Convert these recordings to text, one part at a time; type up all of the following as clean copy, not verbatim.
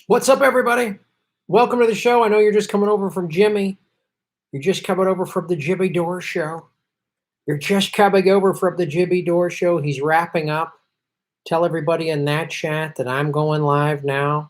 What's up, everybody? Welcome to the show. I know you're just coming over from Jimmy. You're just coming over from the Jimmy Dore show. You're just coming over from the Jimmy Dore show. He's wrapping up. Tell everybody in that chat that I'm going live now.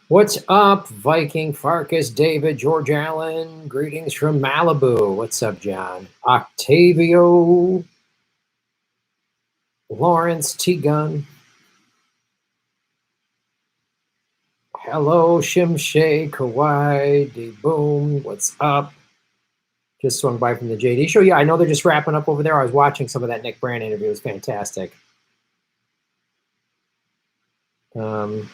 What's up, Viking, Farkas, David, George Allen? Greetings from Malibu. What's up, John? Octavio, Lawrence, T-Gun. Hello, Shimshay, Kawhi, D-Boom. What's up? Just swung by from the JD show. Yeah, I know they're just wrapping up over there. I was watching some of that Nick Brand interview. It was fantastic. Boom.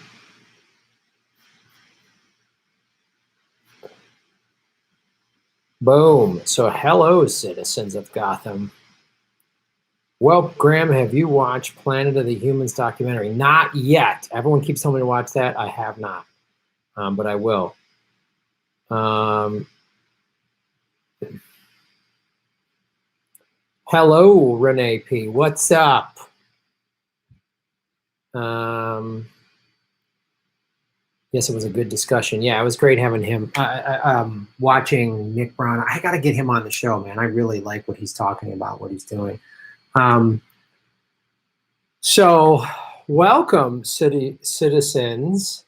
So hello, citizens of Gotham. Well, Graham, have you watched Planet of the Humans documentary? Not yet. Everyone keeps telling me to watch that. I have not, but I will. Hello, Renee P. What's up? Yes, it was a good discussion. Yeah, it was great having him. Watching Nick Brown. I got to get him on the show, man. I really like what he's talking about, what he's doing. So, welcome, citizens.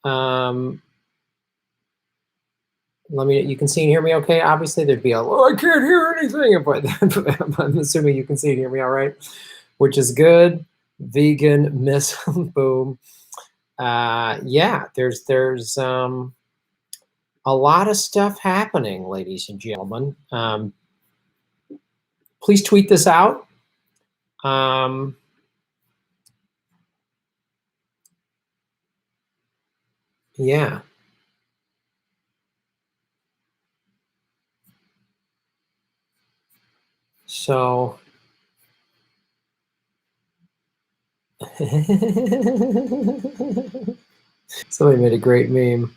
You can see and hear me okay? Obviously, there'd be I can't hear anything, but I'm assuming you can see and hear me all right, which is good. Vegan miss boom. Yeah, there's a lot of stuff happening, ladies and gentlemen. Please tweet this out. Yeah. So somebody made a great meme.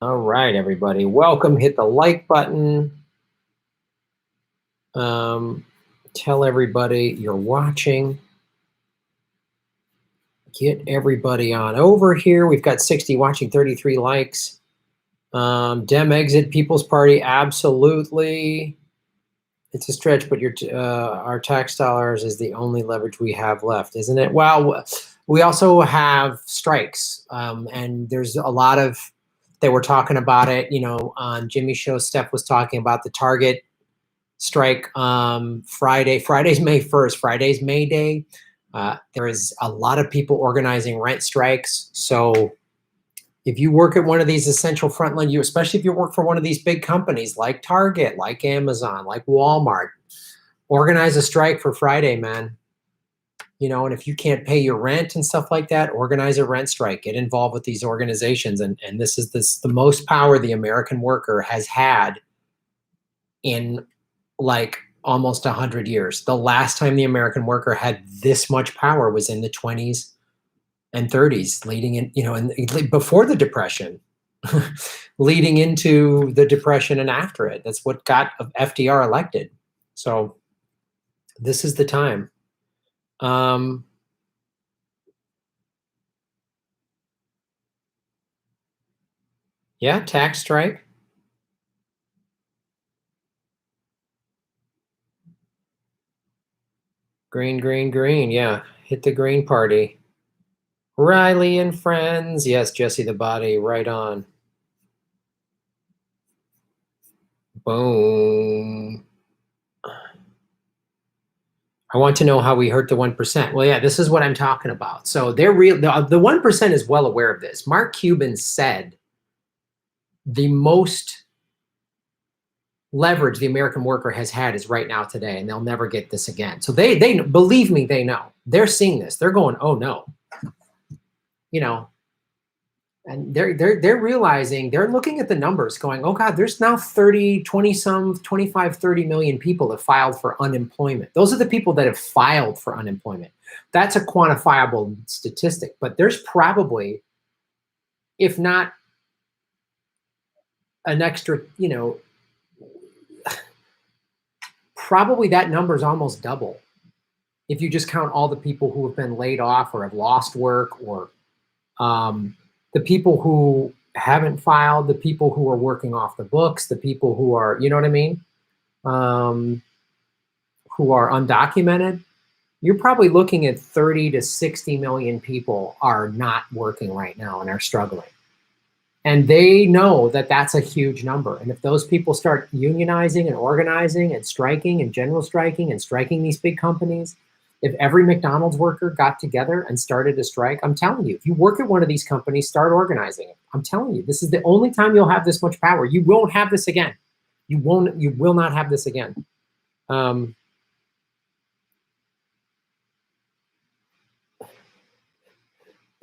All right, everybody. Welcome. Hit the like button. Tell everybody you're watching. Get everybody on over here. We've got 60 watching, 33 likes. Dem exit People's Party. Absolutely. It's a stretch, but our tax dollars is the only leverage we have left, isn't it? Well, we also have strikes, and there's a lot of, they were talking about it, on Jimmy's show. Steph was talking about the Target strike Friday's May 1st. Friday's May Day. There is a lot of people organizing rent strikes. So if you work at one of these essential frontline, especially if you work for one of these big companies like Target, like Amazon, like Walmart, organize a strike for Friday, man. And if you can't pay your rent and stuff like that, organize a rent strike. Get involved with these organizations. And this is the most power the American worker has had in like almost 100 years. The last time the American worker had this much power was in the 20s and 30s, leading in, and before the Depression, leading into the Depression and after it. That's what got FDR elected. So this is the time. Yeah, tax strike. Green, green, green. Yeah, hit the green party. Riley and friends. Yes, Jesse the Body. Right on. Boom. I want to know how we hurt the 1%. Well, yeah, this is what I'm talking about. So they're real. The 1% is well aware of this. Mark Cuban said the most leverage the American worker has had is right now today, and they'll never get this again. So they believe me, they know. They're seeing this. They're going, oh no. You know, and they're realizing, they're looking at the numbers going, oh God, there's now 25, 30 million people that filed for unemployment. Those are the people that have filed for unemployment. That's a quantifiable statistic, but there's probably, if not an extra, you know, probably that number is almost double. If you just count all the people who have been laid off or have lost work, or the people who haven't filed, the people who are working off the books, the people who are, you know what I mean? Who are undocumented, you're probably looking at 30 to 60 million people are not working right now and are struggling. And they know that that's a huge number. And if those people start unionizing and organizing and striking and general striking and striking these big companies, if every McDonald's worker got together and started to strike, I'm telling you, if you work at one of these companies, start organizing it. I'm telling you, this is the only time you'll have this much power. You won't have this again. You will not have this again.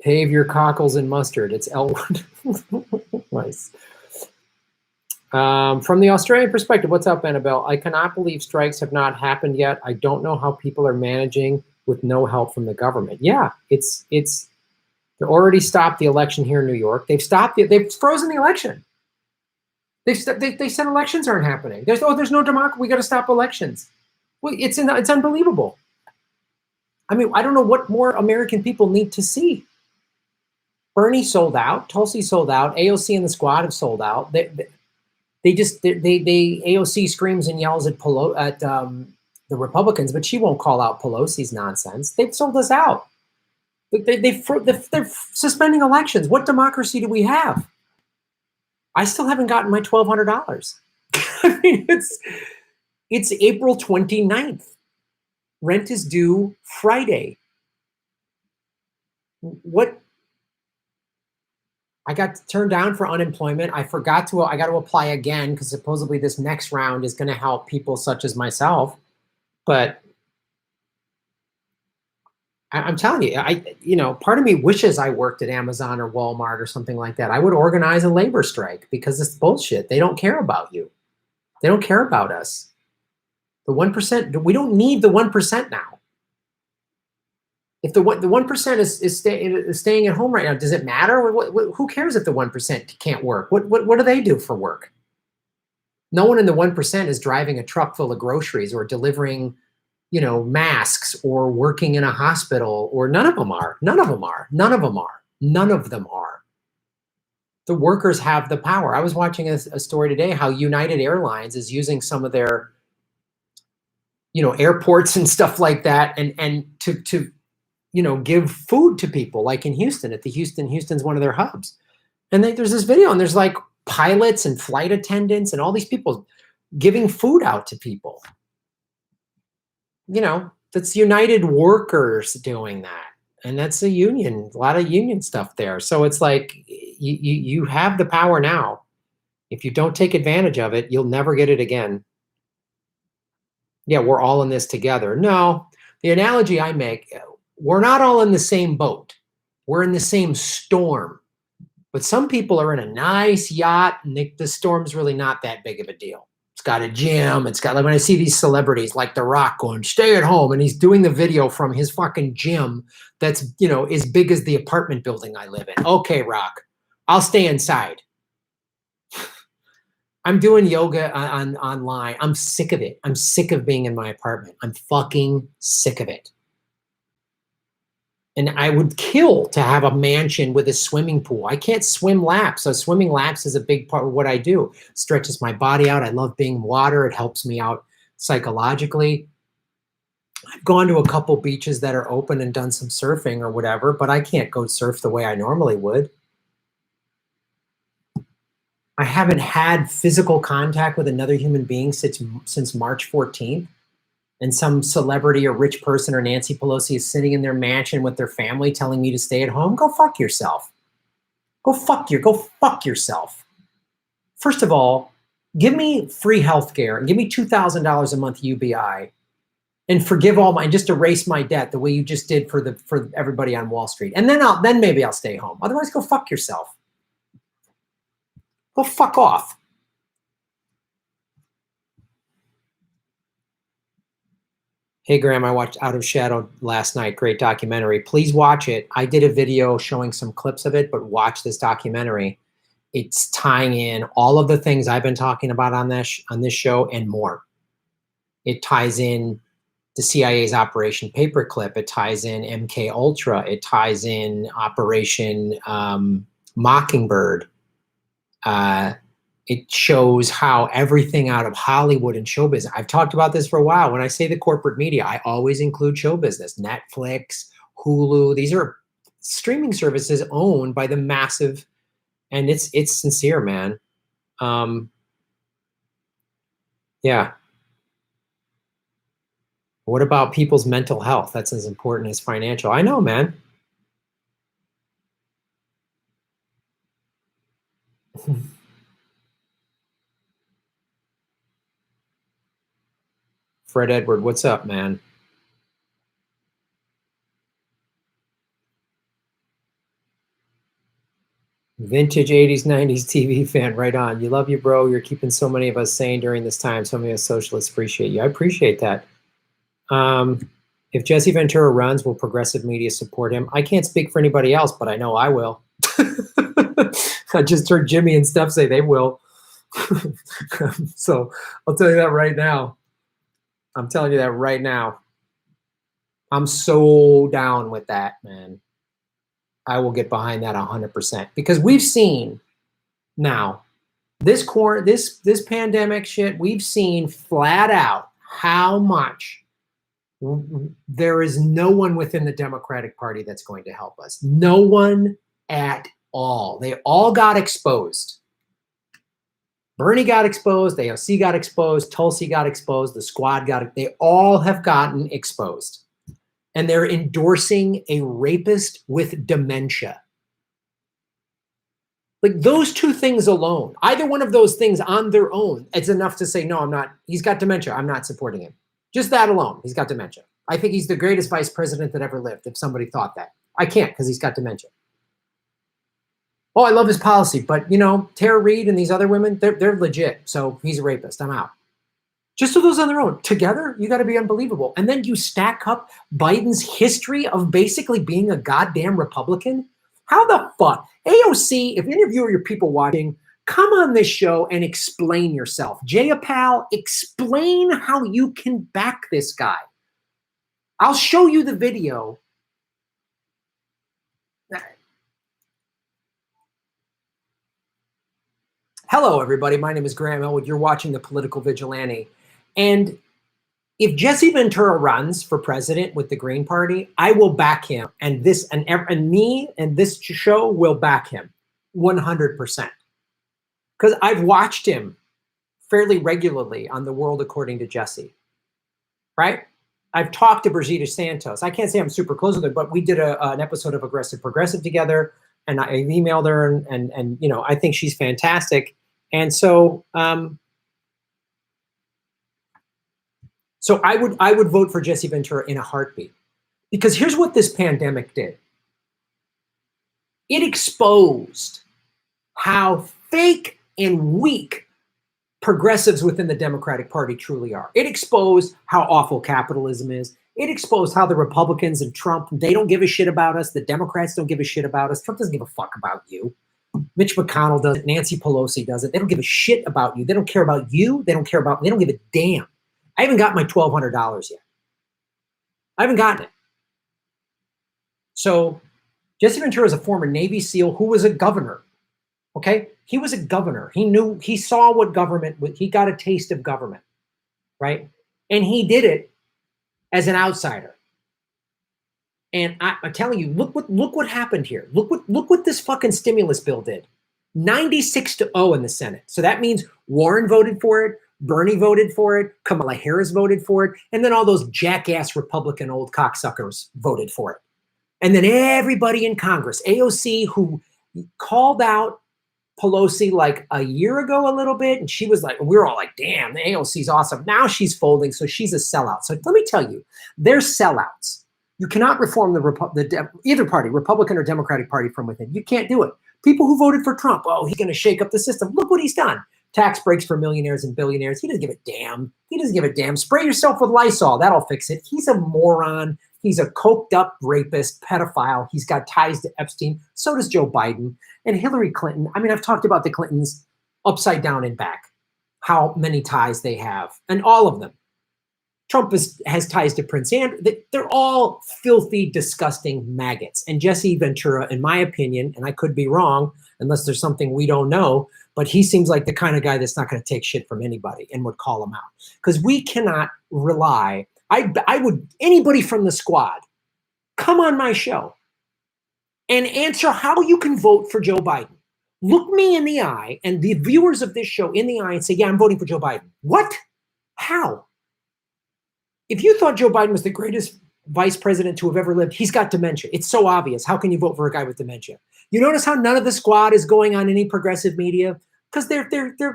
Pave your cockles in mustard. It's Elwood. Nice. From the Australian perspective, what's up, Annabelle? I cannot believe strikes have not happened yet. I don't know how people are managing with no help from the government. Yeah, it's they already stopped the election here in New York. They've frozen the election. They said elections aren't happening. There's no democracy. We got to stop elections. Well, it's unbelievable. I mean, I don't know what more American people need to see. Erni sold out. Tulsi sold out. AOC and the squad have sold out. AOC screams and yells at the Republicans, but she won't call out Pelosi's nonsense. They've sold us out. They're suspending elections. What democracy do we have? I still haven't gotten my $1,200. I mean, it's April 29th. Rent is due Friday. What? I got turned down for unemployment. I got to apply again because supposedly this next round is going to help people such as myself. But I'm telling you, part of me wishes I worked at Amazon or Walmart or something like that. I would organize a labor strike because it's bullshit. They don't care about you. They don't care about us. The 1%, we don't need the 1% now. If the 1% is staying at home right now, does it matter? Who cares if the 1% can't work? What do they do for work? No one in the 1% is driving a truck full of groceries or delivering, masks or working in a hospital, or none of them are. None of them are. None of them are. None of them are. The workers have the power. I was watching a story today how United Airlines is using some of their, airports and stuff like that, and to give food to people, like in Houston, Houston's one of their hubs. And there's this video, and there's like pilots and flight attendants and all these people giving food out to people. That's United Workers doing that. And that's a lot of union stuff there. So it's like, you have the power now. If you don't take advantage of it, you'll never get it again. Yeah, we're all in this together. No, the analogy I make, we're not all in the same boat. We're in the same storm. But some people are in a nice yacht, and the storm's really not that big of a deal. It's got a gym. It's got, like, when I see these celebrities like The Rock going, stay at home, and he's doing the video from his fucking gym that's, as big as the apartment building I live in. Okay, Rock, I'll stay inside. I'm doing yoga online. I'm sick of it. I'm sick of being in my apartment. I'm fucking sick of it. And I would kill to have a mansion with a swimming pool. I can't swim laps. So swimming laps is a big part of what I do. It stretches my body out. I love being in water. It helps me out psychologically. I've gone to a couple beaches that are open and done some surfing or whatever, but I can't go surf the way I normally would. I haven't had physical contact with another human being since March 14th. and some celebrity or rich person or Nancy Pelosi is sitting in their mansion with their family telling me to stay at home, go fuck yourself. Go fuck yourself. First of all, give me free health care and give me $2,000 a month UBI and forgive all my, and just erase my debt the way you just did for everybody on Wall Street. And then maybe I'll stay home. Otherwise, go fuck yourself. Go fuck off. Hey, Graham, I watched Out of Shadow last night. Great documentary. Please watch it. I did a video showing some clips of it, but watch this documentary. It's tying in all of the things I've been talking about on this show and more. It ties in the CIA's Operation Paperclip. It ties in MK Ultra. It ties in Operation Mockingbird. It shows how everything out of Hollywood and show business. I've talked about this for a while. When I say the corporate media, I always include show business. Netflix, Hulu. These are streaming services owned by the massive, and it's sincere, man. Yeah. What about people's mental health? That's as important as financial. I know, man. Fred Edward, what's up, man? Vintage 80s, 90s TV fan, right on. You love you, bro. You're keeping so many of us sane during this time. So many of us socialists appreciate you. I appreciate that. If Jesse Ventura runs, will progressive media support him? I can't speak for anybody else, but I know I will. I just heard Jimmy and Steph say they will. So I'll tell you that right now. I'm telling you that right now. I'm so down with that, man. I will get behind that 100% because we've seen now this pandemic shit. We've seen flat out how much there is no one within the Democratic Party that's going to help us. No one at all. They all got exposed. Bernie got exposed. AOC got exposed. Tulsi got exposed. The squad they all have gotten exposed. And they're endorsing a rapist with dementia. Like those two things alone, either one of those things on their own, it's enough to say, no, I'm not. He's got dementia. I'm not supporting him. Just that alone. He's got dementia. I think he's the greatest vice president that ever lived, if somebody thought that. I can't because he's got dementia. Oh, I love his policy, but Tara Reid and these other women, they're legit. So he's a rapist. I'm out. Just so those on their own. Together, you got to be unbelievable. And then you stack up Biden's history of basically being a goddamn Republican. How the fuck? AOC, if any of you or your people watching, come on this show and explain yourself. Jayapal, explain how you can back this guy. I'll show you the video. Hello, everybody. My name is Graham Elwood. You're watching The Political Vigilante. And if Jesse Ventura runs for president with the Green Party, I will back him. And me and this show will back him 100%. Because I've watched him fairly regularly on The World According to Jesse. Right? I've talked to Brigitte Santos. I can't say I'm super close with her, but we did an episode of Aggressive Progressive together. And I emailed her and I think she's fantastic. And so so I would vote for Jesse Ventura in a heartbeat. Because here's what this pandemic did. It exposed how fake and weak progressives within the Democratic Party truly are. It exposed how awful capitalism is. It exposed how the Republicans and Trump, they don't give a shit about us. The Democrats don't give a shit about us. Trump doesn't give a fuck about you. Mitch McConnell doesn't. Nancy Pelosi doesn't. They don't give a shit about you. They don't care about you. They don't give a damn. I haven't got my $1,200 yet. I haven't gotten it. So Jesse Ventura is a former Navy SEAL who was a governor. Okay? He was a governor. He saw what government, he got a taste of government. Right? And he did it as an outsider. And I'm telling you, look what happened here. Look what this fucking stimulus bill did. 96-0 in the Senate. So that means Warren voted for it. Bernie voted for it. Kamala Harris voted for it. And then all those jackass Republican old cocksuckers voted for it. And then everybody in Congress, AOC, who called out Pelosi like a year ago a little bit, and she was like, we were all like, damn, the AOC's awesome. Now she's folding, so she's a sellout. So let me tell you, they're sellouts. You cannot reform either party, Republican or Democratic Party, from within. You can't do it. People who voted for Trump, oh, he's going to shake up the system. Look what he's done. Tax breaks for millionaires and billionaires. He doesn't give a damn. He doesn't give a damn. Spray yourself with Lysol. That'll fix it. He's a moron. He's a coked up rapist, pedophile. He's got ties to Epstein. So does Joe Biden and Hillary Clinton. I mean, I've talked about the Clintons upside down and back, how many ties they have, and all of them. Trump has ties to Prince Andrew. They're all filthy, disgusting maggots. And Jesse Ventura, in my opinion, and I could be wrong unless there's something we don't know, but he seems like the kind of guy that's not going to take shit from anybody and would call him out. Because we cannot rely. I would, anybody from the squad, come on my show and answer how you can vote for Joe Biden. Look me in the eye and the viewers of this show in the eye and say, yeah, I'm voting for Joe Biden. What? How? If you thought Joe Biden was the greatest vice president to have ever lived, he's got dementia. It's so obvious. How can you vote for a guy with dementia? You notice how none of the squad is going on any progressive media? Because they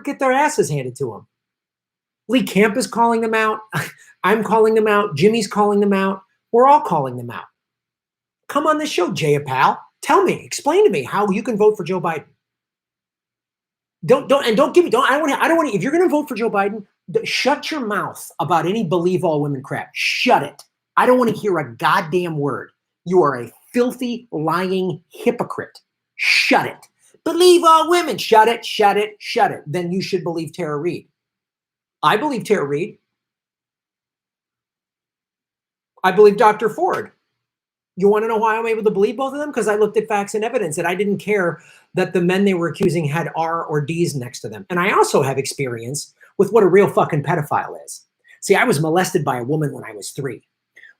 get their asses handed to them. Lee Camp is calling them out. I'm calling them out. Jimmy's calling them out. We're all calling them out. Come on this show, Jay Pal. Tell me, explain to me how you can vote for Joe Biden. I don't want to, if you're going to vote for Joe Biden, shut your mouth about any believe all women crap. Shut it. I don't want to hear a goddamn word. You are a filthy, lying hypocrite. Shut it. Believe all women. Shut it, shut it, shut it. Then you should believe Tara Reid. I believe Tara Reid. I believe Dr. Ford. You want to know why I'm able to believe both of them? Because I looked at facts and evidence and I didn't care that the men they were accusing had R or D's next to them. And I also have experience with what a real fucking pedophile is. See, I was molested by a woman when I was 3.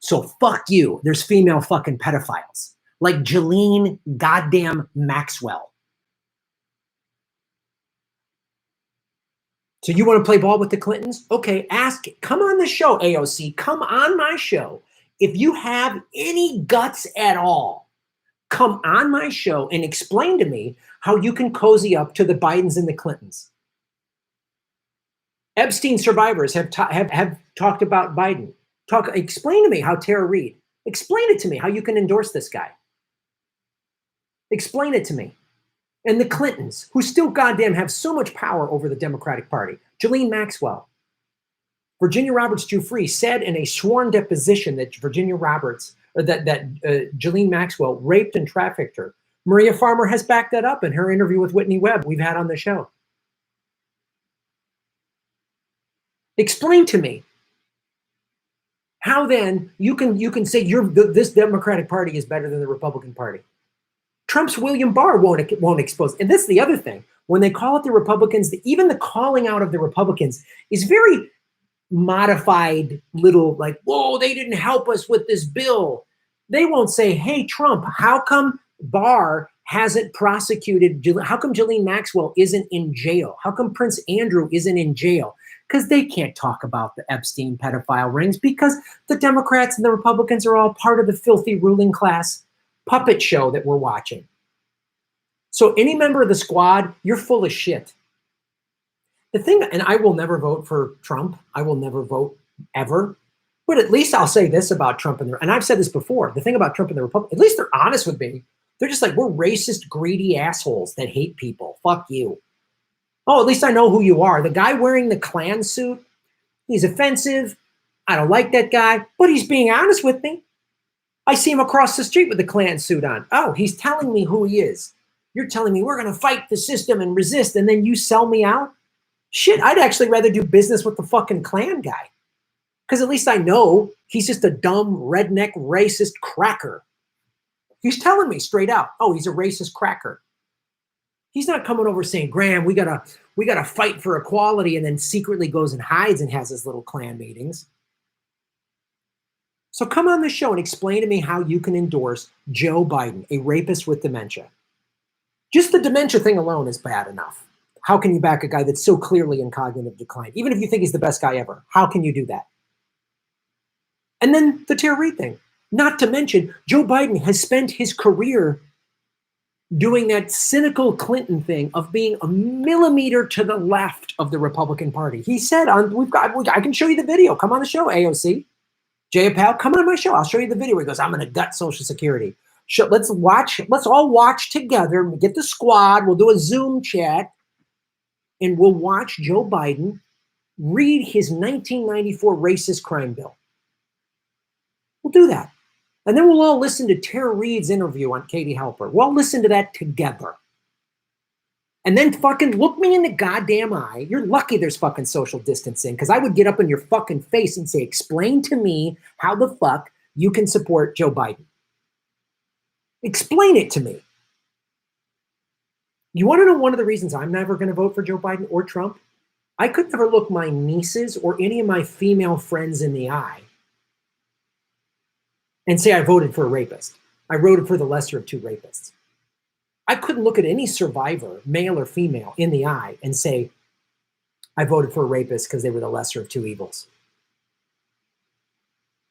So fuck you. There's female fucking pedophiles. Like Ghislaine goddamn Maxwell. So you want to play ball with the Clintons? Okay, come on the show, AOC. Come on my show. If you have any guts at all, come on my show and explain to me how you can cozy up to the Bidens and the Clintons. Epstein survivors have talked about Biden. Explain to me how Tara Reid. Explain it to me how you can endorse this guy. Explain it to me. And the Clintons, who still goddamn have so much power over the Democratic Party. Ghislaine Maxwell. Virginia Roberts Giuffre said in a sworn deposition that Ghislaine Maxwell raped and trafficked her. Maria Farmer has backed that up in her interview with Whitney Webb we've had on the show. Explain to me how then you can say this Democratic Party is better than the Republican Party. Trump's William Barr won't expose. And this is the other thing. When they call it the Republicans, even the calling out of the Republicans is very modified little like, whoa, they didn't help us with this bill. They won't say, hey, Trump, how come Barr hasn't prosecuted? How come Ghislaine Maxwell isn't in jail? How come Prince Andrew isn't in jail? Because they can't talk about the Epstein pedophile rings because the Democrats and the Republicans are all part of the filthy ruling class puppet show that we're watching. So any member of the squad, you're full of shit. The thing, and I will never vote for Trump. I will never vote ever. But at least I'll say this about Trump and I've said this before. The thing about Trump and the Republic, at least they're honest with me. They're just like, we're racist, greedy assholes that hate people. Fuck you. Oh, at least I know who you are. The guy wearing the Klan suit, he's offensive. I don't like that guy, but he's being honest with me. I see him across the street with the Klan suit on. Oh, he's telling me who he is. You're telling me we're going to fight the system and resist, and then you sell me out? Shit, I'd actually rather do business with the fucking Klan guy. Because at least I know he's just a dumb, redneck, racist cracker. He's telling me straight out, oh, he's a racist cracker. He's not coming over saying, Graham, we gotta fight for equality, and then secretly goes and hides and has his little Klan meetings. So come on the show and explain to me how you can endorse Joe Biden, a rapist with dementia. Just the dementia thing alone is bad enough. How can you back a guy that's so clearly in cognitive decline? Even if you think he's the best guy ever, how can you do that? And then the Tara Reade thing. Not to mention, Joe Biden has spent his career doing that cynical Clinton thing of being a millimeter to the left of the Republican Party. He said, I can show you the video. Come on the show, AOC. Jay Powell, come on my show. I'll show you the video. He goes, I'm going to gut Social Security. Let's all watch together. Get the squad. We'll do a Zoom chat. And we'll watch Joe Biden read his 1994 racist crime bill. We'll do that. And then we'll all listen to Tara Reade's interview on Katie Halper. We'll all listen to that together. And then fucking look me in the goddamn eye. You're lucky there's fucking social distancing, because I would get up in your fucking face and say, explain to me how the fuck you can support Joe Biden. Explain it to me. You want to know one of the reasons I'm never going to vote for Joe Biden or Trump? I could never look my nieces or any of my female friends in the eye and say I voted for a rapist. I voted for the lesser of two rapists. I couldn't look at any survivor, male or female, in the eye and say, I voted for a rapist because they were the lesser of two evils.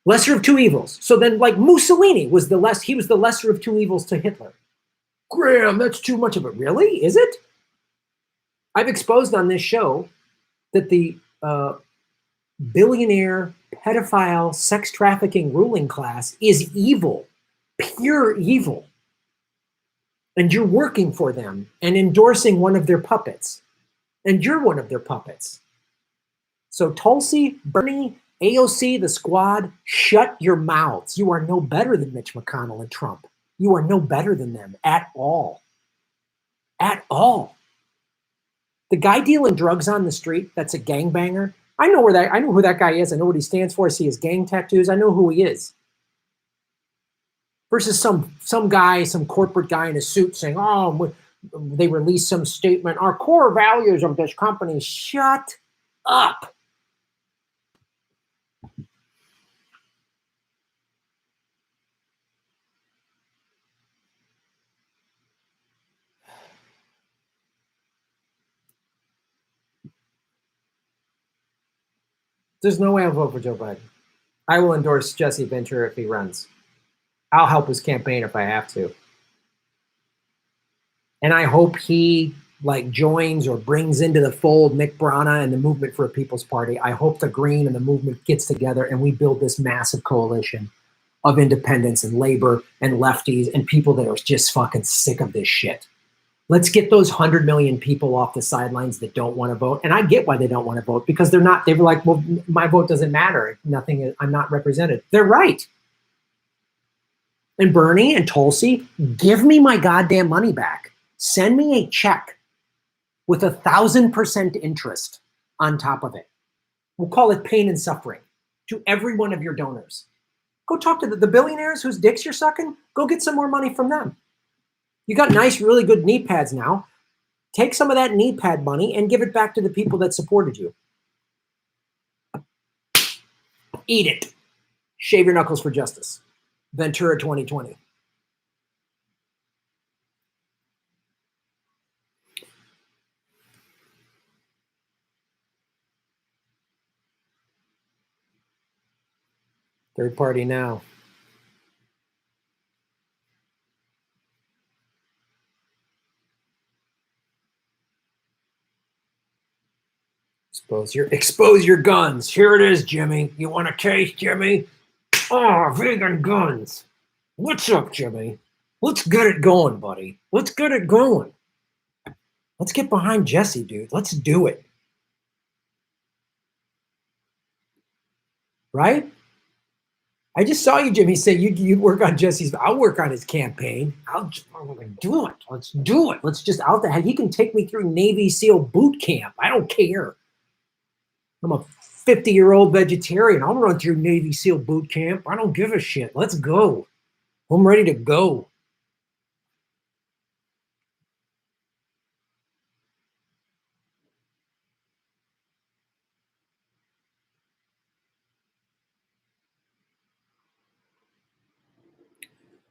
Lesser of two evils. So then, like, Mussolini was the lesser of two evils to Hitler. Graham, that's too much of it. Really? Is it? I've exposed on this show that the billionaire, pedophile, sex trafficking ruling class is evil, pure evil. And you're working for them and endorsing one of their puppets. And you're one of their puppets. So Tulsi, Bernie, AOC, the squad, shut your mouths. You are no better than Mitch McConnell and Trump. You are no better than them at all. At all. The guy dealing drugs on the street, that's a gangbanger. I know who that guy is. I know what he stands for. I see his gang tattoos. I know who he is. Versus some guy, some corporate guy in a suit saying, oh, they released some statement. Our core values of this company. Shut up. There's no way I'll vote for Joe Biden. I will endorse Jesse Ventura if he runs. I'll help his campaign if I have to. And I hope he joins or brings into the fold Nick Brana and the Movement for a People's Party. I hope the Green and the movement gets together and we build this massive coalition of independents and labor and lefties and people that are just fucking sick of this shit. Let's get those 100 million people off the sidelines that don't want to vote. And I get why they don't want to vote, because they were like, well, my vote doesn't matter. I'm not represented. They're right. And Bernie and Tulsi, give me my goddamn money back. Send me a check with 1,000% interest on top of it. We'll call it pain and suffering to every one of your donors. Go talk to the billionaires whose dicks you're sucking. Go get some more money from them. You got nice, really good knee pads now. Take some of that knee pad money and give it back to the people that supported you. Eat it. Shave your knuckles for justice. Ventura 2020. Third party now. Expose your guns. Here it is, Jimmy. You want a taste, Jimmy? Oh, vegan guns. What's up, Jimmy? Let's get it going, buddy. Let's get it going. Let's get behind Jesse, dude. Let's do it. Right? I just saw you, Jimmy, say you'd work on Jesse's. I'll work on his campaign. I'm gonna do it. Let's do it. Let's just out there. He can take me through Navy SEAL boot camp. I don't care. I'm a 50-year-old vegetarian. I'll run through Navy SEAL boot camp. I don't give a shit. Let's go. I'm ready to go.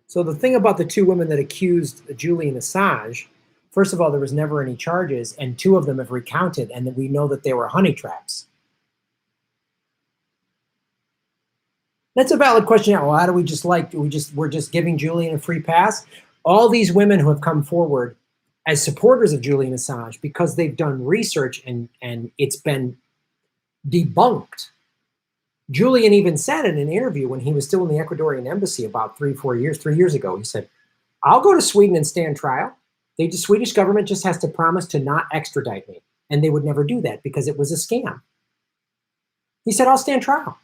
So the thing about the two women that accused Julian Assange First of all, there was never any charges, and 2 of them have recounted, and we know that they were honey traps. That's a valid question. Well, how do we we're just giving Julian a free pass? All these women who have come forward as supporters of Julian Assange because they've done research and it's been debunked. Julian even said in an interview when he was still in the Ecuadorian embassy about 3 years ago, he said, I'll go to Sweden and stand trial. The Swedish government just has to promise to not extradite me. And they would never do that because it was a scam. He said, I'll stand trial.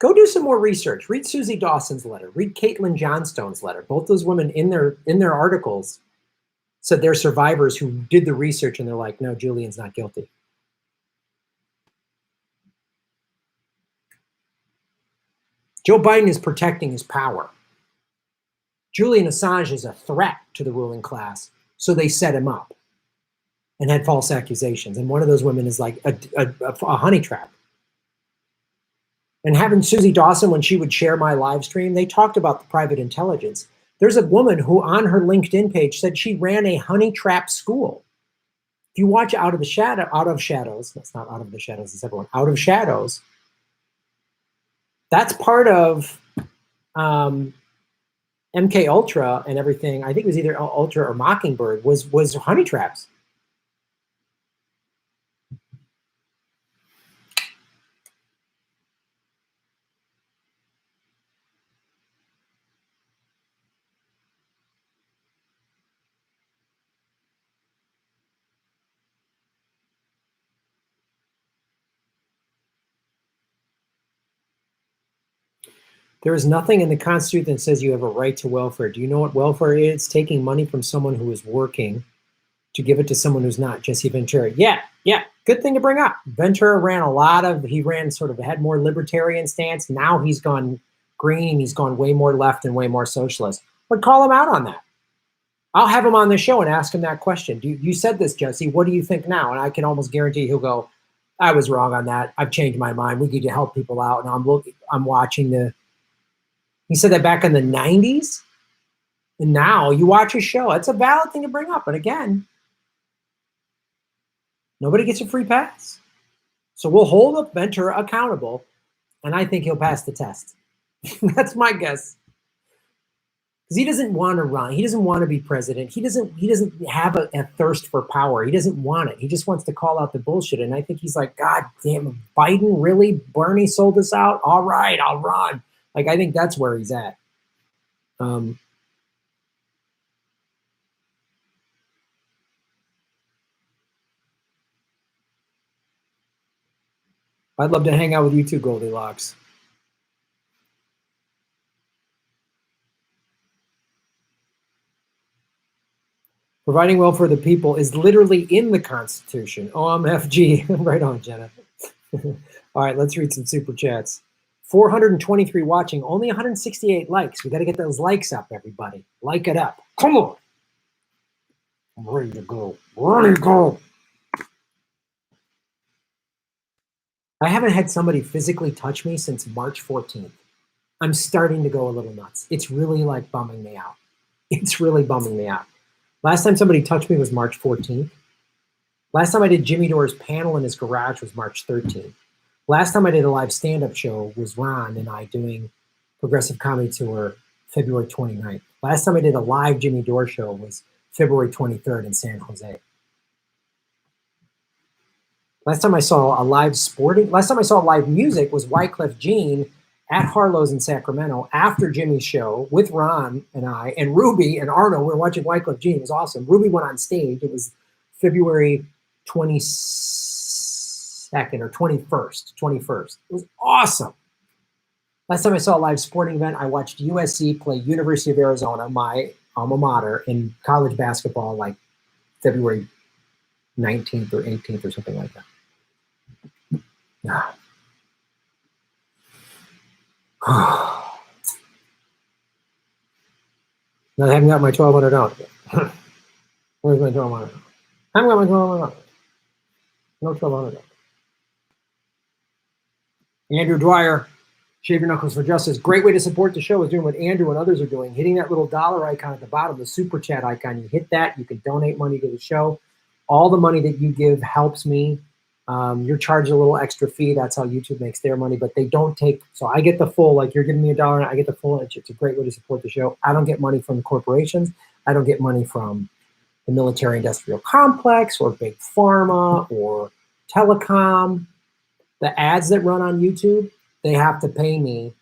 Go do some more research. Read Susie Dawson's letter. Read Caitlin Johnstone's letter. Both those women in their articles said they're survivors who did the research and they're like, no, Julian's not guilty. Joe Biden is protecting his power. Julian Assange is a threat to the ruling class, so they set him up and had false accusations. And one of those women is like a honey trap. And having Susie Dawson, when she would share my live stream, they talked about the private intelligence. There's a woman who on her LinkedIn page said she ran a honey trap school. If you watch Out of Shadows, that's not Out of the Shadows, it's everyone, Out of Shadows, that's part of MK Ultra and everything. I think it was either Ultra or Mockingbird was honey traps. There is nothing in the Constitution that says you have a right to welfare. Do you know what welfare is? Taking money from someone who is working to give it to someone who's not. Jesse Ventura. Yeah. Good thing to bring up. Ventura had more libertarian stance. Now he's gone green. He's gone way more left and way more socialist. But call him out on that. I'll have him on the show and ask him that question. You said this, Jesse. What do you think now? And I can almost guarantee he'll go, I was wrong on that. I've changed my mind. We need to help people out. And I'm watching he said that back in the 90s. And now you watch his show. It's a valid thing to bring up. But again, nobody gets a free pass. So we'll hold up Ventura accountable. And I think he'll pass the test. That's my guess. Because he doesn't want to run. He doesn't want to be president. He doesn't have a thirst for power. He doesn't want it. He just wants to call out the bullshit. And I think he's like, God damn, Biden, really? Bernie sold us out? All right, I'll run. Like, I think that's where he's at. I'd love to hang out with you too, Goldilocks. Providing welfare for the people is literally in the Constitution. OMFG. Right on, Jenna. All right, let's read some super chats. 423 watching, only 168 likes. We got to get those likes up, everybody. Like it up. Come on. I'm ready to go. Ready to go. I haven't had somebody physically touch me since March 14th. I'm starting to go a little nuts. It's really like bumming me out. It's really bumming me out. Last time somebody touched me was March 14th. Last time I did Jimmy Dore's panel in his garage was March 13th. Last time I did a live stand-up show was Ron and I doing Progressive Comedy Tour February 29th. Last time I did a live Jimmy Dore show was February 23rd in San Jose. Last time I saw live music was Wyclef Jean at Harlow's in Sacramento after Jimmy's show with Ron and I and Ruby and Arno. We were watching Wyclef Jean. It was awesome. Ruby went on stage. It was February 22nd or 21st. It was awesome. Last time I saw a live sporting event, I watched USC play University of Arizona, my alma mater, in college basketball, like February 19th or 18th or something like that. Yeah. I haven't got my $1,200 yet. Where's my $1,200? I haven't got my $1,200. No $1,200. Andrew Dwyer, Shave Your Knuckles for Justice. Great way to support the show is doing what Andrew and others are doing. Hitting that little dollar icon at the bottom, the super chat icon. You hit that, you can donate money to the show. All the money that you give helps me. You're charged a little extra fee. That's how YouTube makes their money, but they don't take, so I get the full, like you're giving me $1, I get the full. It's a great way to support the show. I don't get money from the corporations. I don't get money from the military industrial complex or big pharma or telecom. The ads that run on YouTube, they have to pay me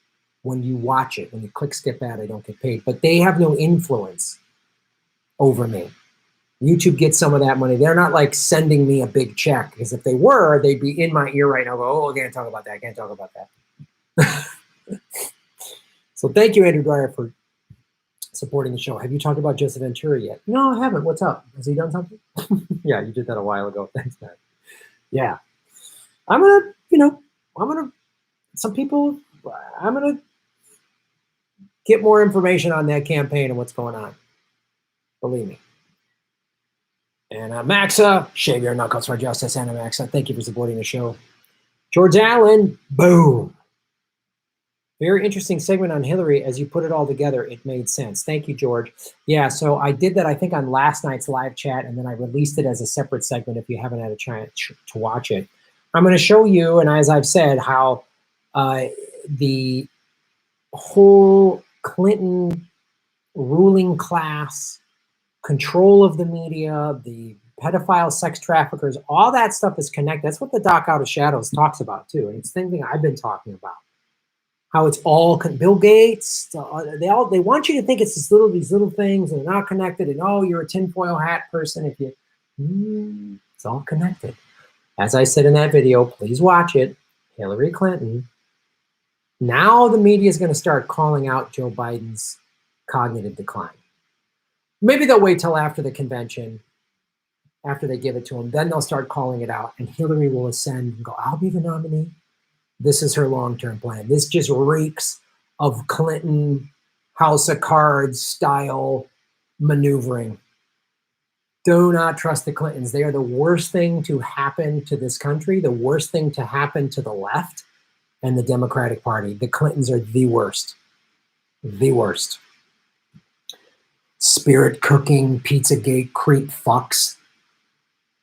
when you watch it. When you click skip ad, I don't get paid, but they have no influence over me. YouTube gets some of that money. They're not like sending me a big check, because if they were, they'd be in my ear right now. Go, oh, I can't talk about that. I can't talk about that. So thank you, Andrew Dwyer, for supporting the show. Have you talked about Joseph Ventura yet? No, I haven't. What's up? Has he done something? Yeah, you did that a while ago. Thanks, man. Yeah. I'm going to, some people, I'm going to get more information on that campaign and what's going on. Believe me. And Maxa, Shave Your Knuckles for Justice, Anna Maxa. Thank you for supporting the show. George Allen, boom. Very interesting segment on Hillary. As you put it all together, it made sense. Thank you, George. Yeah, so I did that, I think, on last night's live chat, and then I released it as a separate segment if you haven't had a chance to watch it. I'm going to show you, and as I've said, how the whole Clinton ruling class, control of the media, the pedophile sex traffickers, all that stuff is connected. That's what the Doc Out of Shadows talks about too. And it's the thing I've been talking about. How it's all Bill Gates, they want you to think it's these little things and they're not connected, and oh, you're a tinfoil hat person if you it's all connected. As I said in that video, please watch it. Hillary Clinton. Now the media is going to start calling out Joe Biden's cognitive decline. Maybe they'll wait till after the convention, after they give it to him. Then they'll start calling it out, and Hillary will ascend and go, I'll be the nominee. This is her long-term plan. This just reeks of Clinton House of Cards style maneuvering. Do not trust the Clintons. They are the worst thing to happen to this country, the worst thing to happen to the left and the Democratic Party. The Clintons are the worst. The worst. Spirit cooking, Pizzagate, creep fucks.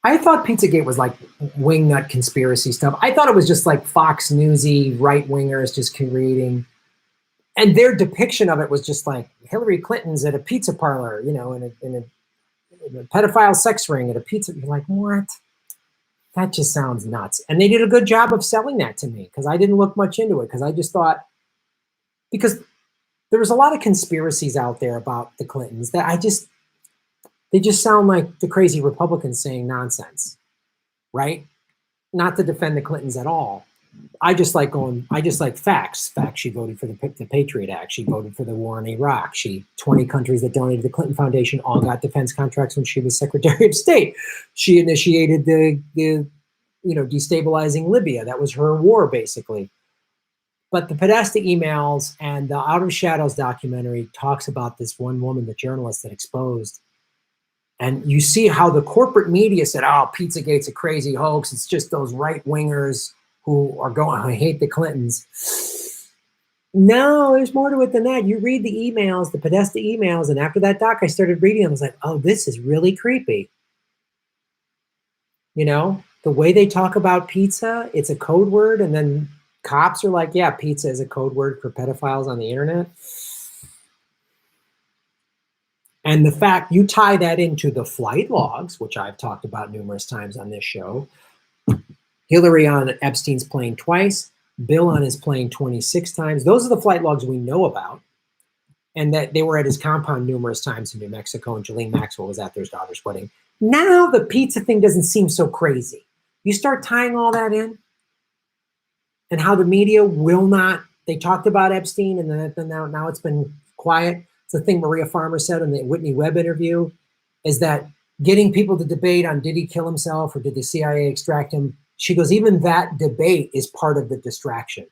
I thought Pizzagate was like wingnut conspiracy stuff. I thought it was just like Fox Newsy right-wingers just creating. And their depiction of it was just like Hillary Clinton's at a pizza parlor, you know, in a pedophile sex ring at a pizza. You're like, what? That just sounds nuts. And they did a good job of selling that to me because I didn't look much into it because I just thought, because there was a lot of conspiracies out there about the Clintons that they just sound like the crazy Republicans saying nonsense, right? Not to defend the Clintons at all. I just like facts. Facts, she voted for the Patriot Act. She voted for the war in Iraq. 20 countries that donated to the Clinton Foundation all got defense contracts when she was Secretary of State. She initiated the destabilizing Libya. That was her war, basically. But the Podesta emails and the Out of Shadows documentary talks about this one woman, the journalist that exposed. And you see how the corporate media said, oh, Pizzagate's a crazy hoax. It's just those right-wingers who hate the Clintons. No, there's more to it than that. You read the emails, the Podesta emails, and after that doc, I started reading them. I was like, oh, this is really creepy. You know, the way they talk about pizza, it's a code word, and then cops are like, yeah, pizza is a code word for pedophiles on the internet. And the fact you tie that into the flight logs, which I've talked about numerous times on this show, Hillary on Epstein's plane twice, Bill on his plane 26 times. Those are the flight logs we know about. And that they were at his compound numerous times in New Mexico, and Ghislaine Maxwell was at their daughter's wedding. Now the pizza thing doesn't seem so crazy. You start tying all that in, and how the media will not, they talked about Epstein, and then now it's been quiet. It's the thing Maria Farmer said in the Whitney Webb interview, is that getting people to debate on did he kill himself or did the CIA extract him, she goes, even that debate is part of the distraction.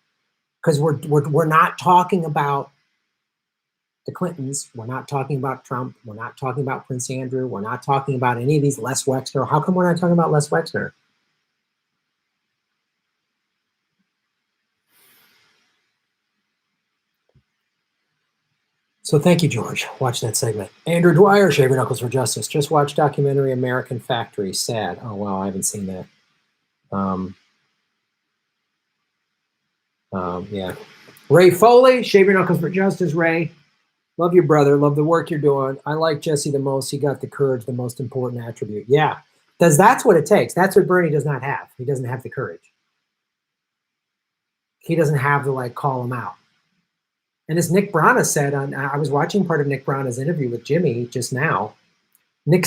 Because we're not talking about the Clintons, we're not talking about Trump, we're not talking about Prince Andrew, we're not talking about any of these Les Wexner. How come we're not talking about Les Wexner? So thank you, George. Watch that segment. Andrew Dwyer, Shaver Knuckles for Justice. Just watched documentary American Factory. Sad. Oh, wow, I haven't seen that. Yeah. Ray Foley, Shave Your Knuckles for Justice. Ray, love your brother. Love the work you're doing. I like Jesse the most. He got the courage, the most important attribute. Yeah, because that's what it takes. That's what Bernie does not have. He doesn't have the courage. He doesn't have to like call him out. And as Nick Brana said, I was watching part of Nick Brana's interview with Jimmy just now. Nick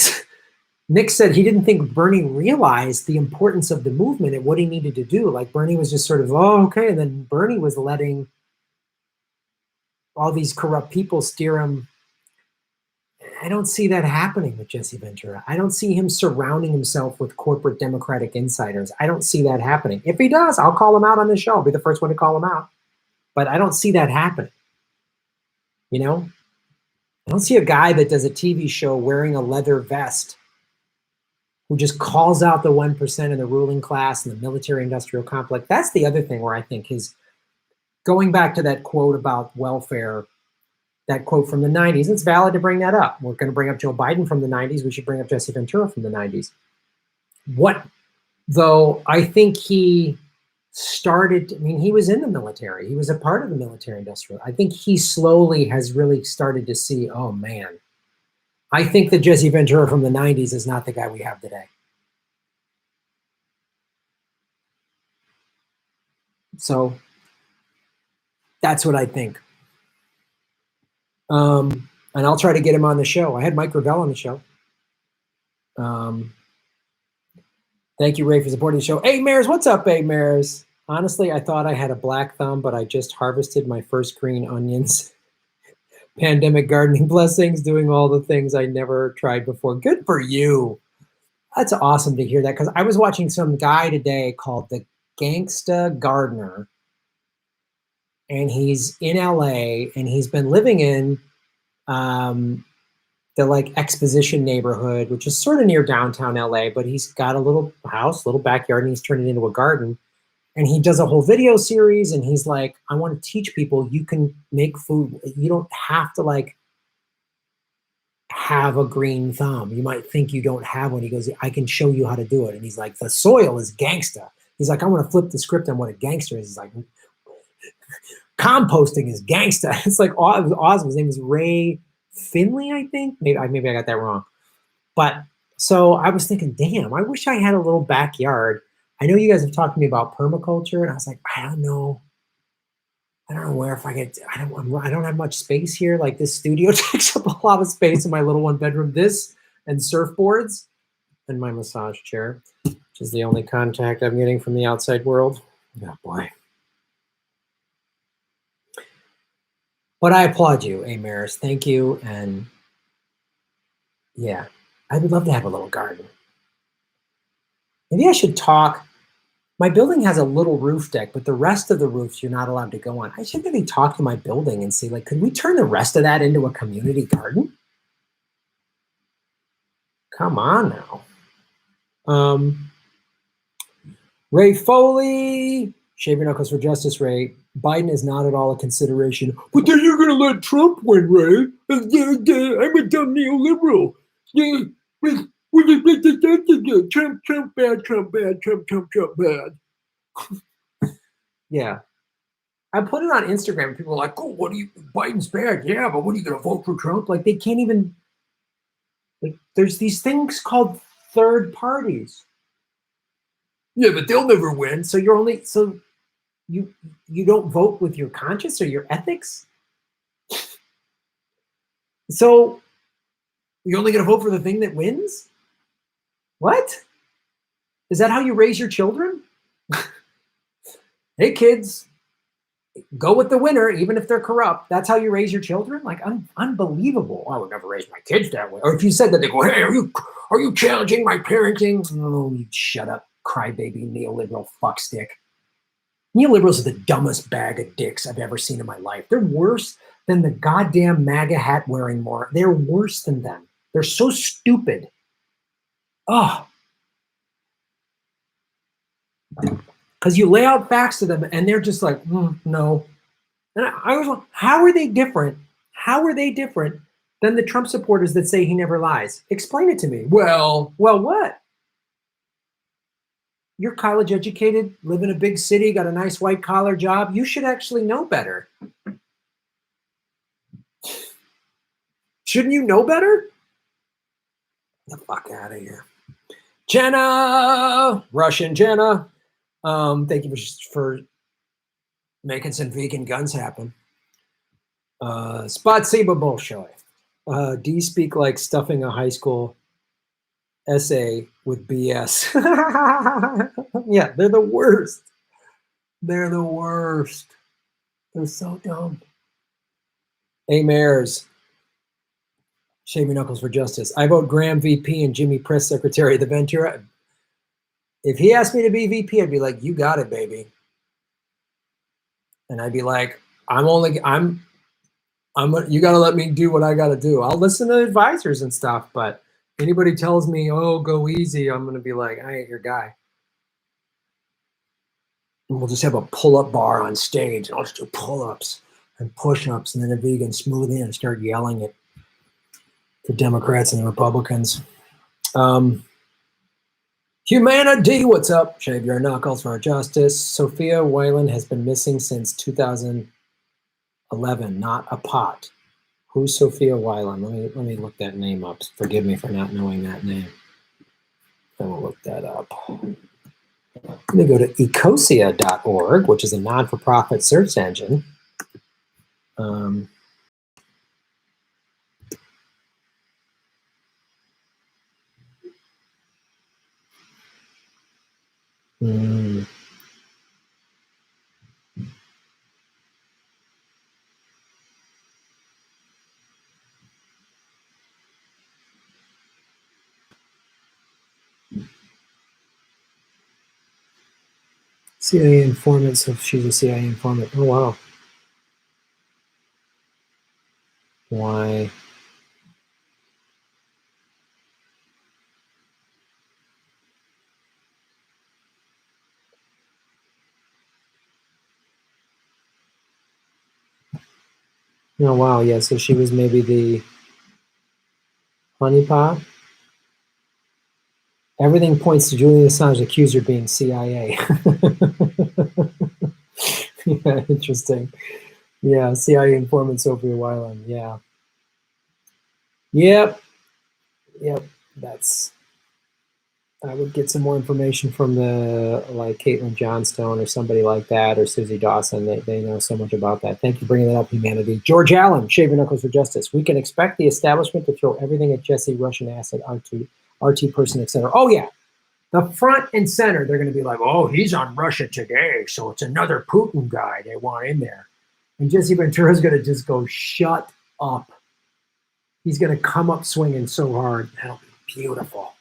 said he didn't think Bernie realized the importance of the movement and what he needed to do. Like Bernie was just sort of, oh, okay. And then Bernie was letting all these corrupt people steer him. I don't see that happening with Jesse Ventura. I don't see him surrounding himself with corporate Democratic insiders. I don't see that happening. If he does, I'll call him out on the show. I'll be the first one to call him out. But I don't see that happening. You know? I don't see a guy that does a TV show wearing a leather vest who just calls out the 1% in the ruling class and the military-industrial complex. That's the other thing where I think going back to that quote about welfare, that quote from the 90s, it's valid to bring that up. We're going to bring up Joe Biden from the 90s. We should bring up Jesse Ventura from the 90s. Though I think he he was in the military. He was a part of the military-industrial. I think he slowly has really started to see, oh, man, I think that Jesse Ventura from the 90s is not the guy we have today. So that's what I think. And I'll try to get him on the show. I had Mike Gravel on the show. Thank you, Ray, for supporting the show. Hey, Mares, what's up, hey, Mares? Honestly, I thought I had a black thumb, but I just harvested my first green onions. Pandemic gardening blessings, doing all the things I never tried before. Good for you. That's awesome to hear that, because I was watching some guy today called the Gangsta Gardener, and he's in LA, and he's been living in the like Exposition neighborhood, which is sort of near downtown LA, but he's got a little house, little backyard, and he's turned it into a garden. And he does a whole video series, and he's like, I want to teach people you can make food. You don't have to like have a green thumb. You might think you don't have one. He goes, I can show you how to do it. And he's like, the soil is gangsta. He's like, I want to flip the script on what a gangster is. He's like, composting is gangsta. It's like, it was awesome. His name is Ray Finley, I think. Maybe I got that wrong. But so I was thinking, damn, I wish I had a little backyard. I know you guys have talked to me about permaculture, and I was like, I don't know where if I get. I don't have much space here. Like this studio takes up a lot of space in my little one bedroom. This and surfboards and my massage chair, which is the only contact I'm getting from the outside world. Oh boy. But I applaud you, Maris. Thank you. And yeah, I would love to have a little garden. Maybe I should talk. My building has a little roof deck, but the rest of the roofs you're not allowed to go on. I should maybe talk to my building and see, like, could we turn the rest of that into a community garden? Come on now. Ray Foley, Shave Your Knuckles for Justice, Ray. Biden is not at all a consideration. But then you're going to let Trump win, Ray. I'm a dumb neoliberal. Yeah, Trump bad, Trump bad, Trump bad. Yeah. I put it on Instagram. People are like, oh, Biden's bad. Yeah, but what are you going to vote for Trump? Like, they can't even, like, there's these things called third parties. Yeah, but they'll never win. So you don't vote with your conscience or your ethics? So you're only going to vote for the thing that wins? What? Is that how you raise your children? Hey, kids, go with the winner, even if they're corrupt. That's how you raise your children? Like, unbelievable. I would never raise my kids that way. Or if you said that, they go, hey, are you challenging my parenting? Oh, you shut up, crybaby neoliberal fuckstick. Neoliberals are the dumbest bag of dicks I've ever seen in my life. They're worse than the goddamn MAGA hat wearing more. They're worse than them. They're so stupid. Oh. Because you lay out facts to them and they're just like, no. And I was like, how are they different? How are they different than the Trump supporters that say he never lies? Explain it to me. Well, what? You're college educated, live in a big city, got a nice white collar job. You should actually know better. Shouldn't you know better? Get the fuck out of here. Jenna, Russian Jenna. Thank you for making some vegan guns happen. Spatsiba Bolshoi. Do you speak like stuffing a high school essay with BS? Yeah, they're the worst. They're the worst. They're so dumb. Mares. Shaving knuckles for justice. I vote Graham VP and Jimmy press secretary of the Ventura. If he asked me to be VP, I'd be like, you got it, baby. And I'd be like, you got to let me do what I got to do. I'll listen to advisors and stuff, but anybody tells me, oh, go easy, I'm going to be like, I ain't your guy. And we'll just have a pull-up bar on stage. I'll just do pull-ups and push-ups, and then a vegan smooth in and start yelling at the Democrats and the Republicans. Humana D, what's up? Shave your knuckles for justice. Sophia Whalen has been missing since 2011, not a pot. Who's Sophia Whalen? Let me look that name up. Forgive me for not knowing that name. I will look that up. Let me go to ecosia.org, which is a non-for-profit search engine. CIA informant, so she's a CIA informant. Oh, wow. Why? Oh, wow, yeah, so she was maybe the honeypot? Everything points to Julian Assange's accuser being CIA. Yeah, interesting. Yeah, CIA informant Sophia Whalen. Yeah. Yep. That's. I would get some more information from like Caitlin Johnstone or somebody like that, or Susie Dawson. They know so much about that. Thank you for bringing that up, humanity. George Allen, Shave Your Knuckles for Justice. We can expect the establishment to throw everything at Jesse, Russian acid, RT person, etc. Oh yeah, the front and center. They're going to be like, oh, he's on Russia Today, so it's another Putin guy they want in there. And Jesse Ventura is going to just go, shut up. He's going to come up swinging so hard. That'll be beautiful.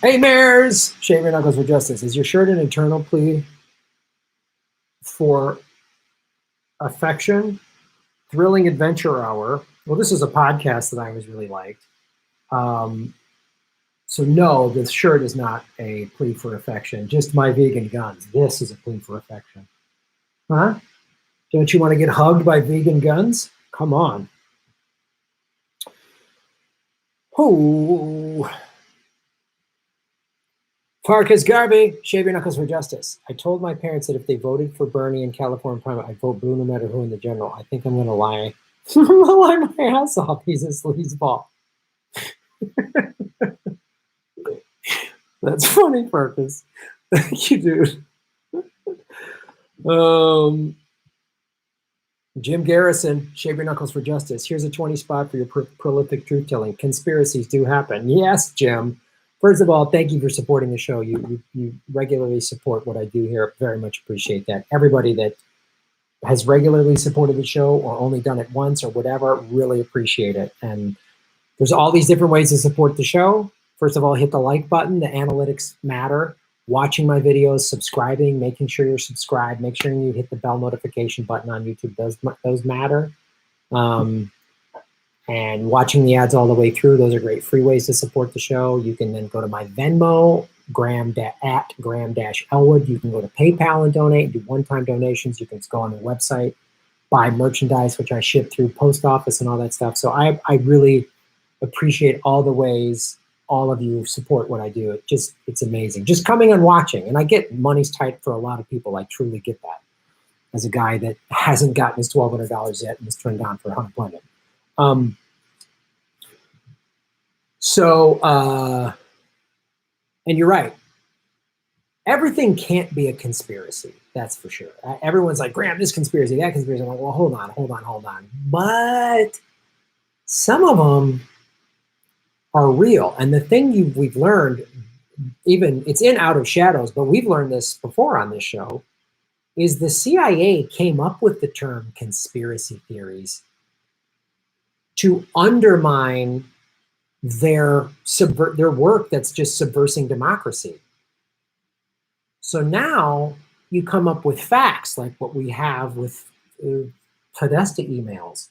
Hey, Mares! Shave Your Knuckles for Justice. Is your shirt an internal plea for affection? Thrilling Adventure Hour. Well, this is a podcast that I always really liked. So no, this shirt is not a plea for affection. Just my vegan guns. This is a plea for affection. Huh? Don't you want to get hugged by vegan guns? Come on. Oh. Farkas Garvey, Shave Your Knuckles for Justice. I told my parents that if they voted for Bernie in California primary, I'd vote blue no matter who in the general. I think I'm going to lie. I'm going to lie my ass off. He's a sleazeball. That's funny, Farkas. Thank you, dude. Jim Garrison, Shave Your Knuckles for Justice. Here's a 20 spot for your prolific truth-telling. Conspiracies do happen. Yes, Jim. First of all, thank you for supporting the show. You regularly support what I do here. Very much appreciate that. Everybody that has regularly supported the show or only done it once or whatever, really appreciate it. And there's all these different ways to support the show. First of all, hit the like button. The analytics matter. Watching my videos, subscribing, making sure you're subscribed, make sure you hit the bell notification button on YouTube. Those matter. And watching the ads all the way through, those are great free ways to support the show. You can then go to my Venmo at Graham-Elwood. You can go to PayPal and donate, do one-time donations. You can go on the website, buy merchandise, which I ship through post office and all that stuff. So I really appreciate all the ways all of you support what I do. It's amazing. Just coming and watching. And I get money's tight for a lot of people. I truly get that. As a guy that hasn't gotten his $1,200 yet and was turned down for unemployment. And you're right. Everything can't be a conspiracy. That's for sure. Everyone's like, Graham, this conspiracy, that conspiracy. I'm like, well, hold on. But some of them are real. And the thing we've learned, even it's in Out of Shadows, but we've learned this before on this show, is the CIA came up with the term conspiracy theories to undermine their work that's just subversing democracy. So now you come up with facts like what we have with Podesta emails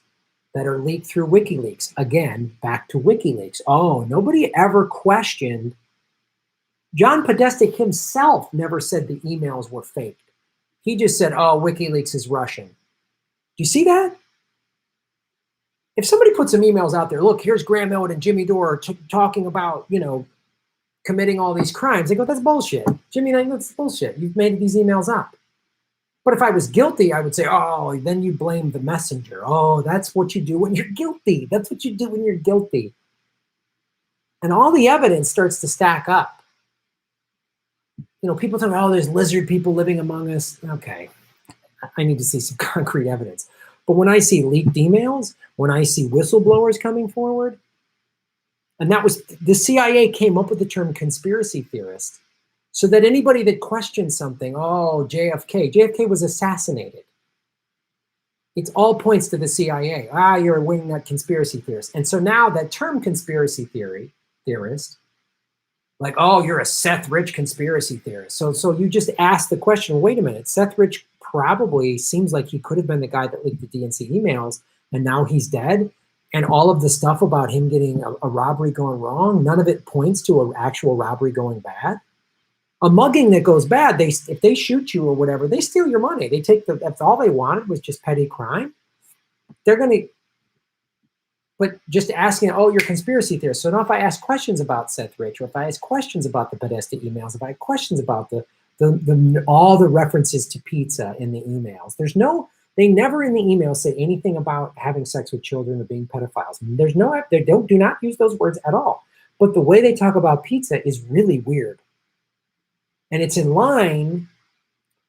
that are leaked through WikiLeaks. Again, back to WikiLeaks. Oh, nobody ever questioned. John Podesta himself never said the emails were faked. He just said, oh, WikiLeaks is Russian. Do you see that? If somebody puts some emails out there, look, here's Graham Elwood and Jimmy Dore talking about, committing all these crimes. They go, that's bullshit. Jimmy, that's bullshit. You've made these emails up. But if I was guilty, I would say, oh, then you blame the messenger. Oh, that's what you do when you're guilty. That's what you do when you're guilty. And all the evidence starts to stack up. People talk about, oh, there's lizard people living among us. Okay, I need to see some concrete evidence. But when I see leaked emails, when I see whistleblowers coming forward, and that was, the CIA came up with the term conspiracy theorist so that anybody that questioned something, oh, JFK was assassinated. It all points to the CIA. You're a wingnut conspiracy theorist. And so now that term conspiracy theorist, like, oh, you're a Seth Rich conspiracy theorist. So you just ask the question, wait a minute, Seth Rich probably seems like he could have been the guy that leaked the DNC emails, and now he's dead. And all of the stuff about him getting a robbery going wrong, none of it points to an actual robbery going bad. A mugging that goes bad, if they shoot you or whatever, they steal your money. They take if all they wanted was just petty crime, they're going to. But just asking, oh, you're a conspiracy theorist. So now if I ask questions about Seth Rich, or if I ask questions about the Podesta emails, if I have questions about all the references to pizza in the emails, they never in the emails say anything about having sex with children or being pedophiles. They do not use those words at all. But the way they talk about pizza is really weird. And it's in line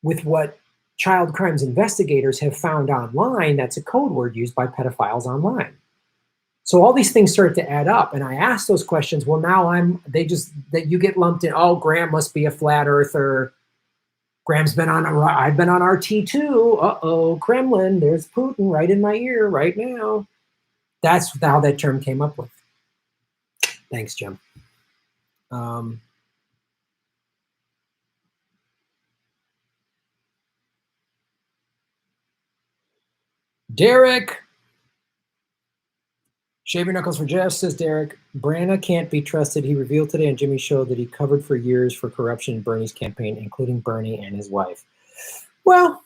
with what child crimes investigators have found online. That's a code word used by pedophiles online. So all these things start to add up, and I ask those questions. Well, now that you get lumped in. Oh, Graham must be a flat earther. I've been on RT too. Uh-oh, Kremlin. There's Putin right in my ear right now. That's how that term came up with. Thanks, Jim. Derek. Shave your knuckles for Jeff, says Derek. Branna can't be trusted. He revealed today on Jimmy's show that he covered for years for corruption in Bernie's campaign, including Bernie and his wife. Well,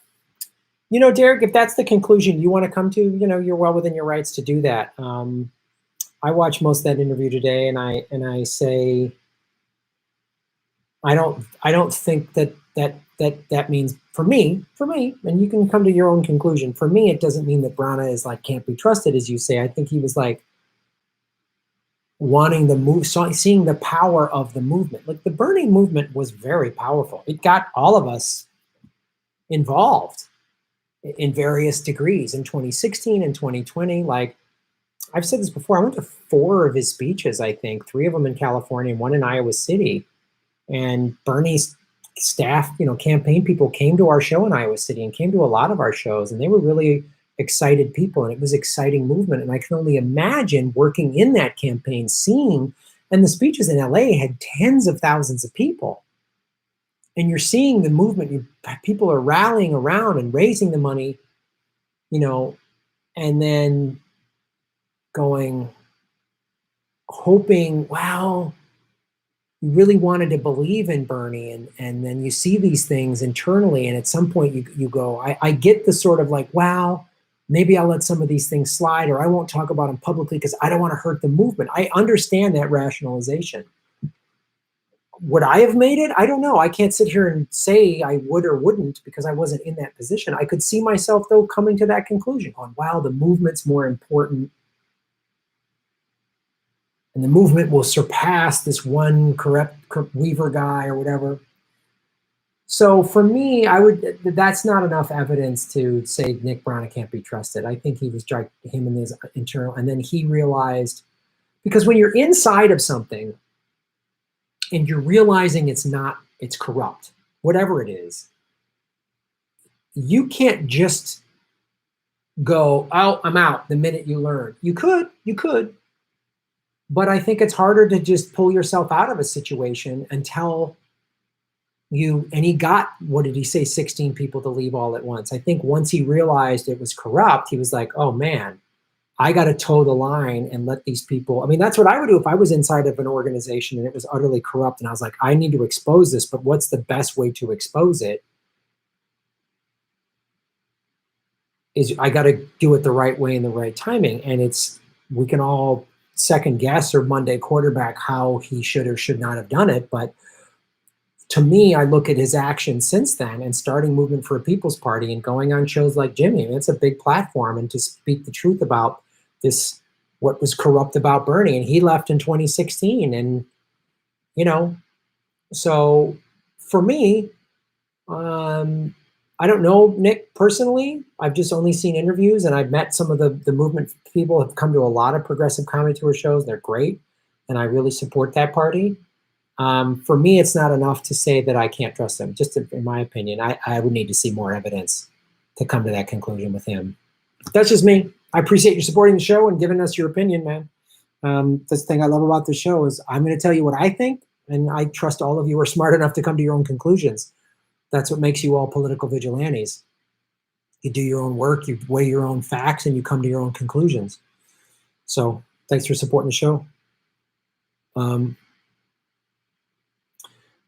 Derek, if that's the conclusion you want to come to, you're well within your rights to do that. I watched most of that interview today, and I say, I don't think that means for me, and you can come to your own conclusion. For me, it doesn't mean that Branna is like can't be trusted, as you say. I think he was like wanting the move, seeing the power of the movement. Like the Bernie movement was very powerful. It got all of us involved in various degrees in 2016 and 2020. Like I've said this before, I went to 4 of his speeches, I think, 3 of them in California and 1 in Iowa City. And Bernie's staff, campaign people came to our show in Iowa City and came to a lot of our shows, and they were really excited people, and it was exciting movement. And I can only imagine working in that campaign, seeing, and the speeches in LA had tens of thousands of people. And you're seeing the movement, people are rallying around and raising the money, and then hoping, wow, you really wanted to believe in Bernie, and then you see these things internally, and at some point you go, I get the sort of like, wow, maybe I'll let some of these things slide, or I won't talk about them publicly because I don't want to hurt the movement. I understand that rationalization. Would I have made it? I don't know. I can't sit here and say I would or wouldn't because I wasn't in that position. I could see myself, though, coming to that conclusion, going, wow, the movement's more important. And the movement will surpass this one corrupt Weaver guy or whatever. So for me, that's not enough evidence to say Nick Brown can't be trusted. I think he was him in his internal, and then he realized, because when you're inside of something and you're realizing it's corrupt, whatever it is, you can't just go, oh, I'm out the minute you learn. You could, but I think it's harder to just pull yourself out of a situation until and he got, what did he say, 16 people to leave all at once. I think once he realized it was corrupt, he was like, oh man, I got to toe the line and let these people, I mean, that's what I would do if I was inside of an organization and it was utterly corrupt. And I was like, I need to expose this, but what's the best way to expose it? Is I got to do it the right way and the right timing. And we can all second guess or Monday quarterback how he should or should not have done it. But to me, I look at his actions since then and starting Movement for a People's Party and going on shows like Jimmy. It's a big platform, and to speak the truth about this, what was corrupt about Bernie. And he left in 2016. And, so for me, I don't know Nick personally. I've just only seen interviews, and I've met some of the movement people have come to a lot of progressive comedy tour shows. They're great, and I really support that party. For me, it's not enough to say that I can't trust them. Just in my opinion, I would need to see more evidence to come to that conclusion with him. That's just me. I appreciate you supporting the show and giving us your opinion, man. This thing I love about the show is I'm going to tell you what I think, and I trust all of you are smart enough to come to your own conclusions. That's what makes you all political vigilantes. You do your own work, you weigh your own facts, and you come to your own conclusions. So thanks for supporting the show.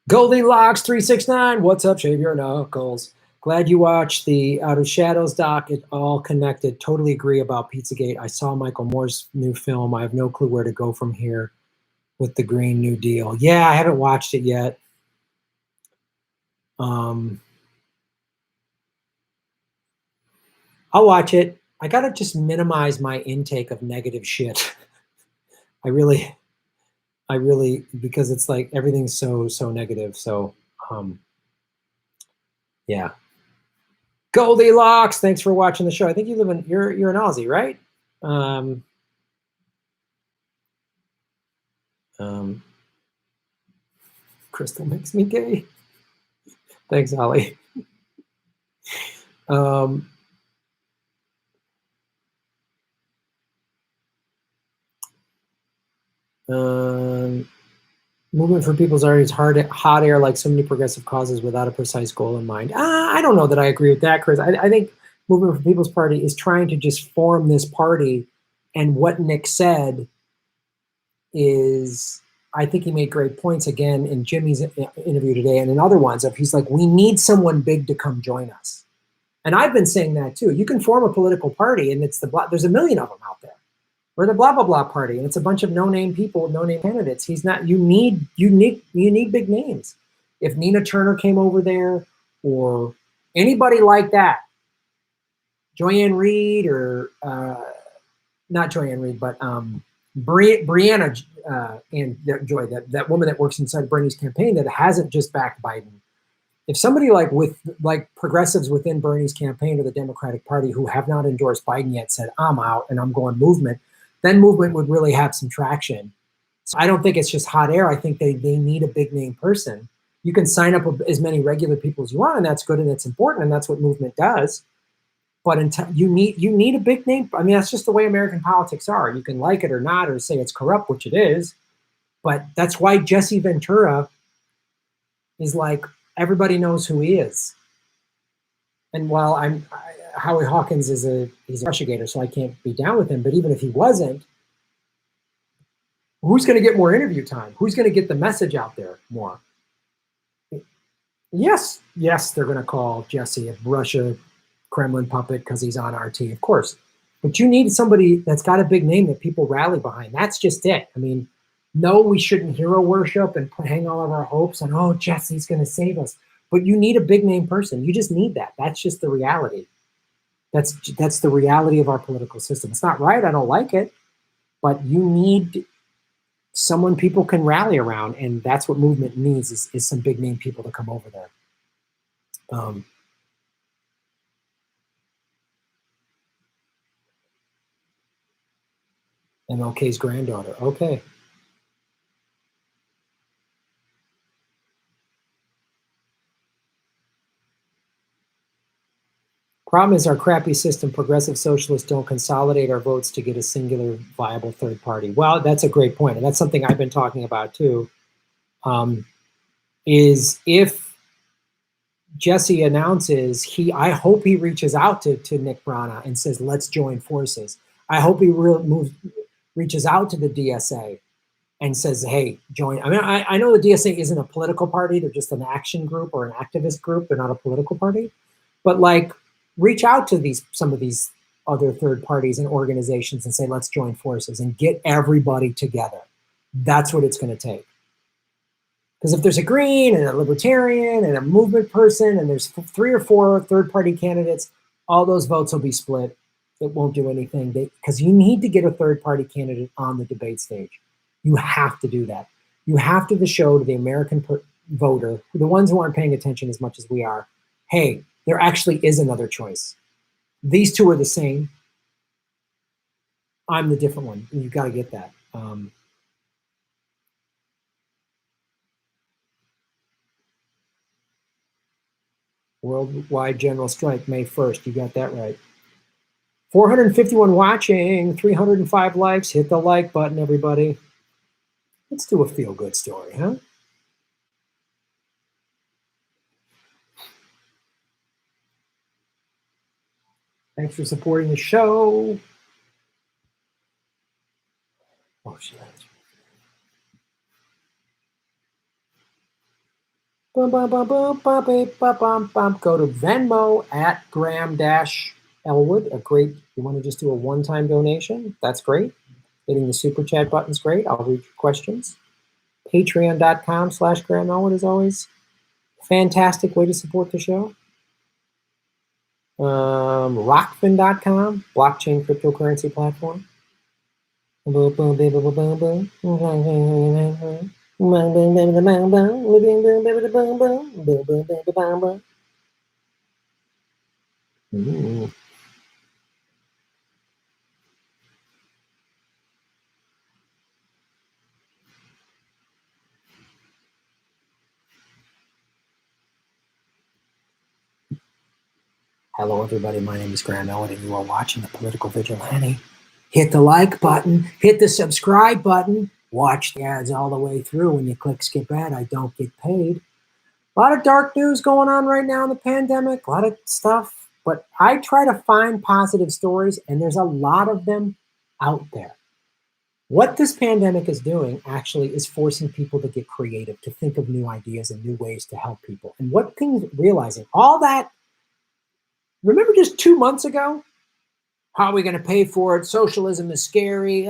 Goldilocks369, what's up? Shave your knuckles. Glad you watched the Out of Shadows doc. It all connected. Totally agree about Pizzagate. I saw Michael Moore's new film. I have no clue where to go from here with the Green New Deal. Yeah, I haven't watched it yet. I'll watch it. I got to just minimize my intake of negative shit. I really, because it's like everything's so negative. So, yeah. Goldilocks, thanks for watching the show. I think you live in, you're an Aussie, right? Crystal makes me gay. Thanks, Holly. Movement for People's Party is hot air like so many progressive causes without a precise goal in mind. I don't know that I agree with that, Chris. I think Movement for People's Party is trying to just form this party, and what Nick said is, I think he made great points again in Jimmy's interview today and in other ones of he's like, we need someone big to come join us. And I've been saying that too. You can form a political party and there's a million of them out there. We're the blah, blah, blah party. And it's a bunch of no-name people, no-name candidates. You need big names. If Nina Turner came over there or anybody like that, Joyanne Reed or, not Joyanne Reed, but Brianna and Joy, that woman that works inside Bernie's campaign that hasn't just backed Biden. If somebody like progressives within Bernie's campaign or the Democratic Party who have not endorsed Biden yet said, I'm out and I'm going Movement, then Movement would really have some traction. So I don't think it's just hot air. I think they need a big name person. You can sign up as many regular people as you want, and that's good and that's important, and that's what Movement does. But until you need a big name. I mean, that's just the way American politics are. You can like it or not, or say it's corrupt, which it is. But that's why Jesse Ventura is like, everybody knows who he is. And while Howie Hawkins he's a investigator, so I can't be down with him. But even if he wasn't, Who's going to get more interview time? Who's going to get the message out there more? Yes, they're going to call Jesse a Russia Kremlin puppet because he's on RT, of course. But you need somebody that's got a big name that people rally behind. That's just it. I mean, no, we shouldn't hero worship and hang all of our hopes on, oh, Jesse's going to save us. But you need a big name person. You just need that. That's just the reality. That's the reality of our political system. It's not right. I don't like it. But you need someone people can rally around, and that's what movement needs is some big name people to come over there. MLK's granddaughter. Okay. Problem is our crappy system. Progressive socialists don't consolidate our votes to get a singular viable third party. Well, that's a great point. And that's something I've been talking about too, is if Jesse announces I hope he reaches out to Nick Brana and says, let's join forces. I hope he reaches out to the DSA and says, hey, join. I mean, I know the DSA isn't a political party. They're just an action group or an activist group. They're not a political party. But like, reach out to some of these other third parties and organizations and say, let's join forces and get everybody together. That's what it's going to take. Because if there's a green and a libertarian and a movement person and there's 3 or 4 third-party candidates, all those votes will be split. It won't do anything because you need to get a third-party candidate on the debate stage. You have to do that. You have to show to the American voter, the ones who aren't paying attention as much as we are, hey, there actually is another choice. These two are the same. I'm the different one. You've got to get that. Worldwide general strike, May 1st. You got that right. 451 watching, 305 likes. Hit the like button, everybody. Let's do a feel-good story, huh? Thanks for supporting the show. Oh, shit. Go to Venmo at Graham-Elwood. You want to just do a one-time donation? That's great. Hitting the super chat button's great. I'll read your questions. Patreon.com/Graham-Elwood is always a fantastic way to support the show. Rockfin.com, blockchain cryptocurrency platform. Hello, everybody. My name is Graham-Elwood, and you are watching The Political Vigilante. Hit the like button. Hit the subscribe button. Watch the ads all the way through. When you click skip ad, I don't get paid. A lot of dark news going on right now in the pandemic. A lot of stuff. But I try to find positive stories, and there's a lot of them out there. What this pandemic is doing actually is forcing people to get creative, to think of new ideas and new ways to help people. And what things realizing all that. Remember just 2 months ago, how are we going to pay for it? Socialism is scary.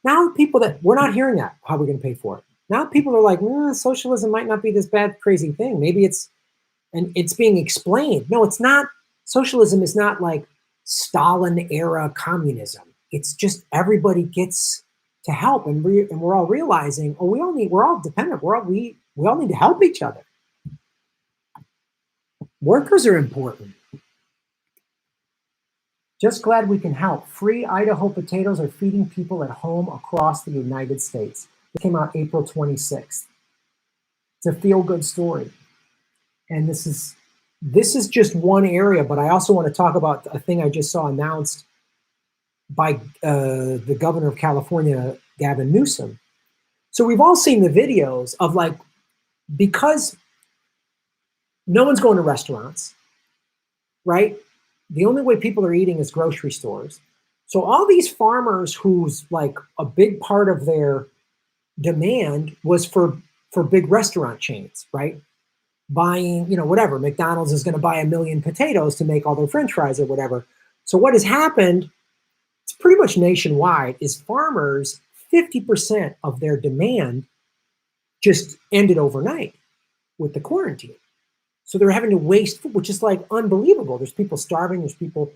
Now people we're not hearing that. How are we going to pay for it? Now people are like, socialism might not be this bad, crazy thing. Maybe it's being explained. No, it's not. Socialism is not like Stalin era communism. It's just everybody gets to help, and we're all realizing, we're all dependent. We all need to help each other. Workers are important. Just glad we can help. Free Idaho potatoes are feeding people at home across the United States. It came out April 26th. It's a feel-good story. And this is just one area, but I also want to talk about a thing I just saw announced by the governor of California, Gavin Newsom. So we've all seen the videos of because no one's going to restaurants, right? The only way people are eating is grocery stores. So all these farmers who's like a big part of their demand was for big restaurant chains, right? Buying, whatever, McDonald's is going to buy 1 million potatoes to make all their French fries or whatever. So what has happened, it's pretty much nationwide, is farmers, 50% of their demand just ended overnight with the quarantine. So they're having to waste food, which is like unbelievable. There's people starving, there's people.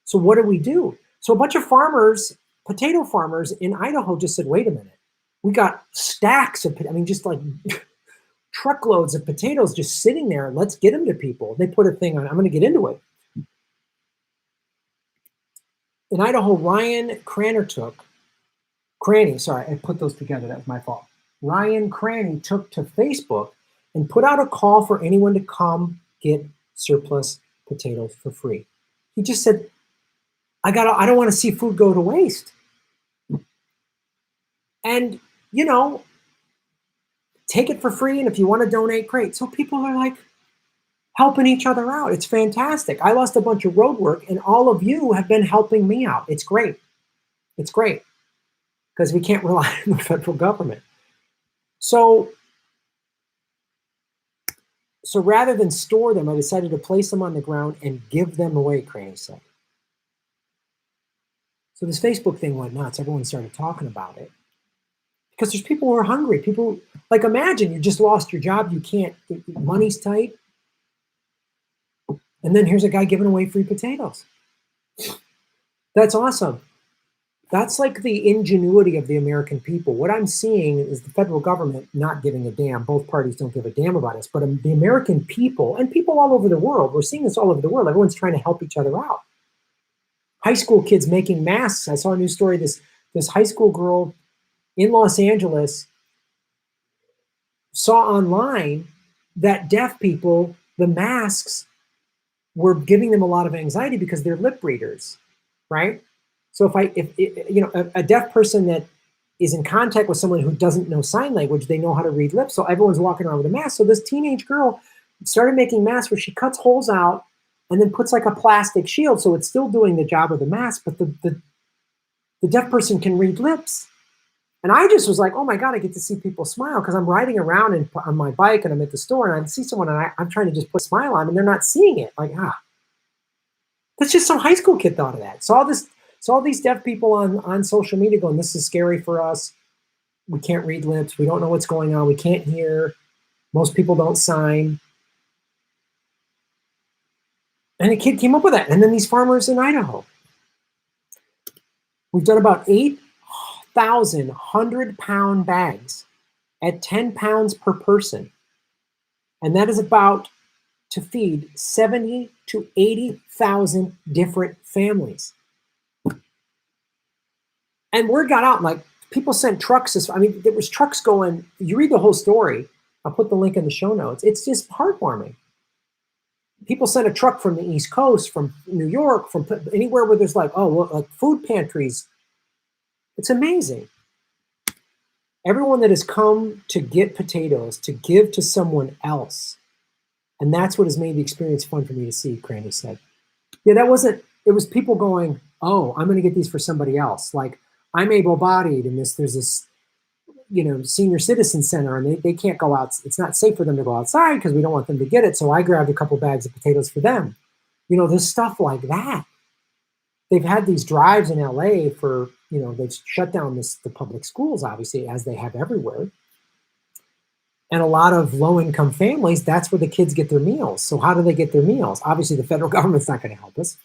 So what do? So a bunch of farmers, potato farmers in Idaho just said, wait a minute, we got stacks of, just like truckloads of potatoes just sitting there. Let's get them to people. They put a thing on, I'm going to get into it. In Idaho, Ryan Cranny, sorry, I put those together. That was my fault. Ryan Cranny took to Facebook and put out a call for anyone to come get surplus potatoes for free. He just said, I don't want to see food go to waste. And, take it for free. And if you want to donate, great. So people are like helping each other out. It's fantastic. I lost a bunch of road work and all of you have been helping me out. It's great. It's great because we can't rely on the federal government. So rather than store them, I decided to place them on the ground and give them away, Cranny said. So this Facebook thing went nuts. Everyone started talking about it because there's people who are hungry. People, like, imagine you just lost your job. You can't, money's tight. And then here's a guy giving away free potatoes. That's awesome. That's like the ingenuity of the American people. What I'm seeing is the federal government not giving a damn. Both parties don't give a damn about us. But the American people and people all over the world, we're seeing this all over the world. Everyone's trying to help each other out. High school kids making masks. I saw a news story. This high school girl in Los Angeles saw online that deaf people, the masks were giving them a lot of anxiety because they're lip readers, right? So if a deaf person that is in contact with someone who doesn't know sign language, they know how to read lips. So everyone's walking around with a mask. So this teenage girl started making masks where she cuts holes out and then puts like a plastic shield. So it's still doing the job of the mask, but the deaf person can read lips. And I just was like, oh my God, I get to see people smile because I'm riding around on my bike and I'm at the store and I see someone and I'm trying to just put a smile on and they're not seeing it. Like, that's just some high school kid thought of that. So all these deaf people on social media going, this is scary for us. We can't read lips. We don't know what's going on. We can't hear. Most people don't sign. And a kid came up with that. And then these farmers in Idaho. We've done about 8,000 100-pound bags at 10 pounds per person. And that is about to feed 70 to 80,000 different families. And word got out, like people sent trucks. There was trucks going, you read the whole story. I'll put the link in the show notes. It's just heartwarming. People sent a truck from the East Coast, from New York, from anywhere where there's like food pantries. It's amazing. Everyone that has come to get potatoes to give to someone else. And that's what has made the experience fun for me to see, Cranny said. Yeah, it was people going, oh, I'm going to get these for somebody else. Like, I'm able-bodied and there's this, senior citizen center and they can't go out. It's not safe for them to go outside because we don't want them to get it. So I grabbed a couple bags of potatoes for them. There's stuff like that. They've had these drives in LA for, they've shut down the public schools, obviously, as they have everywhere. And a lot of low-income families, that's where the kids get their meals. So how do they get their meals? Obviously, the federal government's not going to help us.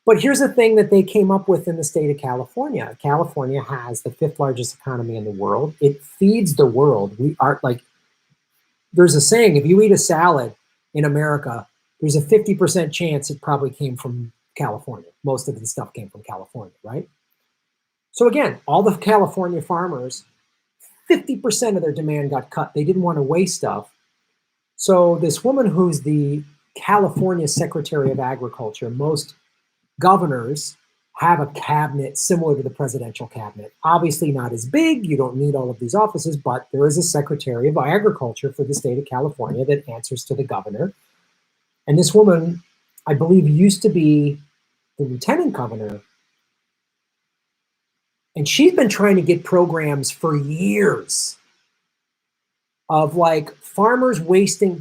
But here's the thing that they came up with in the state of California. California has the 5th largest economy in the world. It feeds the world. There's a saying, if you eat a salad in America, there's a 50% chance it probably came from California. Most of the stuff came from California, right? So again, all the California farmers, 50% of their demand got cut. They didn't want to waste stuff. So this woman who's the California Secretary of Agriculture, most governors have a cabinet similar to the presidential cabinet. Obviously not as big. You don't need all of these offices, but there is a Secretary of Agriculture for the state of California that answers to the governor. And this woman, I believe, used to be the lieutenant governor. And she's been trying to get programs for years of like farmers wasting,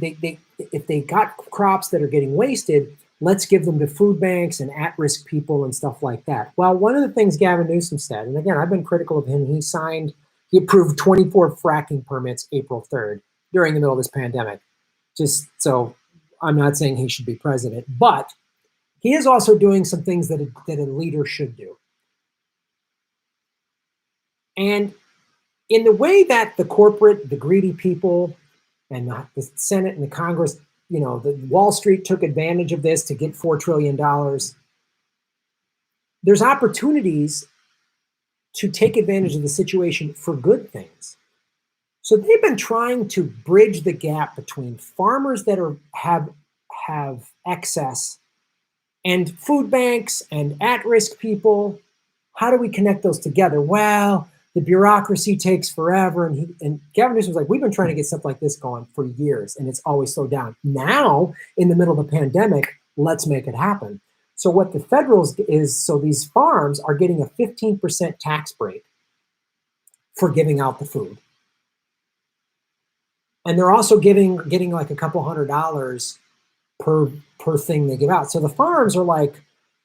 if they got crops that are getting wasted, let's give them to food banks and at-risk people and stuff like that. Well, one of the things Gavin Newsom said, and again, I've been critical of him, he approved 24 fracking permits April 3rd during the middle of this pandemic. Just so I'm not saying he should be president, but he is also doing some things that a leader should do. And in the way that the corporate, the greedy people, and the Senate and the Congress, you know, the Wall Street took advantage of this to get $4 trillion. There's opportunities to take advantage of the situation for good things. So they've been trying to bridge the gap between farmers that have excess and food banks and at-risk people. How do we connect those together? Well, the bureaucracy takes forever. And Gavin Newsom was like, we've been trying to get stuff like this going for years, and it's always slowed down. Now, in the middle of the pandemic, let's make it happen. So what the federals is, so these farms are getting a 15% tax break for giving out the food. And they're also getting like a couple $100 per thing they give out. So the farms are like,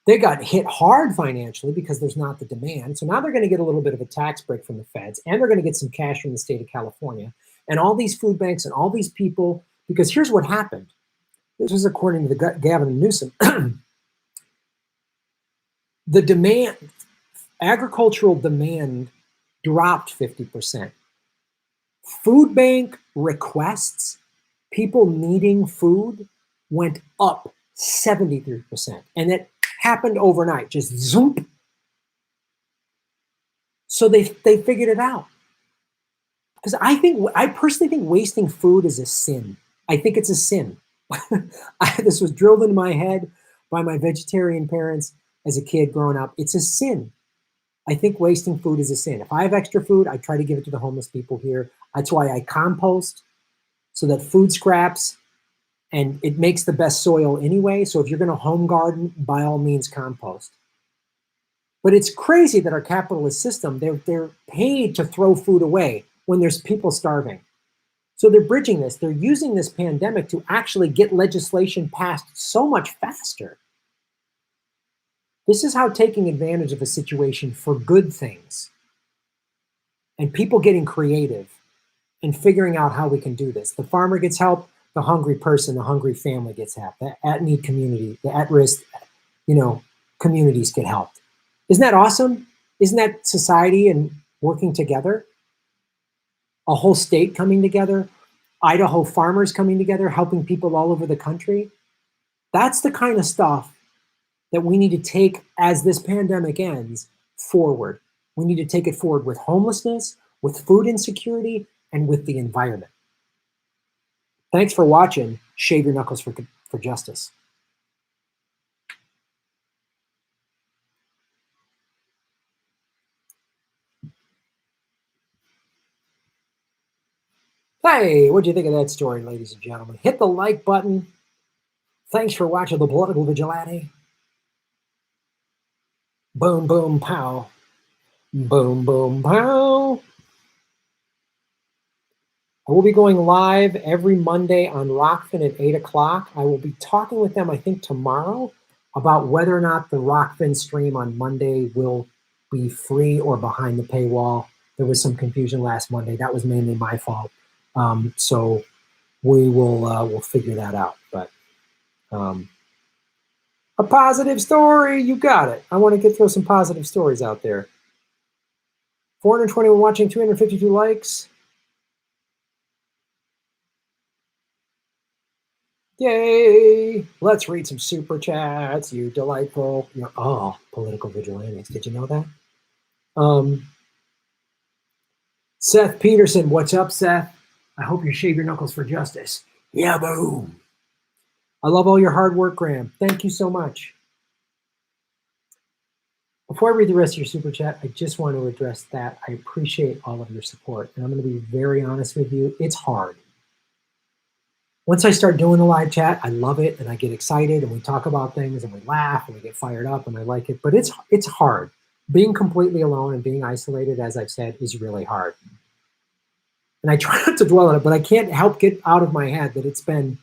they got hit hard financially because there's not the demand. So now they're going to get a little bit of a tax break from the feds, and they're going to get some cash from the state of California and all these food banks and all these people. Because here's what happened. This was according to the Gavin Newsom. The demand, agricultural demand dropped 50%. Food bank requests, people needing food, went up 73%. And it happened overnight, just zoom. So they figured it out. Because I personally think wasting food is a sin. I think it's a sin. This was drilled into my head by my vegetarian parents as a kid growing up. It's a sin. I think wasting food is a sin. If I have extra food, I try to give it to the homeless people here. That's why I compost, so that food scraps, and it makes the best soil anyway. So if you're going to home garden, by all means compost. But it's crazy that our capitalist system, they're paid to throw food away when there's people starving. So they're bridging this. They're using this pandemic to actually get legislation passed so much faster. This is how taking advantage of a situation for good things and people getting creative and figuring out how we can do this. The farmer gets help, the hungry person, the hungry family gets help. The at-need community, the at-risk, communities get helped. Isn't that awesome? Isn't that society and working together? A whole state coming together, Idaho farmers coming together, helping people all over the country. That's the kind of stuff that we need to take as this pandemic ends forward. We need to take it forward with homelessness, with food insecurity, and with the environment. Thanks for watching. Shave your knuckles for justice. Hey, what do you think of that story, ladies and gentlemen? Hit the like button. Thanks for watching The Political Vigilante. Boom, boom, pow. Boom, boom, pow. I will be going live every Monday on Rockfin at 8 o'clock. I will be talking with them, I think, tomorrow about whether or not the Rockfin stream on Monday will be free or behind the paywall. There was some confusion last Monday. That was mainly my fault. So we will we'll figure that out. But a positive story, you got it. I want to throw some positive stories out there. 421 watching, 352 likes. Yay! Let's read some super chats. You delightful. Political vigilantes. Did you know that? Seth Peterson, what's up, Seth? I hope you shave your knuckles for justice. Yeah, boom. I love all your hard work, Graham. Thank you so much. Before I read the rest of your super chat, I just want to address that. I appreciate all of your support. And I'm going to be very honest with you. It's hard. Once I start doing the live chat, I love it and I get excited and we talk about things and we laugh and we get fired up and I like it. But it's hard. Being completely alone and being isolated, as I've said, is really hard. And I try not to dwell on it, but I can't help get out of my head that it's been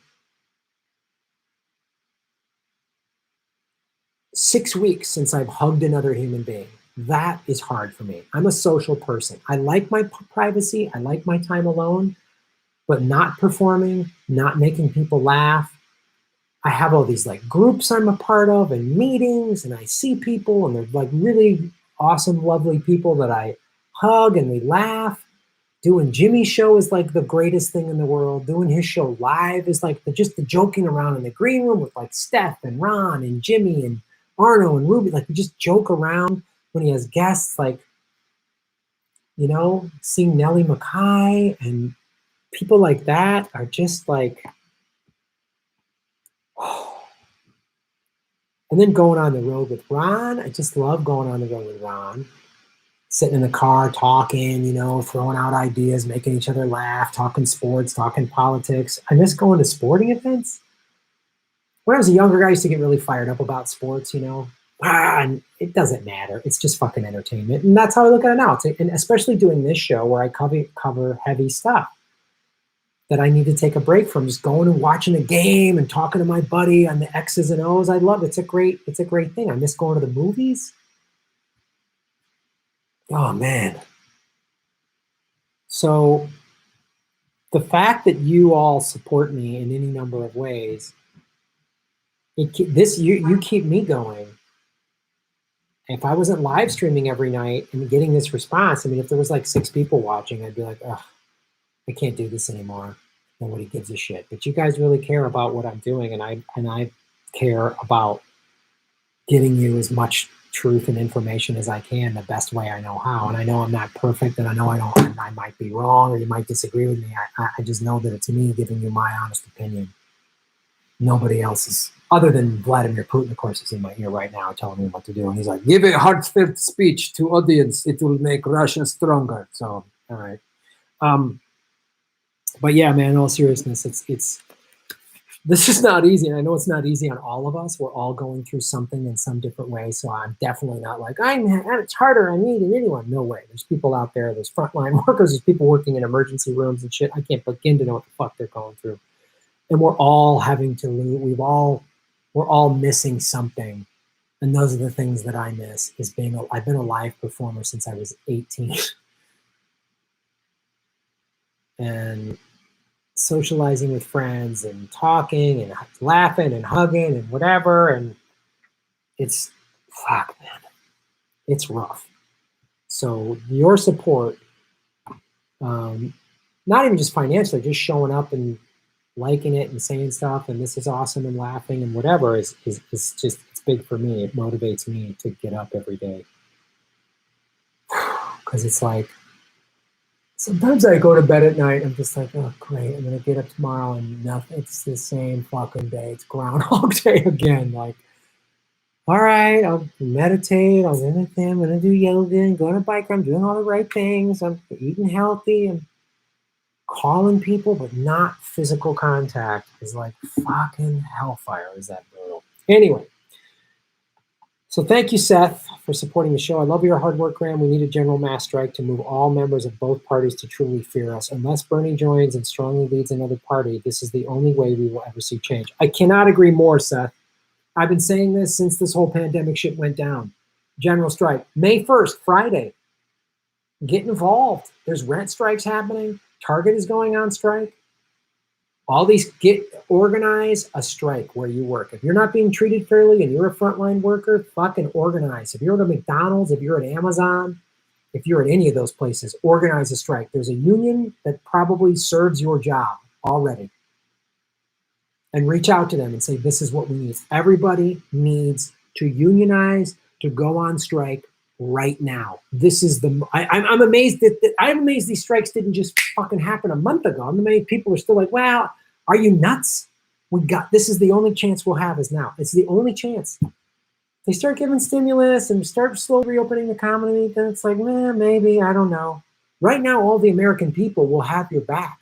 6 weeks since I've hugged another human being. That is hard for me. I'm a social person. I like my privacy. I like my time alone, but not performing, not making people laugh. I have all these like groups I'm a part of and meetings, and I see people, and they're like really awesome, lovely people that I hug and we laugh. Doing Jimmy's show is like the greatest thing in the world. Doing his show live is like just the joking around in the green room with like Steph and Ron and Jimmy and Arno and Ruby. Like we just joke around when he has guests, like, you know, seeing Nellie Mackay and people like that are just like, and then going on the road with Ron. I just love going on the road with Ron. Sitting in the car, talking, you know, throwing out ideas, making each other laugh, talking sports, talking politics. I miss going to sporting events. When I was a younger guy, I used to get really fired up about sports, you know. And it doesn't matter. It's just fucking entertainment. And that's how I look at it now. And especially doing this show where I cover heavy stuff that I need to take a break from. Just going and watching a game and talking to my buddy on the X's and O's. I love it. It's a great thing. I miss going to the movies. Oh, man. So the fact that you all support me in any number of ways, you keep me going. If I wasn't live streaming every night and getting this response, I mean, if there was like 6 people watching, I'd be like, ugh, I can't do this anymore. Nobody gives a shit. But you guys really care about what I'm doing, and I care about getting you as much truth and information as I can the best way I know how. And I know I'm not perfect, and I know I might be wrong, or you might disagree with me. I just know that it's me giving you my honest opinion. Nobody else is, other than Vladimir Putin, of course, is in my ear right now telling me what to do. And he's like, give a heartfelt speech to audience. It will make Russia stronger. So, all right. But yeah, man, in all seriousness, this is not easy. And I know it's not easy on all of us. We're all going through something in some different way. So I'm definitely not like, it's harder on me than anyone. No way. There's people out there, there's frontline workers, there's people working in emergency rooms and shit. I can't begin to know what the fuck they're going through. And we're all having to lose. We're all missing something. And those are the things that I miss, is I've been a live performer since I was 18. And socializing with friends and talking and laughing and hugging and whatever. And it's, fuck, man, it's rough. So your support, not even just financially, just showing up and liking it and saying stuff and this is awesome and laughing and whatever is just, it's big for me. It motivates me to get up every day. Because it's like, sometimes I go to bed at night, I'm just like, oh, great, I'm going to get up tomorrow and nothing. It's the same fucking day. It's Groundhog Day again. Like, all right, I'll meditate. I'm going to do yoga and go on a bike. I'm doing all the right things. I'm eating healthy and calling people, but not physical contact is like fucking hellfire. Is that brutal? Anyway. So thank you, Seth, for supporting the show. I love your hard work, Graham. We need a general mass strike to move all members of both parties to truly fear us. Unless Bernie joins and strongly leads another party, this is the only way we will ever see change. I cannot agree more, Seth. I've been saying this since this whole pandemic shit went down. General strike. May 1st, Friday. Get involved. There's rent strikes happening. Target is going on strike. All these, organize a strike where you work. If you're not being treated fairly and you're a frontline worker, fucking organize. If you're at a McDonald's, if you're at Amazon, if you're at any of those places, organize a strike. There's a union that probably serves your job already. And reach out to them and say, this is what we need. Everybody needs to unionize, to go on strike right now. This is I'm amazed I'm amazed these strikes didn't just fucking happen a month ago. I'm amazed people are still like, wow, are you nuts? This is the only chance we'll have is now. It's the only chance. They start giving stimulus and start slowly reopening the economy, then it's like, maybe, I don't know. Right now, all the American people will have your back.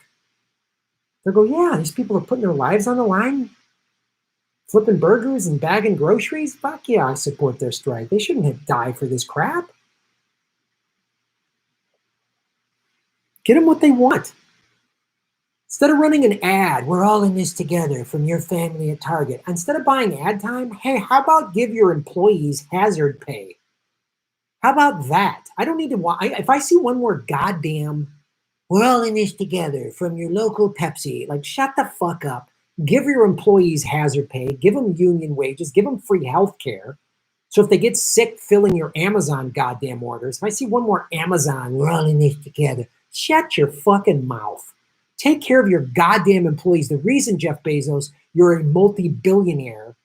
They'll go, yeah, these people are putting their lives on the line, flipping burgers and bagging groceries. Fuck yeah, I support their strike. They shouldn't have died for this crap. Get them what they want. Instead of running an ad, we're all in this together from your family at Target. Instead of buying ad time, hey, how about give your employees hazard pay? How about that? I don't need to, if I see one more goddamn, we're all in this together from your local Pepsi, like shut the fuck up. Give your employees hazard pay, give them union wages, give them free health care. So if they get sick filling your Amazon goddamn orders, if I see one more Amazon, we're all in this together, shut your fucking mouth. Take care of your goddamn employees. The reason, Jeff Bezos, you're a multi-billionaire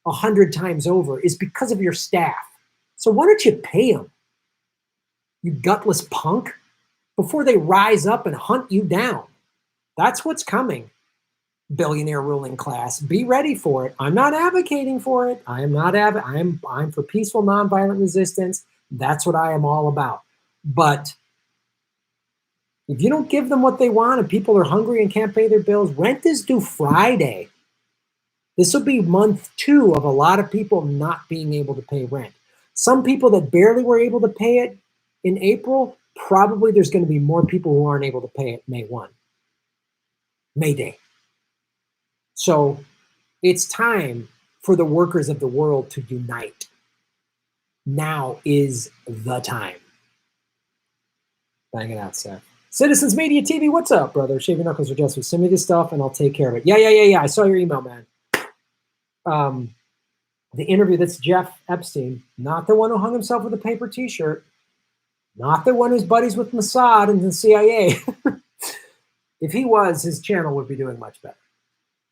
100 times over is because of your staff. So why don't you pay them, you gutless punk, before they rise up and hunt you down? That's what's coming, billionaire ruling class. Be ready for it. I'm not advocating for it. I am not I'm for peaceful, nonviolent resistance. That's what I am all about. But if you don't give them what they want and people are hungry and can't pay their bills, rent is due Friday. This will be month 2 of a lot of people not being able to pay rent. Some people that barely were able to pay it in April, probably there's going to be more people who aren't able to pay it May 1, May Day. So it's time for the workers of the world to unite. Now is the time. Bang it out, Seth. Citizens Media TV, what's up, brother? Shave your knuckles or justice. Send me this stuff and I'll take care of it. Yeah. I saw your email, man. The interview, that's Jeff Epstein, not the one who hung himself with a paper t-shirt, not the one who's buddies with Mossad and the CIA. If he was, his channel would be doing much better.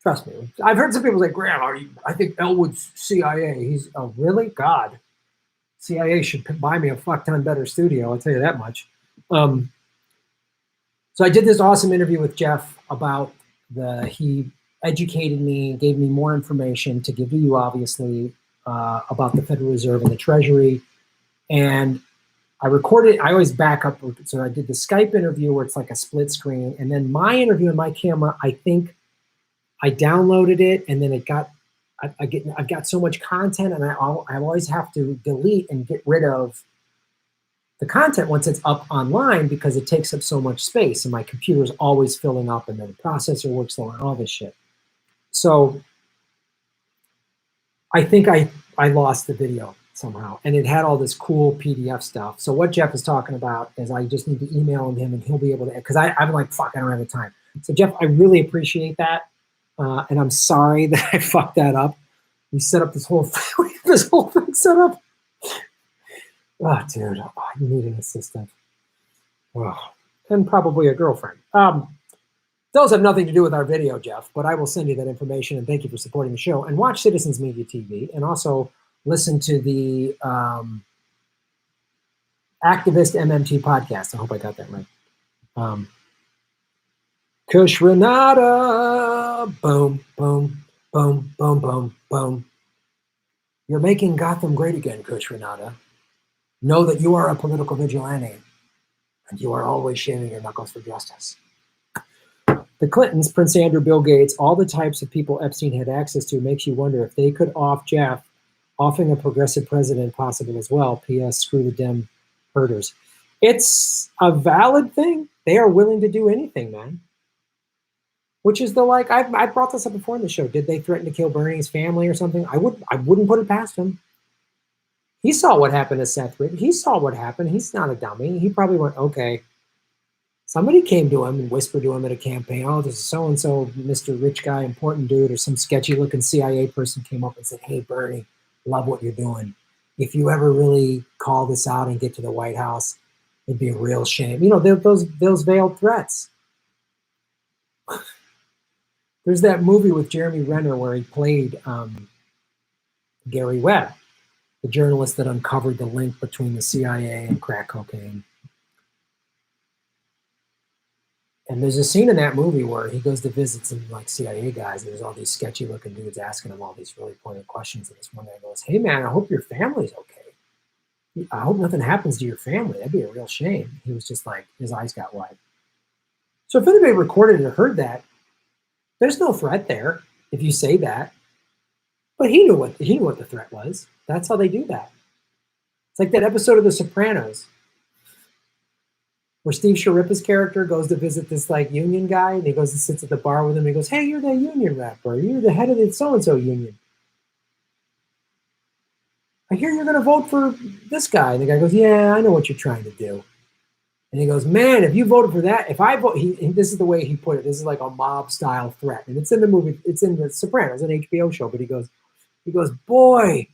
Trust me. I've heard some people say, Graham, I think Elwood's CIA. He's, oh, really? God. CIA should buy me a fuck ton better studio, I'll tell you that much. So I did this awesome interview with Jeff about he educated me, gave me more information to give to you, obviously, about the Federal Reserve and the Treasury. And I recorded, I always back up. So I did the Skype interview where it's like a split screen. And then my interview on my camera, I think I downloaded it and then it got, I've got so much content and I always have to delete and get rid of the content once it's up online because it takes up so much space and my computer is always filling up and then the processor works slow and all this shit. So I think I lost the video somehow and it had all this cool PDF stuff. So what Jeff is talking about is I just need to email him and he'll be able to, because I'm like, fuck, I don't have the time. So Jeff, I really appreciate that. And I'm sorry that I fucked that up. We set up this whole thing, set up. Oh, dude, you need an assistant. Oh, and probably a girlfriend. Those have nothing to do with our video, Jeff, but I will send you that information and thank you for supporting the show. And watch Citizens Media TV and also listen to the Activist MMT podcast. I hope I got that right. Kush Renata, boom, boom, boom, boom, boom, boom. You're making Gotham great again, Kush Renata. Know that you are a political vigilante, and you are always shaving your knuckles for justice. The Clintons, Prince Andrew, Bill Gates, all the types of people Epstein had access to makes you wonder if they could off Jeff, offing a progressive president possible as well. P.S. Screw the Dem herders. It's a valid thing. They are willing to do anything, man. Which is the like, I brought this up before in the show. Did they threaten to kill Bernie's family or something? I wouldn't put it past them. He saw what happened to Seth Ridge. He saw what happened. He's not a dummy. He probably went, okay. Somebody came to him and whispered to him at a campaign, oh, this is so-and-so, Mr. Rich Guy, important dude, or some sketchy-looking CIA person came up and said, hey, Bernie, love what you're doing. If you ever really call this out and get to the White House, it'd be a real shame. You know, those veiled threats. There's that movie with Jeremy Renner where he played Gary Webb, the journalist that uncovered the link between the CIA and crack cocaine. And there's a scene in that movie where he goes to visit some like CIA guys. And there's all these sketchy looking dudes asking him all these really pointed questions. And this one guy goes, hey man, I hope your family's okay. I hope nothing happens to your family. That'd be a real shame. He was just like, his eyes got wide. So if anybody recorded or heard that, there's no threat there if you say that. But he knew what the threat was. That's how they do that. It's like that episode of The Sopranos where Steve Sharippa's character goes to visit this like union guy, and he goes and sits at the bar with him. And he goes, "Hey, you're the union rep, or you're the head of the so-and-so union. I hear you're going to vote for this guy." And the guy goes, "Yeah, I know what you're trying to do." And he goes, "Man, if you voted for that, if I vote," this is the way he put it. This is like a mob style threat, and it's in the movie. It's in The Sopranos, an HBO show. But he goes, "Boy,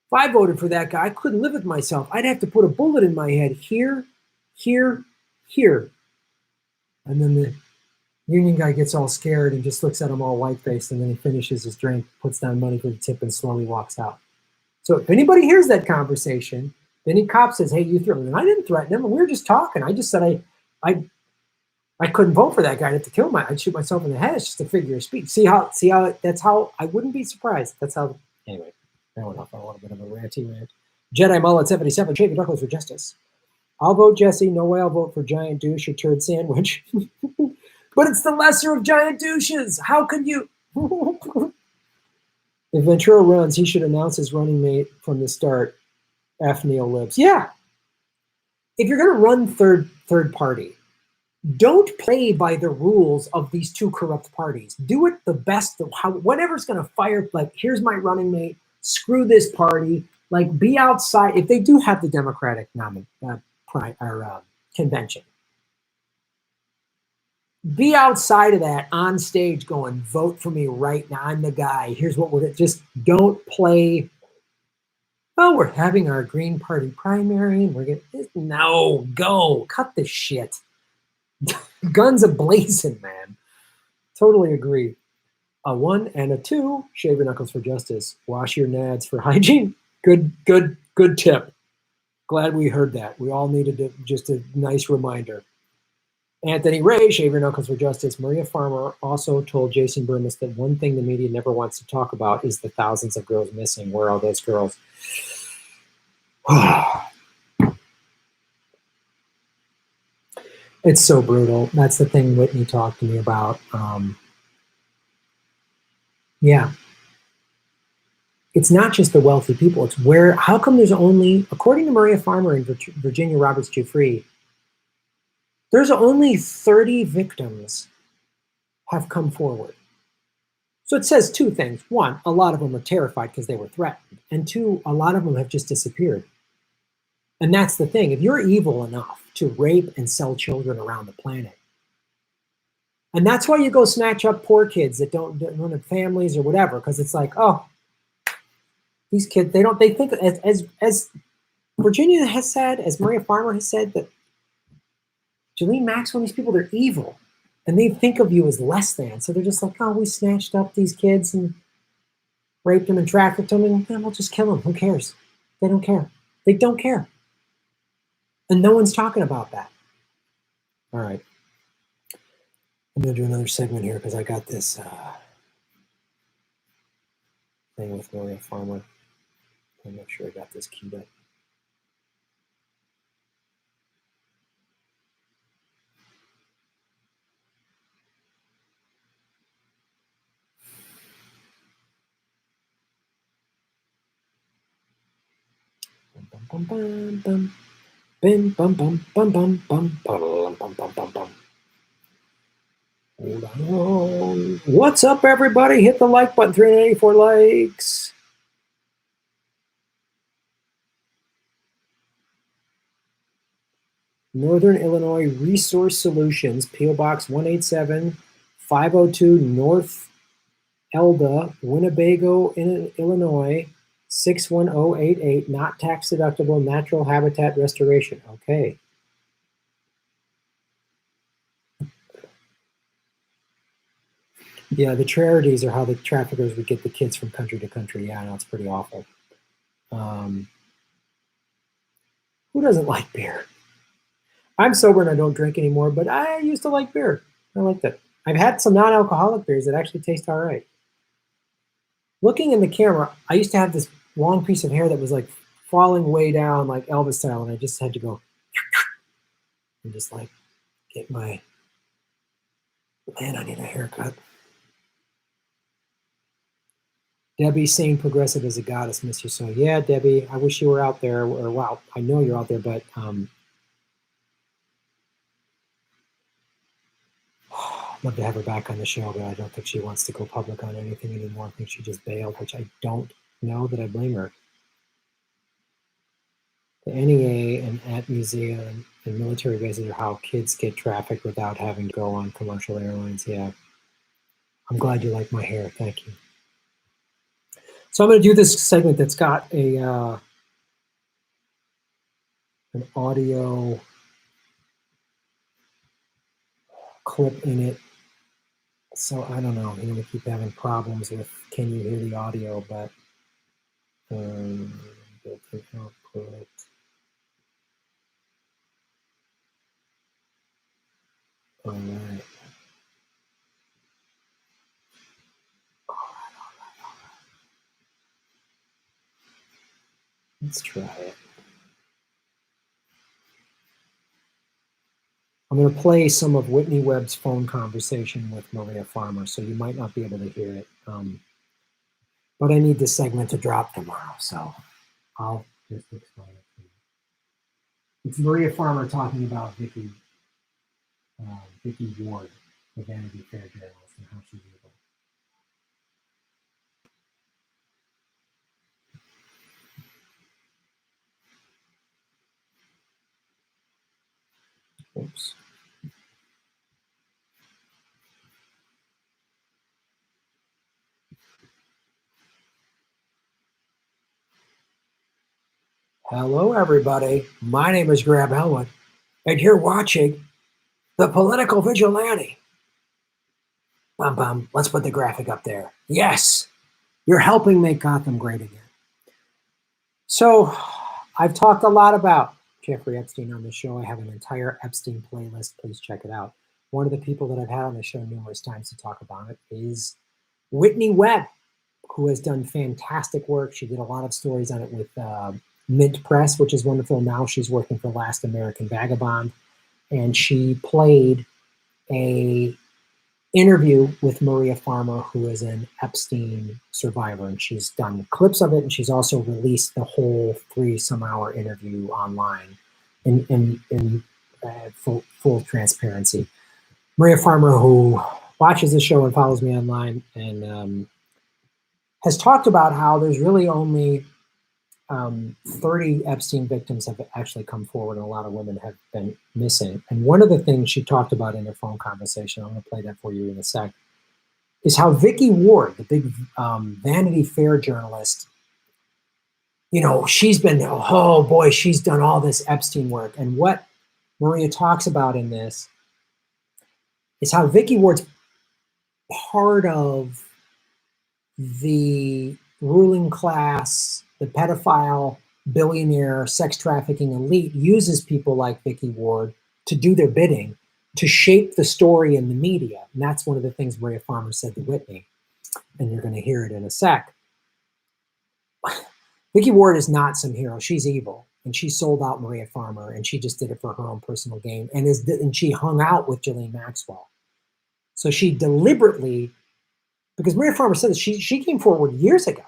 if I voted for that guy, I couldn't live with myself. I'd have to put a bullet in my head here, here, here." And then the union guy gets all scared and just looks at him all white-faced, and then he finishes his drink, puts down money for the tip, and slowly walks out. So if anybody hears that conversation, then he cop says, "Hey, you threatened him." And I didn't threaten him. We were just talking. I just said I couldn't vote for that guy. I'd have to kill I'd shoot myself in the head. It's just a figure of speech. See how that's how I wouldn't be surprised. That's how. Anyway, I went off on a little bit of a ranty rant. Jedi Mullet 77, Shaky Knuckles for justice. I'll vote Jesse. No way I'll vote for Giant Douche or Turd Sandwich. But it's the lesser of giant douches. How can you? If Ventura runs, he should announce his running mate from the start. F. Neil Libs. Yeah. If you're going to run third party, don't play by the rules of these two corrupt parties. Do it the best of whatever's going to fire. Like, here's my running mate. Screw this party. Like, be outside. If they do have the Democratic convention, be outside of that on stage going, "Vote for me right now. I'm the guy. Here's what we're going to." Just don't play. "Oh, we're having our Green Party primary, and we're going to..." No, go. Cut the shit. Guns a-blazing, man. Totally agree. A 1 and a 2, shave your knuckles for justice. Wash your nads for hygiene. Good tip. Glad we heard that. We all needed just a nice reminder. Anthony Ray, shave your knuckles for justice. Maria Farmer also told Jason Burmis that one thing the media never wants to talk about is the thousands of girls missing. Where are those girls? It's so brutal. That's the thing Whitney talked to me about. Yeah. It's not just the wealthy people. It's how come there's only, according to Maria Farmer and Virginia Roberts Giuffre, there's only 30 victims have come forward. So it says two things. One, a lot of them are terrified because they were threatened. And two, a lot of them have just disappeared. And that's the thing. If you're evil enough to rape and sell children around the planet, and that's why you go snatch up poor kids that don't have families or whatever, because it's like, oh, these kids, they think, as Virginia has said, as Maria Farmer has said, that Ghislaine Maxwell, these people, they're evil. And they think of you as less than. So they're just like, oh, we snatched up these kids and raped them and trafficked them, and we'll just kill them. Who cares? They don't care. They don't care. And no one's talking about that. All right. I'm going to do another segment here because I got this thing with Maria Farmer. I'm not sure I got this queued up. Bum, bum, bum, bum, bum, bum, bum, bum, bum, bum, bum, bum, bum, bum. Hold on. What's up, everybody? Hit the like button. 384 likes. Northern Illinois Resource Solutions, P.O. Box 187, 502 North Elda, Winnebago, Illinois, 61088, not tax deductible, natural habitat restoration. Okay. Yeah, the charities are how the traffickers would get the kids from country to country. Yeah, I know, it's pretty awful. Who doesn't like beer? I'm sober and I don't drink anymore, but I used to like beer. I like that. I've had some non-alcoholic beers that actually taste all right. Looking in the camera, I used to have this long piece of hair that was like falling way down like Elvis style, and I just had to go and just like get my, man, I need a haircut. Debbie saying progressive is a goddess, miss you so. Yeah, Debbie, I wish you were out there, or wow, I know you're out there, but love to have her back on the show, but I don't think she wants to go public on anything anymore. I think she just bailed, which I don't know that I blame her. The NEA and at museum and military bases are how kids get trafficked without having to go on commercial airlines. Yeah. I'm glad you like my hair. Thank you. So I'm going to do this segment that's got a an audio clip in it. So I don't know. I'm going to keep having problems with can you hear the audio, but output. All right. Let's try it. I'm going to play some of Whitney Webb's phone conversation with Maria Farmer, so you might not be able to hear it. But I need this segment to drop tomorrow, so I'll just explain it to you. It's Maria Farmer talking about Vicky Ward, the Vanity Fair journalist, and how she's evil. Oops. Hello, everybody. My name is Grab Elwood, and you're watching The Political Vigilante. Bum, bum. Let's put the graphic up there. Yes, you're helping make Gotham great again. So, I've talked a lot about Jeffrey Epstein on the show. I have an entire Epstein playlist. Please check it out. One of the people that I've had on the show numerous times to talk about it is Whitney Webb, who has done fantastic work. She did a lot of stories on it with Mint Press, which is wonderful. Now she's working for Last American Vagabond. And she played a interview with Maria Farmer, who is an Epstein survivor. And she's done clips of it. And she's also released the whole 3-some-hour interview online in full transparency. Maria Farmer, who watches the show and follows me online and has talked about how there's really only 30 Epstein victims have actually come forward, and a lot of women have been missing. And one of the things she talked about in their phone conversation, I'm going to play that for you in a sec, is how Vicky Ward, the big Vanity Fair journalist, you know, she's been, oh boy, she's done all this Epstein work. And what Maria talks about in this is how Vicky Ward's part of the ruling class, the pedophile, billionaire, sex trafficking elite uses people like Vicky Ward to do their bidding, to shape the story in the media. And that's one of the things Maria Farmer said to Whitney. And you're going to hear it in a sec. Vicky Ward is not some hero. She's evil. And she sold out Maria Farmer, and she just did it for her own personal gain. And she hung out with Ghislaine Maxwell. So she deliberately, because Maria Farmer said that she came forward years ago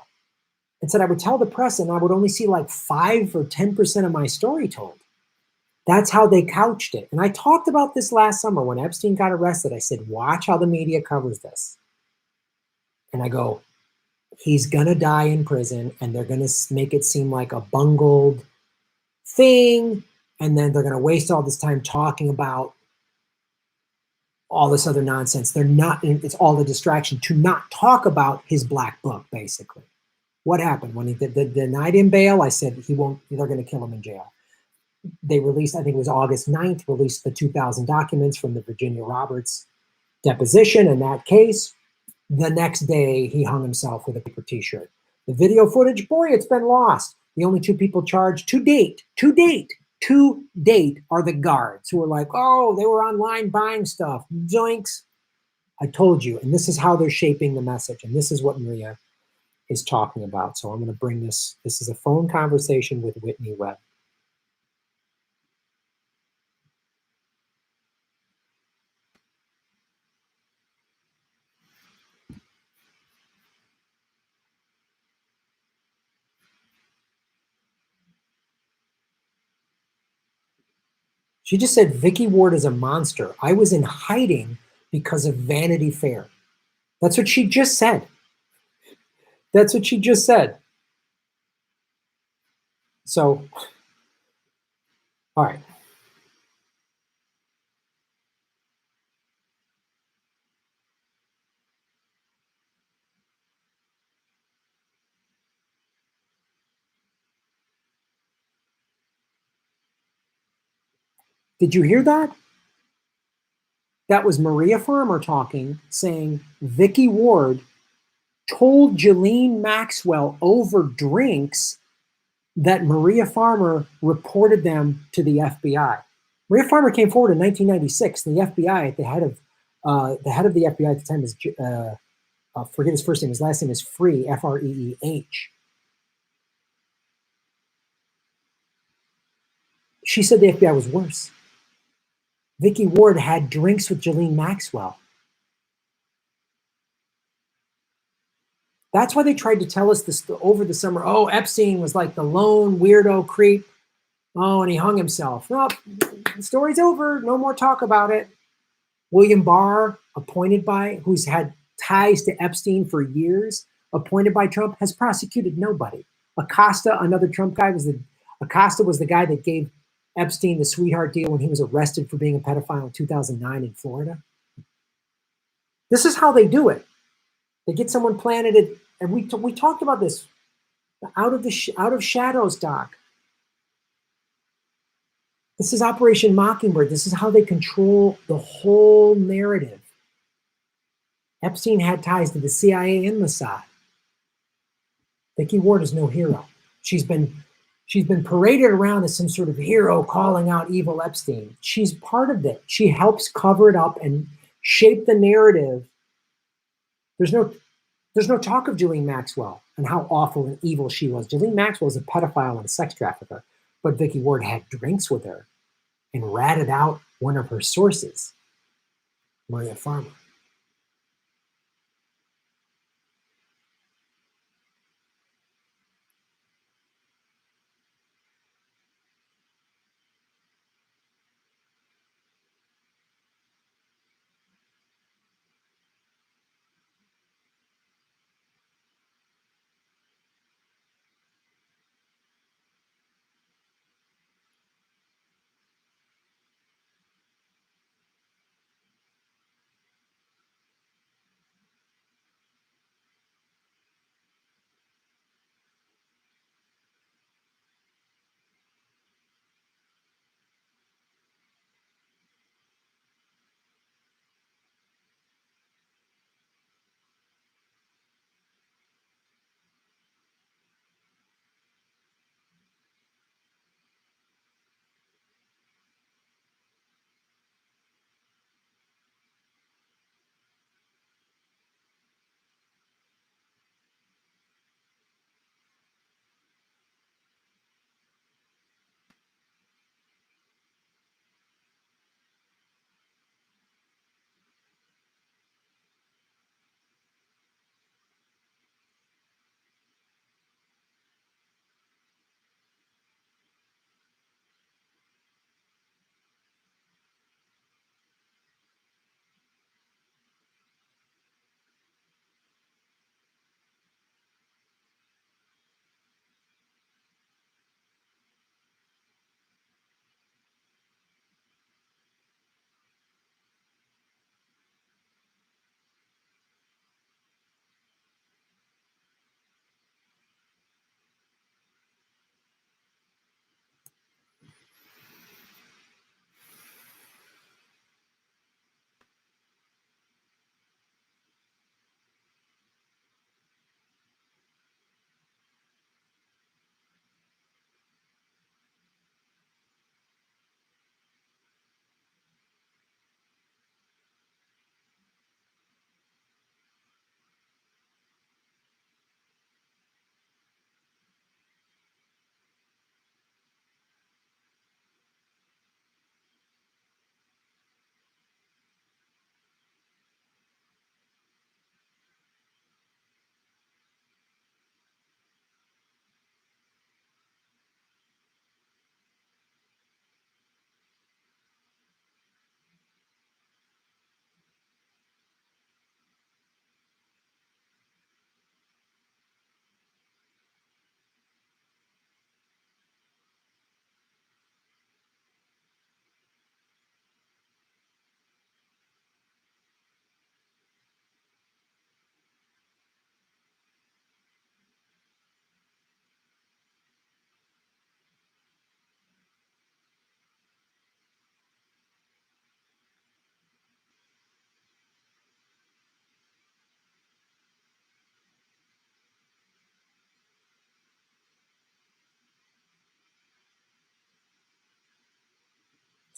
and said I would tell the press and I would only see like 5 or 10% of my story told. That's how they couched it. And I talked about this last summer when Epstein got arrested. I said, watch how the media covers this. And I go, he's going to die in prison, and they're going to make it seem like a bungled thing. And then they're going to waste all this time talking about all this other nonsense. They're not, it's all the distraction to not talk about his black book, basically. What happened when he denied him bail? I said he won't, they're going to kill him in jail. They released, I think it was August 9th, released the 2,000 documents from the Virginia Roberts deposition in that case. The next day, he hung himself with a paper t-shirt. The video footage, boy, it's been lost. The only 2 people charged to date are the guards who were like, oh, they were online buying stuff. Zoinks. I told you. And this is how they're shaping the message. And this is what Maria is talking about. So I'm going to bring this. This is a phone conversation with Whitney Webb. She just said, Vicky Ward is a monster. I was in hiding because of Vanity Fair. That's what she just said. That's what she just said. So, all right. Did you hear that? That was Maria Farmer talking, saying Vicky Ward told Ghislaine Maxwell over drinks that Maria Farmer reported them to the FBI. Maria Farmer came forward in 1996. The FBI, the head of the FBI at the time is forget his first name. His last name is Free, Freeh. She said the FBI was worse. Vicky Ward had drinks with Ghislaine Maxwell. That's why they tried to tell us this over the summer. Oh, Epstein was like the lone weirdo creep. Oh, and he hung himself. No, the story's over. No more talk about it. William Barr, who's had ties to Epstein for years, appointed by Trump, has prosecuted nobody. Acosta, another Trump guy, Acosta was the guy that gave Epstein the sweetheart deal when he was arrested for being a pedophile in 2009 in Florida. This is how they do it. They get someone planted it, and we talked about this. Out of shadows, Doc. This is Operation Mockingbird. This is how they control the whole narrative. Epstein had ties to the CIA and Mossad. Vicky Ward is no hero. She's been paraded around as some sort of hero calling out evil Epstein. She's part of it. She helps cover it up and shape the narrative. There's no talk of Ghislaine Maxwell and how awful and evil she was. Ghislaine Maxwell is a pedophile and a sex trafficker, but Vicky Ward had drinks with her and ratted out one of her sources, Maria Farmer.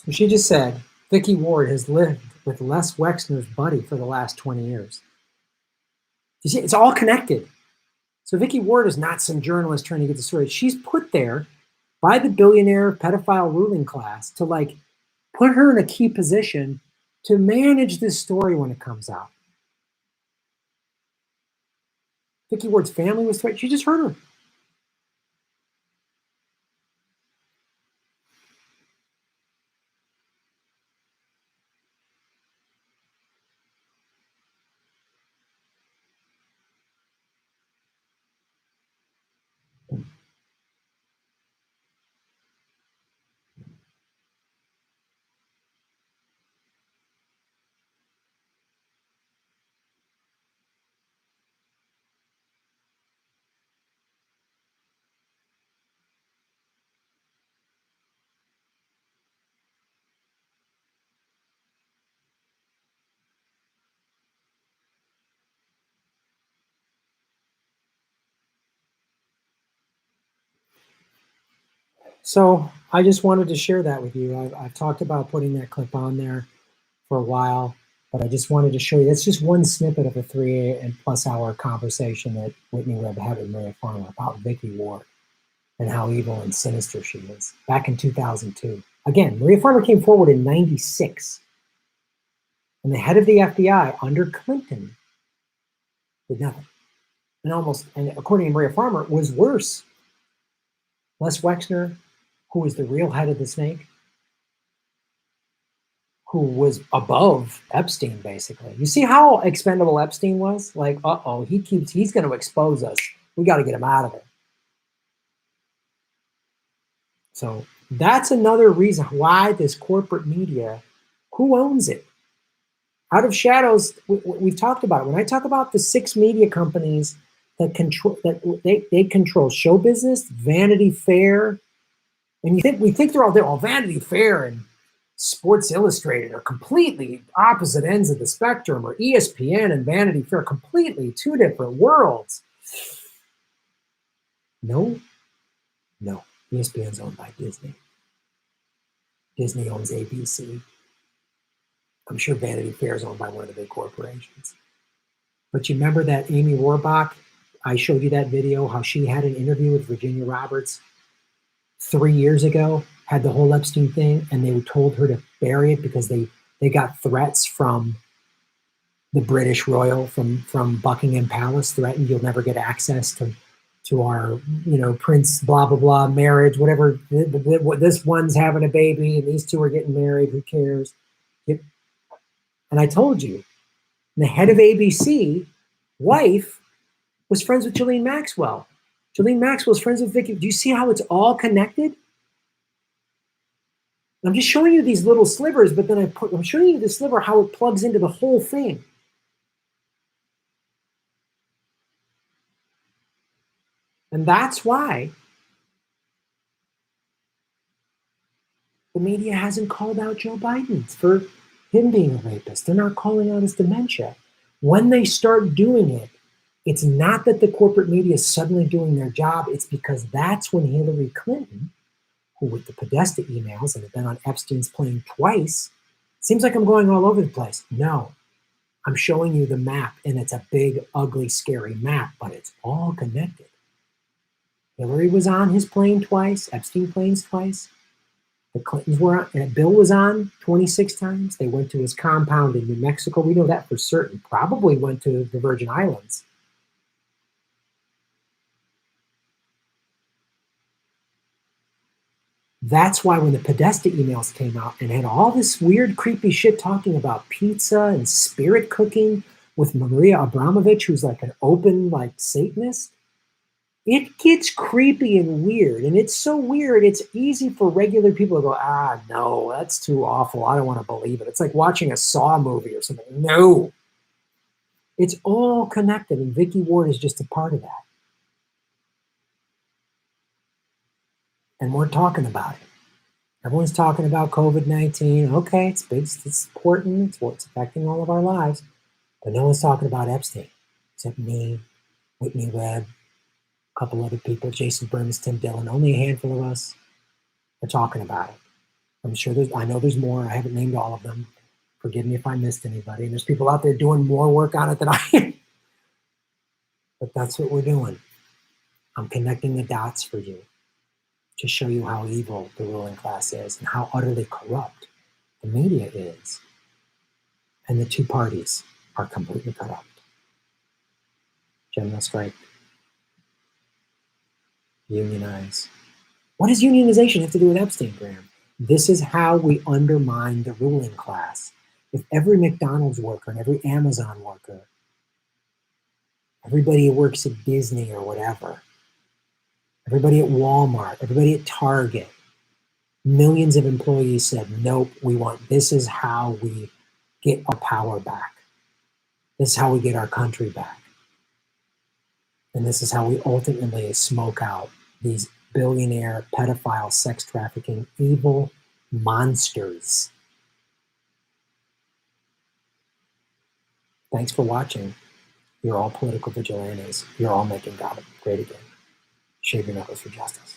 So she just said, Vicky Ward has lived with Les Wexner's buddy for the last 20 years. You see, it's all connected. So Vicky Ward is not some journalist trying to get the story. She's put there by the billionaire pedophile ruling class to like put her in a key position to manage this story when it comes out. Vicky Ward's family was threatened. She just heard her. So I just wanted to share that with you. I've talked about putting that clip on there for a while, but I just wanted to show you. That's just one snippet of a 3+ hour conversation that Whitney Webb had with Maria Farmer about Vicky Ward and how evil and sinister she is back in 2002. Again, Maria Farmer came forward in 96, and the head of the FBI under Clinton did nothing. And according to Maria Farmer, was worse. Les Wexner, who was the real head of the snake, who was above Epstein, basically. You see how expendable Epstein was? Like, he's going to expose us. We got to get him out of it. So that's another reason why this corporate media, who owns it? Out of shadows, we've talked about it. When I talk about the 6 media companies that control, they control show business, Vanity Fair, and we think they're all there. Well, Vanity Fair and Sports Illustrated are completely opposite ends of the spectrum, or ESPN and Vanity Fair, completely 2 different worlds. No. ESPN's owned by Disney. Disney owns ABC. I'm sure Vanity Fair is owned by one of the big corporations. But you remember that Amy Rohrbach? I showed you that video, how she had an interview with Virginia Roberts 3 years ago, had the whole Epstein thing, and they told her to bury it because they got threats from the British royal, from Buckingham Palace, threatened you'll never get access to our, prince, blah, blah, blah, marriage, whatever. This one's having a baby and these 2 are getting married. Who cares? And I told you, the head of ABC, wife, was friends with Ghislaine Maxwell. Ghislaine Maxwell's friends with Vicky. Do you see how it's all connected? I'm just showing you these little slivers, but then I'm showing you the sliver, how it plugs into the whole thing. And that's why the media hasn't called out Joe Biden for him being a rapist. They're not calling out his dementia. When they start doing it, it's not that the corporate media is suddenly doing their job. It's because that's when Hillary Clinton, who with the Podesta emails and had been on Epstein's plane twice, seems like I'm going all over the place. No, I'm showing you the map, and it's a big, ugly, scary map, but it's all connected. Hillary was on his plane twice, Epstein planes twice. The Clintons were on, and Bill was on 26 times. They went to his compound in New Mexico. We know that for certain. Probably went to the Virgin Islands. That's why when the Podesta emails came out and had all this weird, creepy shit talking about pizza and spirit cooking with Maria Abramovich, who's like an open, like Satanist, it gets creepy and weird. And it's so weird, it's easy for regular people to go, no, that's too awful. I don't want to believe it. It's like watching a Saw movie or something. No. It's all connected, and Vicky Ward is just a part of that. And we're talking about it. Everyone's talking about COVID-19. Okay, it's big, it's important, it's what's affecting all of our lives. But no one's talking about Epstein, except me, Whitney Webb, a couple other people, Jason Burns, Tim Dillon. Only a handful of us are talking about it. I'm sure I know there's more. I haven't named all of them. Forgive me if I missed anybody. And there's people out there doing more work on it than I am. But that's what we're doing. I'm connecting the dots for you to show you how evil the ruling class is and how utterly corrupt the media is. And the two parties are completely corrupt. General strike. Unionize. What does unionization have to do with Epstein, Graham? This is how we undermine the ruling class. If every McDonald's worker and every Amazon worker, everybody who works at Disney or whatever, everybody at Walmart, everybody at Target, millions of employees said, nope, this is how we get our power back. This is how we get our country back. And this is how we ultimately smoke out these billionaire, pedophile, sex trafficking, evil monsters. Thanks for watching. You're all political vigilantes. You're all making God great again. Shave your knuckles for justice.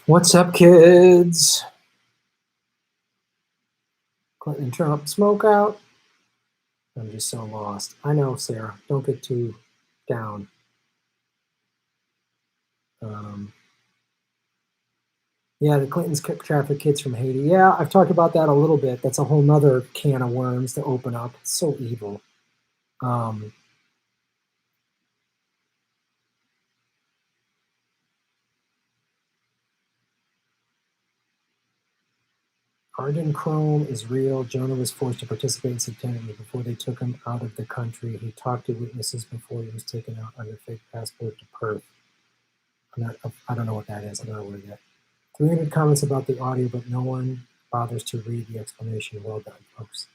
What's up, kids? Clinton Trump smoke out. I'm just so lost. I know, Sarah. Don't get too down. Yeah, the Clintons traffic kids from Haiti. Yeah, I've talked about that a little bit. That's a whole nother can of worms to open up. It's so evil. Arden Chrome is real. Jonah was forced to participate in September before they took him out of the country. He talked to witnesses before he was taken out under fake passport to Perth. I don't know what that is. I don't know where yet. 300 comments about the audio, but no one bothers to read the explanation. Well done, folks.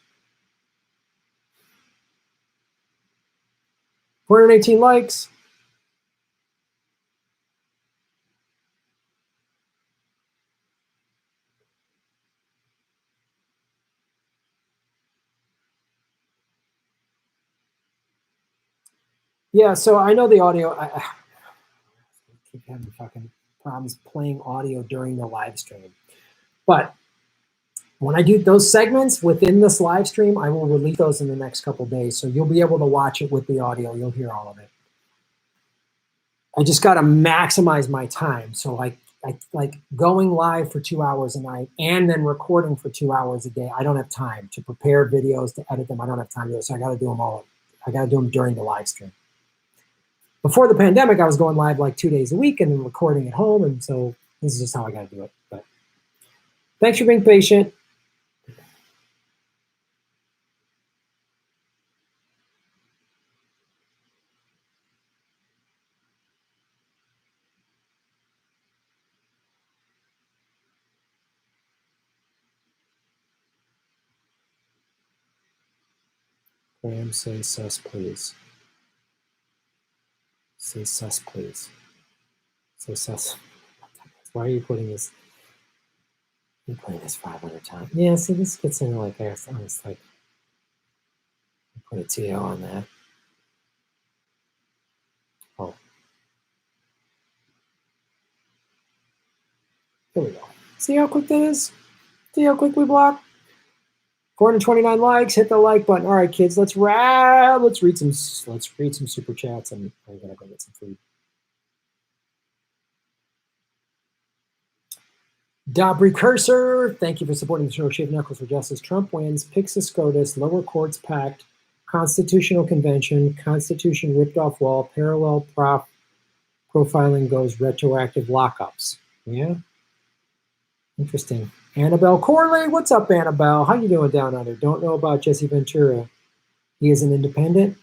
418 likes. Yeah, so I know the audio. I keep having fucking problems playing audio during the live stream. But when I do those segments within this live stream, I will release those in the next couple days. So you'll be able to watch it with the audio. You'll hear all of it. I just got to maximize my time. So I like going live for 2 hours a night and then recording for 2 hours a day. I don't have time to prepare videos, to edit them. I don't have time to do it. So I got to do them all. I got to do them during the live stream. Before the pandemic, I was going live like 2 days a week and then recording at home. And so this is just how I got to do it. But thanks for being patient. Graham, say sus, please. Say sus, please. Say sus. Why are you putting this? You're putting this 500 times. Yeah, see, this gets into like, it's like, put a TO on that. Oh. Here we go. See how quick that is? See how quick we block? 429 likes. Hit the like button. All right, kids, let's read some super chats, and I'm gonna go get some food. Dobry Cursor, thank you for supporting the show. Shave Knuckles for Justice. Trump wins. Pixis SCOTUS. Lower courts packed. Constitutional convention. Constitution ripped off wall. Parallel profiling goes retroactive lockups. Yeah. Interesting. Annabelle Corley, what's up, Annabelle? How you doing down under? Don't know about Jesse Ventura. He is an independent.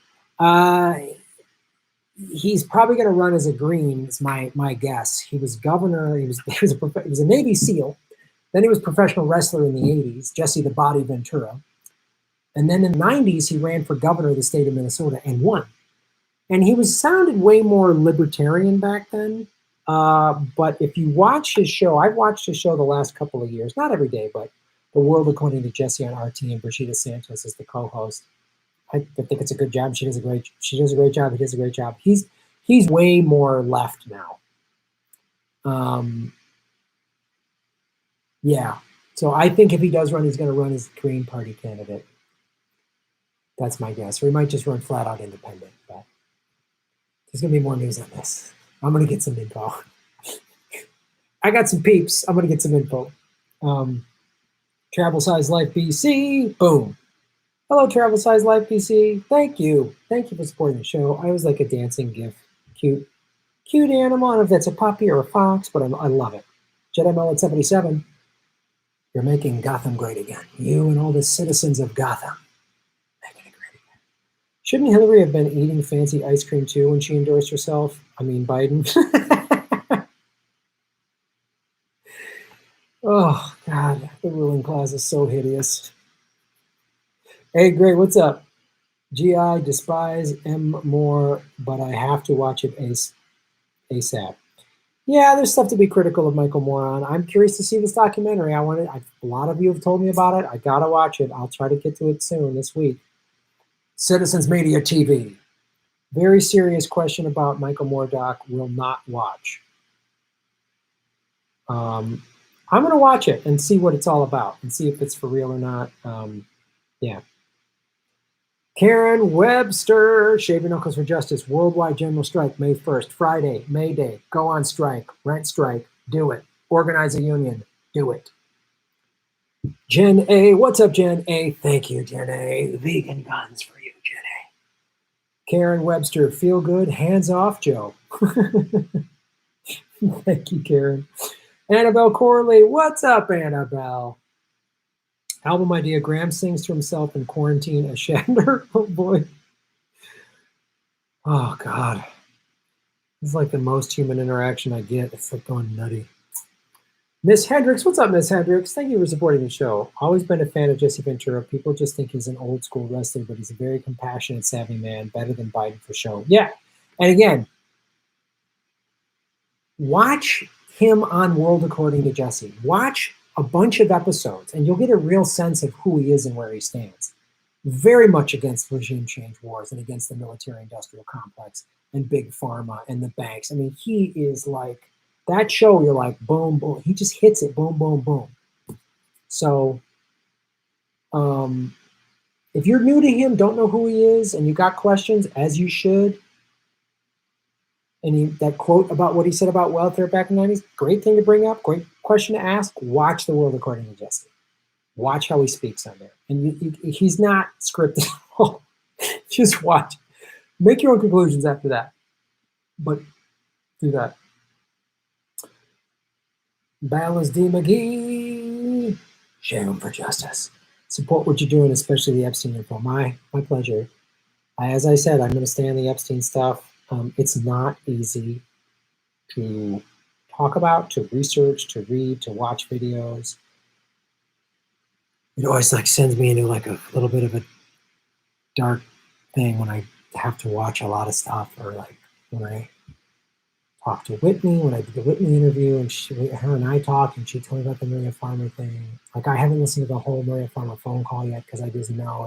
He's probably going to run as a Green. Is my guess. He was governor. He was a Navy SEAL. Then he was a professional wrestler in the 80s. Jesse the Body Ventura. And then in the 90s, he ran for governor of the state of Minnesota and won. And he sounded way more libertarian back then. But if you watch his show, I've watched his show the last couple of years, not every day, but The World According to Jesse on RT, and Brashida Santos is the co-host. I think it's a good job. She does a great job. He does a great job. He's way more left now. Yeah. So I think if he does run, he's going to run as Green Party candidate. That's my guess. Or he might just run flat out independent. But there's going to be more news on this. I'm going to get some info. I got some peeps. I'm going to get some info. Travel Size Life BC. Boom. Hello, Travel Size Life BC. Thank you. Thank you for supporting the show. I was like a dancing GIF. Cute animal. I don't know if that's a puppy or a fox, but I love it. Jedi Mel at 77. You're making Gotham great again. You and all the citizens of Gotham. Making it great again. Shouldn't Hillary have been eating fancy ice cream too when she endorsed herself? I mean, Biden. Oh, God. The ruling class is so hideous. Hey, great. What's up? GI despise M more, but I have to watch it ASAP. Yeah, there's stuff to be critical of Michael Moore on. I'm curious to see this documentary. A lot of you have told me about it. I gotta watch it. I'll try to get to it soon this week. Citizens Media TV. Very serious question about Michael Moore doc. Will not watch. I'm gonna watch it and see what it's all about and see if it's for real or not. Yeah. Karen Webster, Shave Your Knuckles for Justice, worldwide general strike, May 1st, Friday, May Day, go on strike, rent strike, do it. Organize a union, do it. Jen A, what's up, Jen A? Thank you, Jen A. Vegan guns for you, Jen A. Karen Webster, feel good, hands off, Joe. Thank you, Karen. Annabelle Corley, what's up, Annabelle? Album idea, Graham sings to himself in quarantine as Shatner. Oh, boy. Oh, God. It's like the most human interaction I get. It's like going nutty. Miss Hendricks, what's up, Miss Hendricks? Thank you for supporting the show. Always been a fan of Jesse Ventura. People just think he's an old school wrestler, but he's a very compassionate, savvy man, better than Biden for show. Yeah. And again, watch him on World According to Jesse. Watch a bunch of episodes, and you'll get a real sense of who he is and where he stands. Very much against regime change wars and against the military-industrial complex and big pharma and the banks. I mean, he is like, that show, you're like, boom, boom. He just hits it, boom, boom, boom. So if you're new to him, don't know who he is, and you got questions, as you should, and that quote about what he said about welfare back in the 90s, great thing to bring up, great question to ask. Watch The World According to Jesse. Watch how he speaks on there. And he's not scripted at all. Just watch. Make your own conclusions after that. But do that. Balance D. McGee. Share him for justice. Support what you're doing, especially the Epstein info. My pleasure. As I said, I'm going to stay on the Epstein stuff. It's not easy to talk about, to research, to read, to watch videos. It always like sends me into like a little bit of a dark thing when I have to watch a lot of stuff, or like when I talk to Whitney, when I did the Whitney interview, and her and I talked, and she told me about the Maria Farmer thing. Like, I haven't listened to the whole Maria Farmer phone call yet because I just know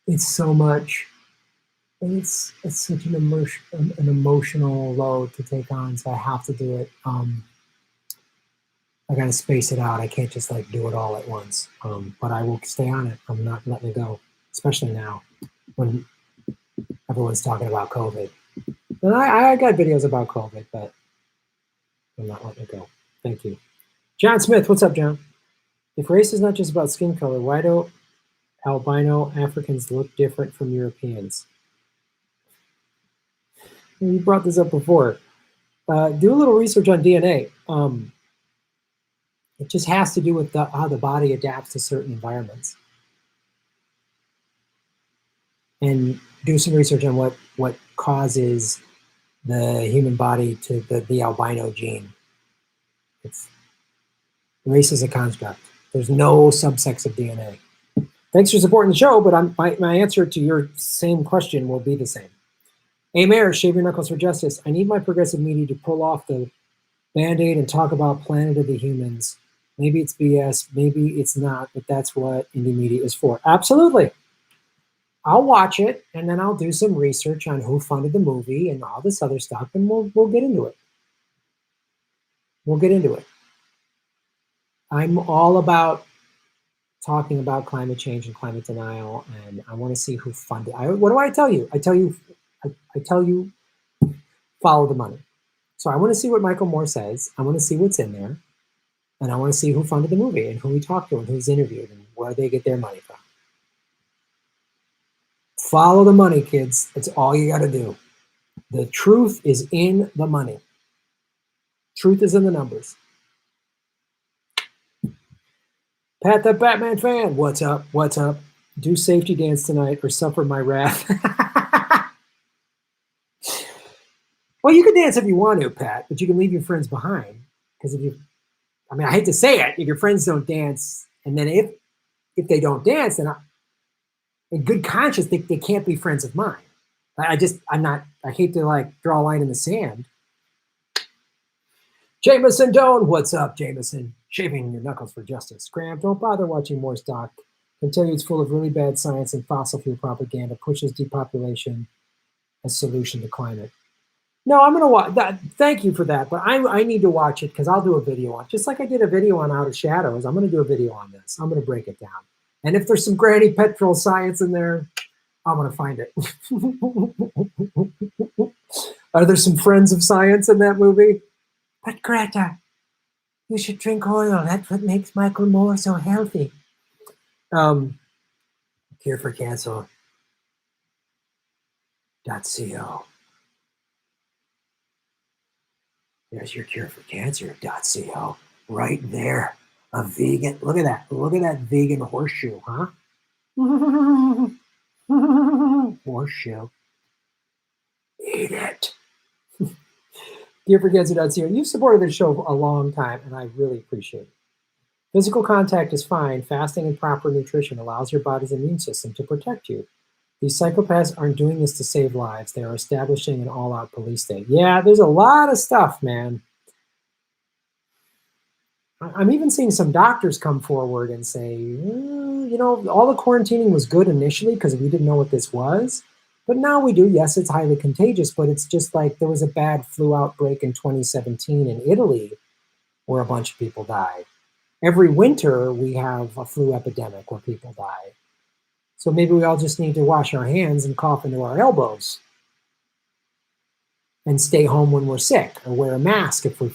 it's so much. And it's such an emotional load to take on, so I have to do it. I got to space it out. I can't just like do it all at once. But I will stay on it. I'm not letting it go, especially now when everyone's talking about COVID. And I got videos about COVID, but I'm not letting it go. Thank you. John Smith, what's up, John? If race is not just about skin color, why do albino Africans look different from Europeans? You brought this up before. Do a little research on DNA. It just has to do with how the body adapts to certain environments. And do some research on what causes the human body to the albino gene. Race is a construct. There's no subsects of DNA. Thanks for supporting the show, but my answer to your same question will be the same. Hey, Mayor, Shave Your Knuckles for Justice. I need my progressive media to pull off the Band-Aid and talk about Planet of the Humans Maybe it's BS, maybe it's not, but that's what indie media is for. Absolutely. I'll watch it, and then I'll do some research on who funded the movie and all this other stuff, and we'll get into it. We'll get into it. I'm all about talking about climate change and climate denial, and I want to see who funded. What do I tell you? I tell you, follow the money. So I want to see what Michael Moore says. I want to see what's in there, and I want to see who funded the movie and who he talked to and who's interviewed and where they get their money from. Follow the money, kids. That's all you got to do. The truth is in the money. Truth is in the numbers. Pat the Batman fan, what's up? What's up? Do safety dance tonight or suffer my wrath. Well, you can dance if you want to, Pat, but you can leave your friends behind. Because I hate to say it, if your friends don't dance, and then if they don't dance, then in good conscience, they can't be friends of mine. I hate to draw a line in the sand. Jameson Doan, what's up, Jameson? Shaving your knuckles for justice. Graham, don't bother watching more stock. I can tell you it's full of really bad science and fossil fuel propaganda, pushes depopulation as solution to climate. No, I'm going to watch that. Thank you for that, but I need to watch it because I'll do a video on it. Just like I did a video on Out of Shadows, I'm going to do a video on this. I'm going to break it down. And if there's some granny petrol science in there, I'm going to find it. Are there some friends of science in that movie? But Greta, you should drink oil. That's what makes Michael Moore so healthy. Cure for Cancer. .co. There's your cure for cancer.co. Right there. A vegan. Look at that. Look at that vegan horseshoe, huh? Horseshoe. Eat it. Gearforcancer.co. You've supported this show for a long time, and I really appreciate it. Physical contact is fine. Fasting and proper nutrition allows your body's immune system to protect you. These psychopaths aren't doing this to save lives. They are establishing an all-out police state. Yeah, there's a lot of stuff, man. I'm even seeing some doctors come forward and say, all the quarantining was good initially because we didn't know what this was. But now we do. Yes, it's highly contagious, but it's just like there was a bad flu outbreak in 2017 in Italy where a bunch of people died. Every winter, we have a flu epidemic where people die. So maybe we all just need to wash our hands and cough into our elbows and stay home when we're sick or wear a mask if we're,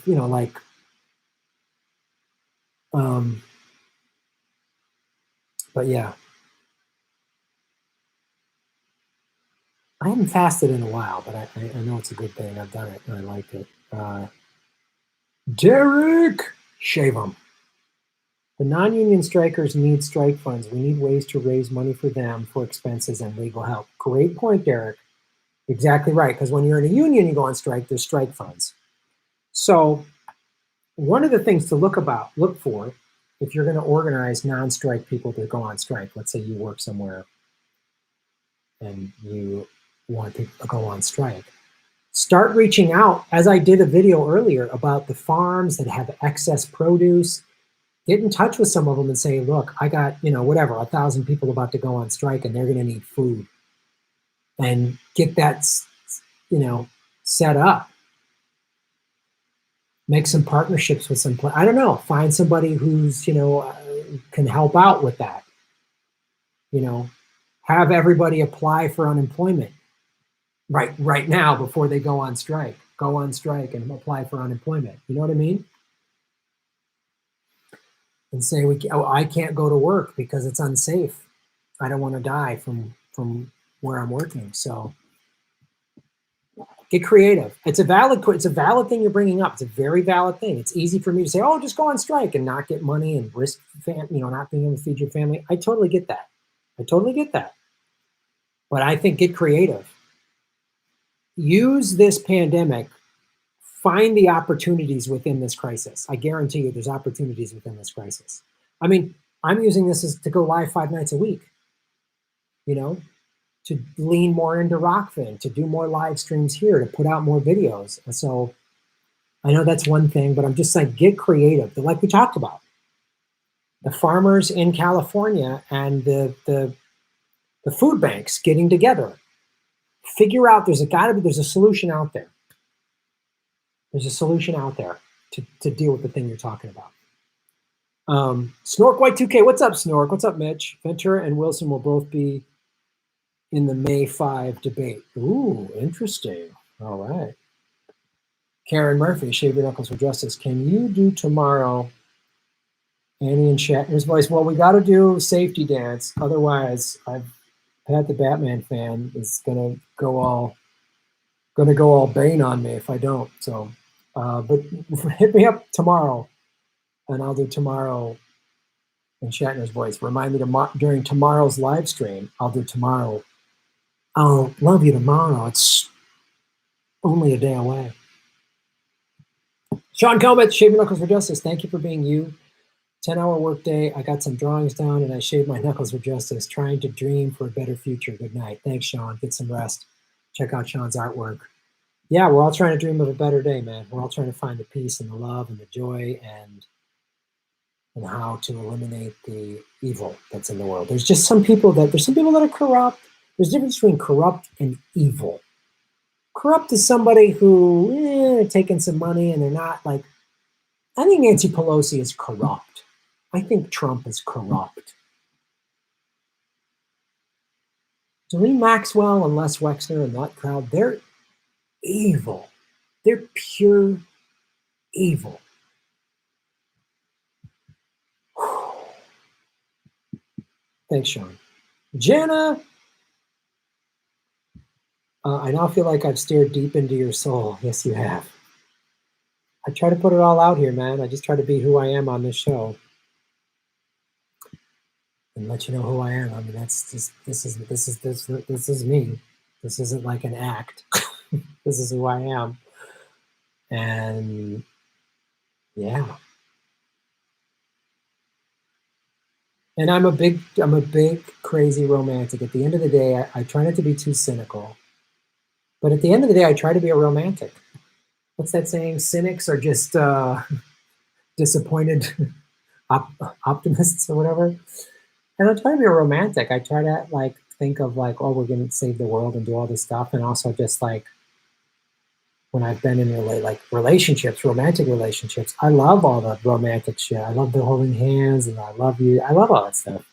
but yeah. I haven't fasted in a while, but I know it's a good thing. I've done it and I like it. Derek, shave them. The non-union strikers need strike funds. We need ways to raise money for them for expenses and legal help. Great point, Derek. Exactly right, because when you're in a union, you go on strike, there's strike funds. So one of the things to look for, if you're going to organize non-strike people to go on strike, let's say you work somewhere and you want people to go on strike, start reaching out, as I did a video earlier about the farms that have excess produce. Get in touch with some of them and say, look, I got, 1,000 people about to go on strike and they're going to need food. And get that, set up. Make some partnerships with some, I don't know, find somebody who's, can help out with that. Have everybody apply for unemployment right now before they go on strike. Go on strike and apply for unemployment. You know what I mean? And say, I can't go to work because it's unsafe. I don't want to die from where I'm working. So get creative. It's a valid thing you're bringing up. It's a very valid thing. It's easy for me to say, oh, just go on strike and not get money and risk, not being able to feed your family. I totally get that. But I think get creative. Use this pandemic. Find the opportunities within this crisis. I guarantee you there's opportunities within this crisis. I mean, I'm using this to go live 5 nights a week, to lean more into Rockfin, to do more live streams here, to put out more videos. And so I know that's one thing, but I'm just like, get creative. Like we talked about, the farmers in California and the food banks getting together. Figure out there's a solution out there. There's a solution out there to deal with the thing you're talking about. Snork Y2K, what's up, Snork? What's up, Mitch? Ventura and Wilson will both be in the May 5 debate. Ooh, interesting. All right. Karen Murphy, Shave Your Knuckles for Justice. Can you do tomorrow Annie and Shatner's voice? Well, we got to do Safety Dance. Otherwise, Pat the Batman fan is gonna go all Bane on me if I don't. So, but hit me up tomorrow, and I'll do tomorrow in Shatner's voice. Remind me during tomorrow's live stream. I'll do tomorrow. I'll love you tomorrow. It's only a day away. Sean Coleman, Shave Your Knuckles for Justice. Thank you for being you. 10-hour workday. I got some drawings down and I shaved my knuckles for justice, trying to dream for a better future. Good night. Thanks, Sean. Get some rest. Check out Sean's artwork. Yeah, we're all trying to dream of a better day, man. We're all trying to find the peace and the love and the joy and how to eliminate the evil that's in the world. There's some people that are corrupt. There's a difference between corrupt and evil. Corrupt is somebody who taking some money and they're not like, I think Nancy Pelosi is corrupt. I think Trump is corrupt. Doreen Maxwell and Les Wexner and that crowd, they're evil. They're pure evil. Thanks, Sean. Jana, I now feel like I've stared deep into your soul. Yes, you have. I try to put it all out here, man. I just try to be who I am on this show and let you know who I am. I mean, that's just this is me. This isn't like an act. This is who I am. And yeah. And I'm a big crazy romantic. At the end of the day, I try not to be too cynical. But at the end of the day, I try to be a romantic. What's that saying? Cynics are just disappointed optimists or whatever. And I try to be a romantic. I try to like think of like, oh, we're going to save the world and do all this stuff. And also just like when I've been in relationships, romantic relationships, I love all the romantic shit. I love the holding hands and I love you. I love all that stuff.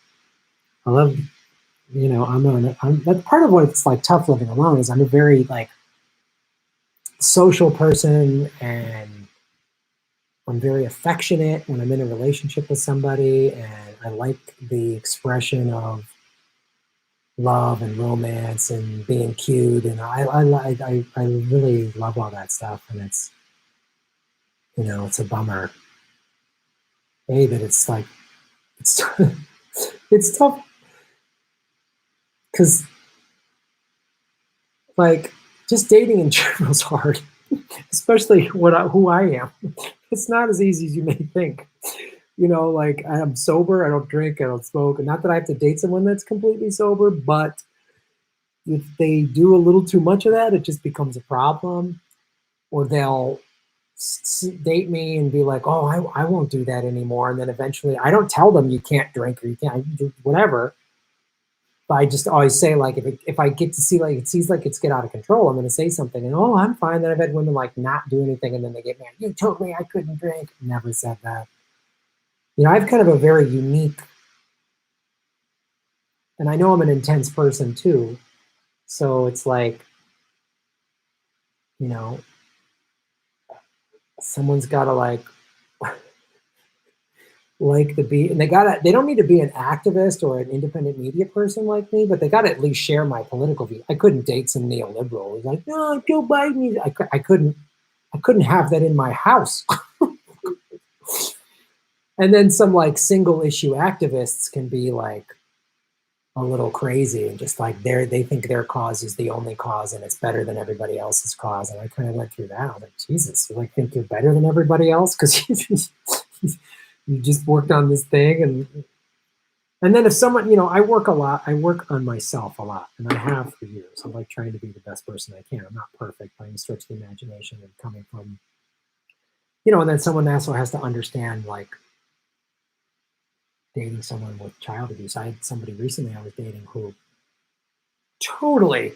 I love, that's part of what it's like tough living alone is I'm a very like social person and I'm very affectionate when I'm in a relationship with somebody, and I like the expression of love and romance and being cute, and I really love all that stuff, and it's it's a bummer. That it's like it's it's tough because like just dating in general is hard, especially who I am. It's not as easy as you may think. Like I'm sober, I don't drink, I don't smoke. And not that I have to date someone that's completely sober, but if they do a little too much of that, it just becomes a problem. Or they'll date me and be like, oh, I won't do that anymore. And then eventually I don't tell them you can't drink or you can't do whatever. But I just always say, like, if I get to see, like, it seems like it's get out of control, I'm going to say something. And, oh, I'm fine. Then I've had women, like, not do anything. And then they get mad. You told me I couldn't drink. Never said that. I have kind of a very unique, and I know I'm an intense person, too. So it's like, someone's got to, like the beat, and they don't need to be an activist or an independent media person like me, but they got to at least share my political view. I couldn't date some neoliberal who's like, no, Joe Biden. I couldn't have that in my house. And then some like single issue activists can be like a little crazy and just like they think their cause is the only cause and it's better than everybody else's cause. And I kind of went through that. I was like, Jesus, you like think you're better than everybody else because you just worked on this thing. And then if someone, I work a lot. I work on myself a lot, and I have for years. I'm like trying to be the best person I can. I'm not perfect by any stretch of the imagination, and coming from, and then someone also has to understand like dating someone with child abuse. I had somebody recently I was dating who totally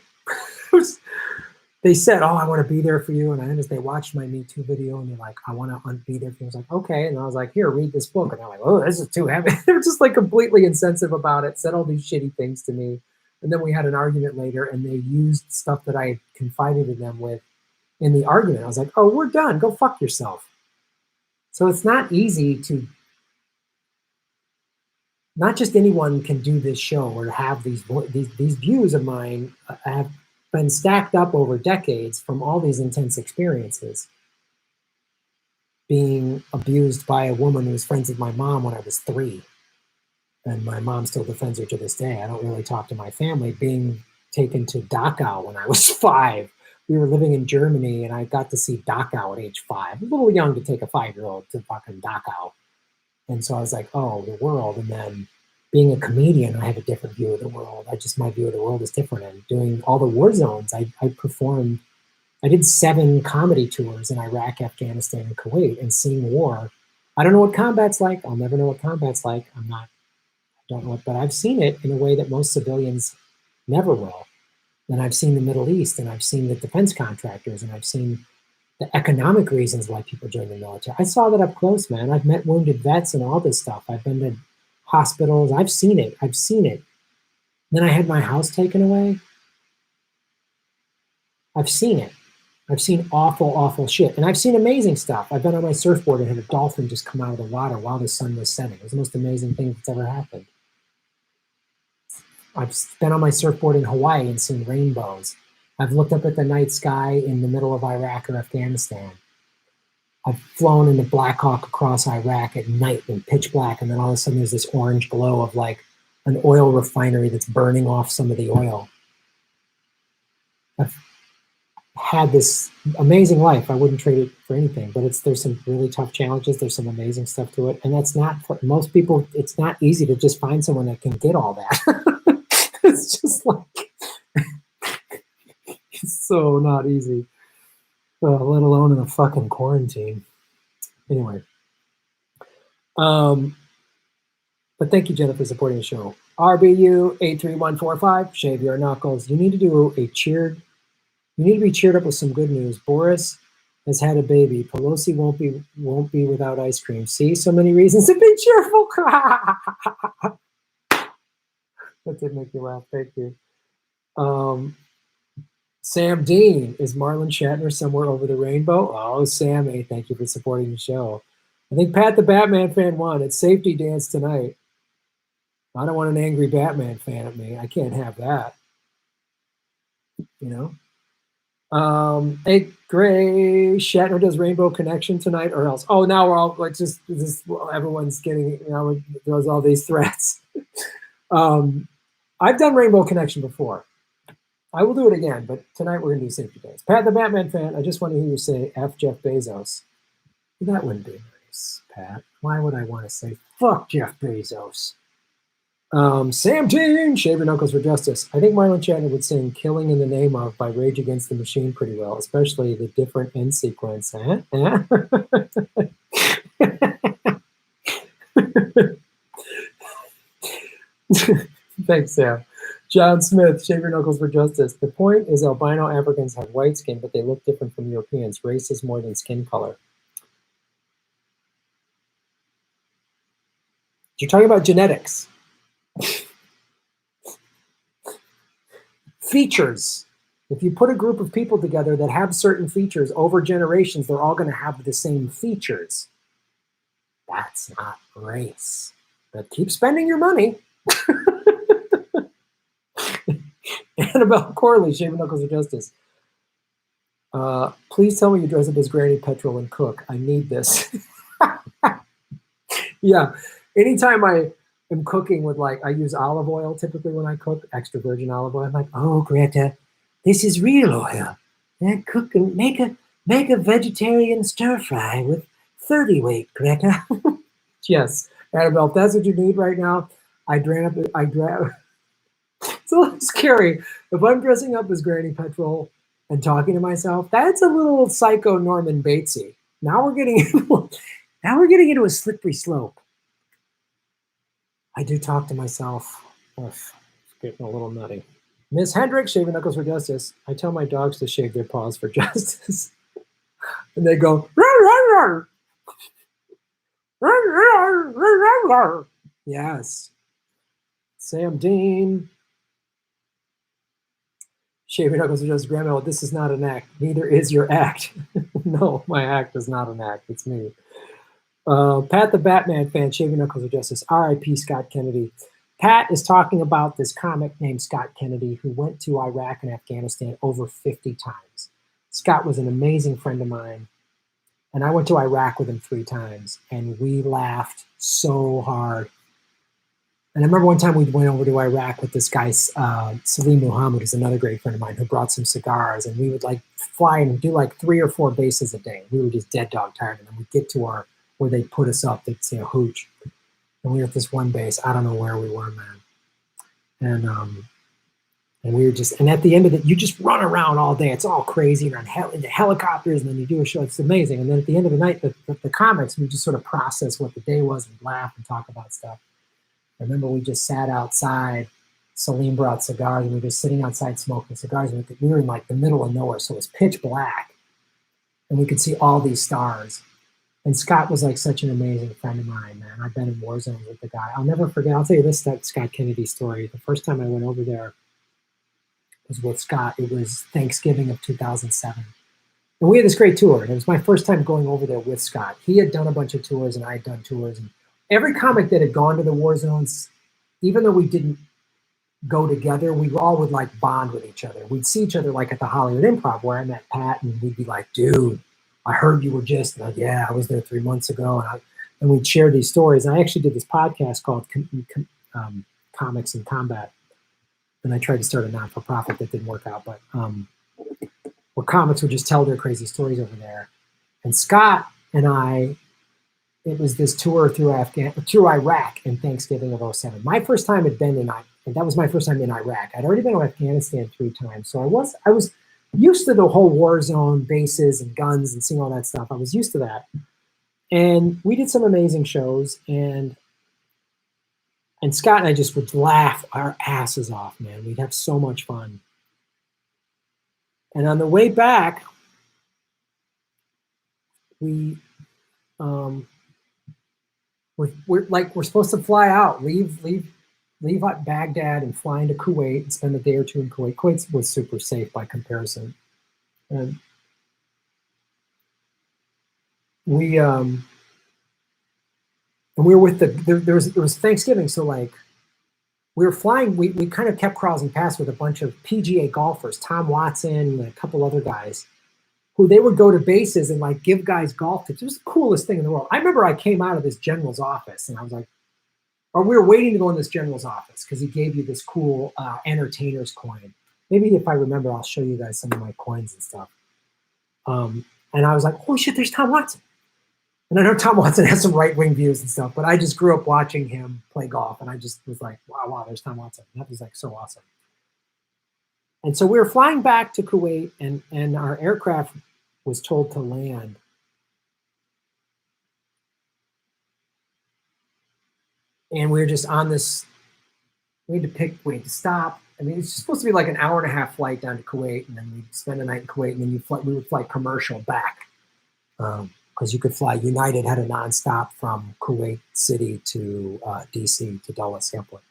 they said, "Oh, I want to be there for you," and I understand they watched my Me Too video and they're like, "I want to be there for you." I was like, "Okay," and I was like, "Here, read this book," and they're like, "Oh, this is too heavy." They're just like completely insensitive about it. Said all these shitty things to me, and then we had an argument later, and they used stuff that I had confided in them with in the argument. I was like, "Oh, we're done. Go fuck yourself." So it's not easy to. Not just anyone can do this show or have these views of mine have been stacked up over decades from all these intense experiences. Being abused by a woman who was friends with my mom when I was 3. And my mom still defends her to this day. I don't really talk to my family. Being taken to Dachau when I was 5. We were living in Germany and I got to see Dachau at age 5. A little young to take a 5-year-old to fucking Dachau. And so I was like, oh, the world. And then being a comedian, I have a different view of the world. My view of the world is different. And doing all the war zones, I performed, I did 7 comedy tours in Iraq, Afghanistan, and Kuwait, and seeing war. I don't know what combat's like. I'll never know what combat's like. I don't know it, but I've seen it in a way that most civilians never will. And I've seen the Middle East, and I've seen the defense contractors, and I've seen the economic reasons why people join the military. I saw that up close, man. I've met wounded vets and all this stuff. I've been to hospitals. I've seen it. Then I had my house taken away. I've seen it. I've seen awful, awful shit. And I've seen amazing stuff. I've been on my surfboard and had a dolphin just come out of the water while the sun was setting. It was the most amazing thing that's ever happened. I've been on my surfboard in Hawaii and seen rainbows. I've looked up at the night sky in the middle of Iraq or Afghanistan. I've flown in the Black Hawk across Iraq at night in pitch black, and then all of a sudden there's this orange glow of like an oil refinery that's burning off some of the oil. I've had this amazing life. I wouldn't trade it for anything, but there's some really tough challenges. There's some amazing stuff to it. And that's not, for most people, it's not easy to just find someone that can get all that. It's just like, it's so not easy, let alone in a fucking quarantine. Anyway. But thank you, Jennifer, for supporting the show. RBU 83145, shave your knuckles. You need to be cheered up with some good news. Boris has had a baby. Pelosi won't be without ice cream. See, so many reasons to be cheerful. That did make you laugh. Thank you. Sam Dean, is Marlon Shatner somewhere over the rainbow? Oh, Sammy, thank you for supporting the show. I think Pat the Batman fan won. It's safety dance tonight. I don't want an angry Batman fan at me. I can't have that. You know? Hey, Gray, Shatner does Rainbow Connection tonight or else? Oh, now we're all like everyone's getting, there's all these threats. I've done Rainbow Connection before. I will do it again, but tonight we're going to do safety dance. Pat the Batman fan, I just want to hear you say F Jeff Bezos. That wouldn't be nice, Pat. Why would I want to say fuck Jeff Bezos? Sam Dean, shave your knuckles for justice. I think Marlon Shatner would sing Killing in the Name of by Rage Against the Machine pretty well, especially the different end sequence. Thanks, Sam. John Smith, shave your knuckles for justice. The point is albino Africans have white skin, but they look different from Europeans. Race is more than skin color. You're talking about genetics. Features. If you put a group of people together that have certain features over generations, they're all going to have the same features. That's not race. But keep spending your money. Annabelle Corley, shave your knuckles for justice. Please tell me you dress up as Granny Petrol and cook. I need this. Yeah. Anytime I am cooking with I use olive oil typically when I cook, extra virgin olive oil. I'm like, oh, Greta, this is real oil. Cook and make a vegetarian stir fry with 30 weight, Greta. Yes, Annabelle, if that's what you need right now, it's a little scary. If I'm dressing up as Granny Petrol and talking to myself, that's a little psycho Norman Batesy. Now we're getting into a slippery slope. I do talk to myself. Ugh, it's getting a little nutty. Miss Hendricks, shaving knuckles for justice. I tell my dogs to shave their paws for justice. And they go, rawr, rawr, rawr, rawr, rawr, rawr. Yes. Sam Dean. Shaving knuckles for justice. Grandma, this is not an act. Neither is your act. No, my act is not an act. It's me. Pat the Batman fan, shaving knuckles for justice. R.I.P. Scott Kennedy. Pat is talking about this comic named Scott Kennedy who went to Iraq and Afghanistan over 50 times. Scott was an amazing friend of mine. And I went to Iraq with him 3 times, and we laughed so hard. And I remember one time we went over to Iraq with this guy, Salim Muhammad, who's another great friend of mine, who brought some cigars, and we would like fly and do like 3 or 4 bases a day. We were just dead dog tired, and then we'd get to where they'd put us up, they'd say a hooch. And we were at this one base, I don't know where we were, man. And we were just, and at the end of it, you just run around all day. It's all crazy. You're into helicopters, and then you do a show. It's amazing. And then at the end of the night, the comics, we just sort of process what the day was and laugh and talk about stuff. I remember we just sat outside. Salim brought cigars, and we were just sitting outside smoking cigars. And we were in like the middle of nowhere, so it was pitch black. And we could see all these stars. And Scott was like such an amazing friend of mine, man. I've been in war zones with the guy. I'll never forget. I'll tell you this Scott Kennedy story. The first time I went over there was with Scott. It was Thanksgiving of 2007. And we had this great tour. And it was my first time going over there with Scott. He had done a bunch of tours, and I had done tours. And every comic that had gone to the war zones, even though we didn't go together, we all would like bond with each other. We'd see each other like at the Hollywood Improv where I met Pat, and we'd be like, dude, I heard you were just, like, yeah, I was there 3 months ago. And we'd share these stories. And I actually did this podcast called Comics in Combat. And I tried to start a not-for-profit that didn't work out. But where comics would just tell their crazy stories over there. And Scott and I, it was this tour through Iraq in Thanksgiving of 07. My first time had been that was my first time in Iraq. I'd already been to Afghanistan 3 times. So I was used to the whole war zone bases and guns and seeing all that stuff. I was used to that. And we did some amazing shows, and Scott and I just would laugh our asses off, man. We'd have so much fun. And on the way back, we're supposed to fly out, leave Baghdad and fly into Kuwait and spend a day or 2 in Kuwait. Kuwait was super safe by comparison. And we were with there was Thanksgiving, so like we were flying. We kind of kept crossing paths with a bunch of PGA golfers, Tom Watson and a couple other guys, who they would go to bases and like give guys golf tips. It was the coolest thing in the world. I remember I came out of this general's office and I was like, or we were waiting to go in this general's office because he gave you this cool entertainer's coin. Maybe if I remember, I'll show you guys some of my coins and stuff. And I was like, holy shit, there's Tom Watson. And I know Tom Watson has some right-wing views and stuff, but I just grew up watching him play golf, and I just was like, wow, there's Tom Watson. That was like so awesome. And so we were flying back to Kuwait, and our aircraft was told to land. And we were just on this, we had to stop. I mean, it's supposed to be like an 1.5-hour flight down to Kuwait, and then we'd spend the night in Kuwait, and then we would fly commercial back. Because you could fly. United had a nonstop from Kuwait City to DC to Dulles Airport.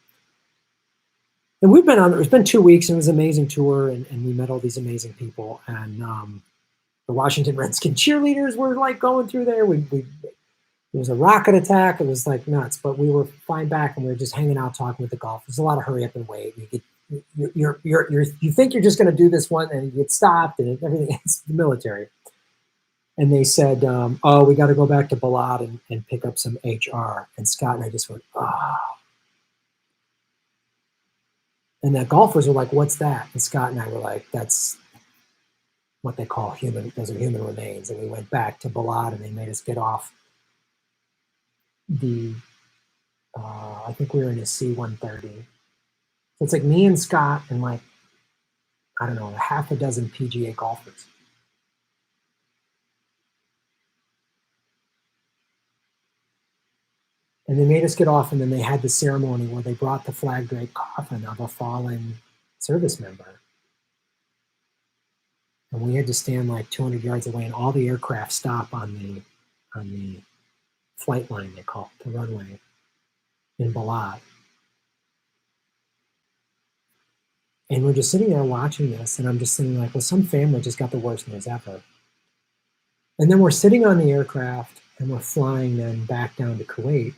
And we've been it's been 2 weeks, and it was an amazing tour, and we met all these amazing people. And the Washington Redskin cheerleaders were like going through there. There was a rocket attack. It was like nuts, but we were flying back, and we were just hanging out, talking with the golfers. There's a lot of hurry up and wait. You think you're just going to do this one, and you get stopped, and everything. It's the military. And they said, oh, we got to go back to Balad and pick up some HR. And Scott and I just went, oh. And the golfers were like, what's that? And Scott and I were like, that's what they call those are human remains. And we went back to Balad, and they made us get off I think we were in a C-130. So it's like me and Scott and like, I don't know, 6 PGA golfers. And they made us get off, and then they had the ceremony where they brought the flag draped coffin of a fallen service member. And we had to stand like 200 yards away, and all the aircraft stop on the flight line, they call it, the runway in Balad. And we're just sitting there watching this, and I'm just thinking like, well, some family just got the worst news ever. And then we're sitting on the aircraft, and we're flying then back down to Kuwait.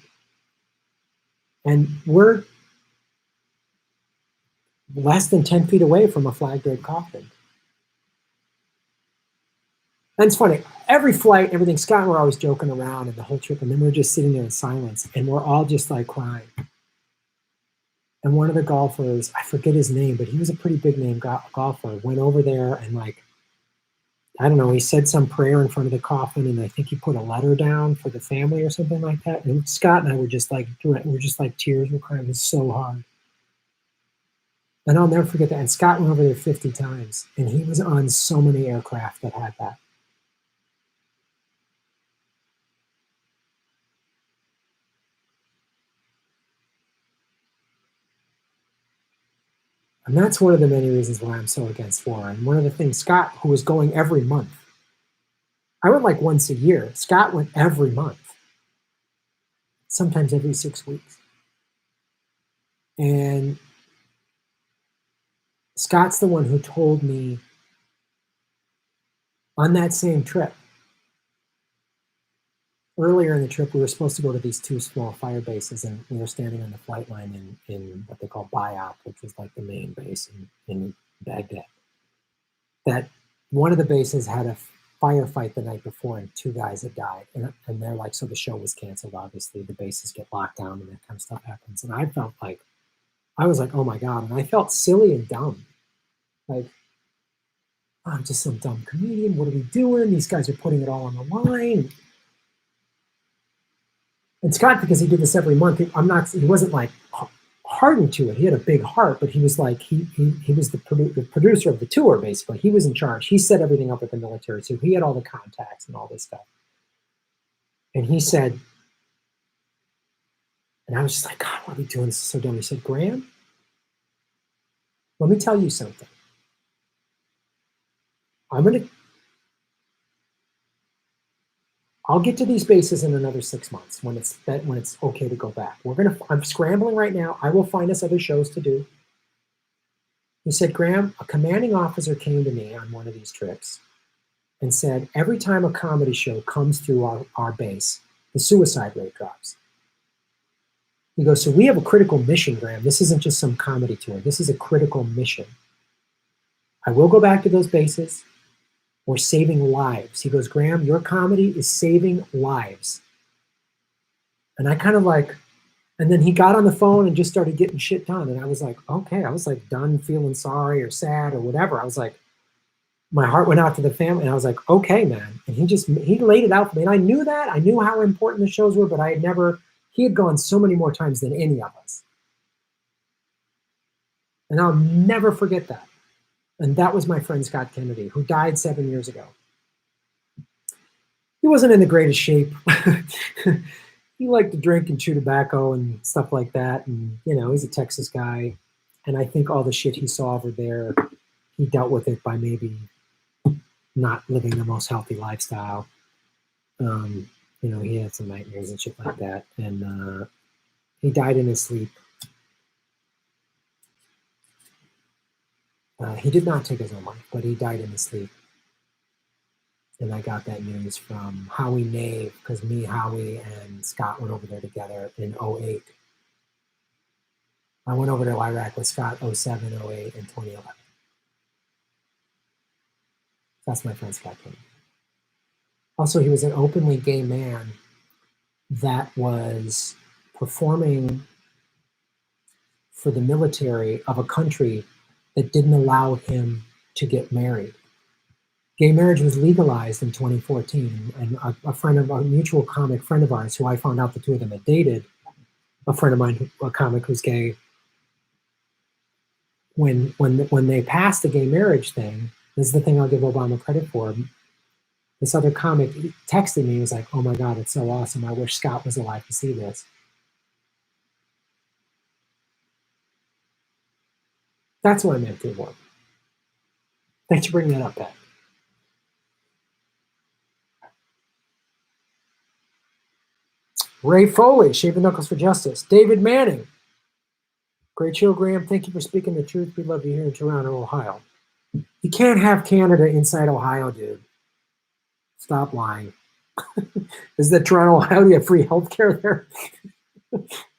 And we're less than 10 feet away from a flag draped coffin. And it's funny, every flight, everything, Scott and we're always joking around and the whole trip, and then we're just sitting there in silence, and we're all just like crying. And one of the golfers, I forget his name, but he was a pretty big name golfer, went over there and like, I don't know, he said some prayer in front of the coffin, and I think he put a letter down for the family or something like that. And Scott and I were just like doing it. We're just like tears were crying. It was so hard. And I'll never forget that. And Scott went over there 50 times, and he was on so many aircraft that had that. And that's one of the many reasons why I'm so against war. And one of the things, Scott, who was going every month, I went like once a year. Scott went every month, sometimes every 6 weeks. And Scott's the one who told me on that same trip, earlier in the trip, we were supposed to go to these 2 small fire bases, and we were standing on the flight line in what they call Bayat, which was like the main base in Baghdad. That one of the bases had a firefight the night before, and 2 guys had died. And they're like, so the show was canceled, obviously. The bases get locked down, and that kind of stuff happens. And I felt like, I was like, oh my God. And I felt silly and dumb. Like, I'm just some dumb comedian. What are we doing? These guys are putting it all on the line. And Scott, because he did this every month, he wasn't like hardened to it. He had a big heart, but he was like, he was the producer of the tour, basically. He was in charge. He set everything up with the military, so he had all the contacts and all this stuff. And he said, and I was just like, God, what are we doing? This is so dumb. He said, Graham, let me tell you something. I'll get to these bases in another 6 months when it's okay to go back. I'm scrambling right now. I will find us other shows to do. He said, Graham, a commanding officer came to me on one of these trips and said, every time a comedy show comes through our base, the suicide rate drops. He goes, so we have a critical mission, Graham. This isn't just some comedy tour. This is a critical mission. I will go back to those bases. We're saving lives. He goes, Graham, your comedy is saving lives. And I kind of like, and then he got on the phone and just started getting shit done. And I was like, okay. I was like done feeling sorry or sad or whatever. I was like, my heart went out to the family, and I was like, okay, man. And he laid it out for me. And I knew that. I knew how important the shows were, but he had gone so many more times than any of us. And I'll never forget that. And that was my friend Scott Kennedy, who died 7 years ago. He wasn't in the greatest shape. He liked to drink and chew tobacco and stuff like that. And, he's a Texas guy. And I think all the shit he saw over there, he dealt with it by maybe not living the most healthy lifestyle. He had some nightmares and shit like that. And he died in his sleep. He did not take his own life, but he died in his sleep. And I got that news from Howie Nave, because me, Howie, and Scott went over there together in 2008. I went over to Iraq with Scott 2007, 2008, and 2011. That's my friend Scott Kennedy. Also, he was an openly gay man that was performing for the military of a country that didn't allow him to get married. Gay marriage was legalized in 2014, and a mutual comic friend of ours, who I found out the two of them had dated, a friend of mine, a comic who's gay, when they passed the gay marriage thing, this is the thing I'll give Obama credit for. This other comic texted me, he was like, oh my God, it's so awesome. I wish Scott was alive to see this. That's what I meant to work. Thanks for bringing that up, Pat. Ray Foley, Shaving Knuckles for Justice. David Manning. Great show, Graham. Thank you for speaking the truth. We love you here in Toronto, Ohio. You can't have Canada inside Ohio, dude. Stop lying. Is that Toronto, Ohio? Do you have free health care there?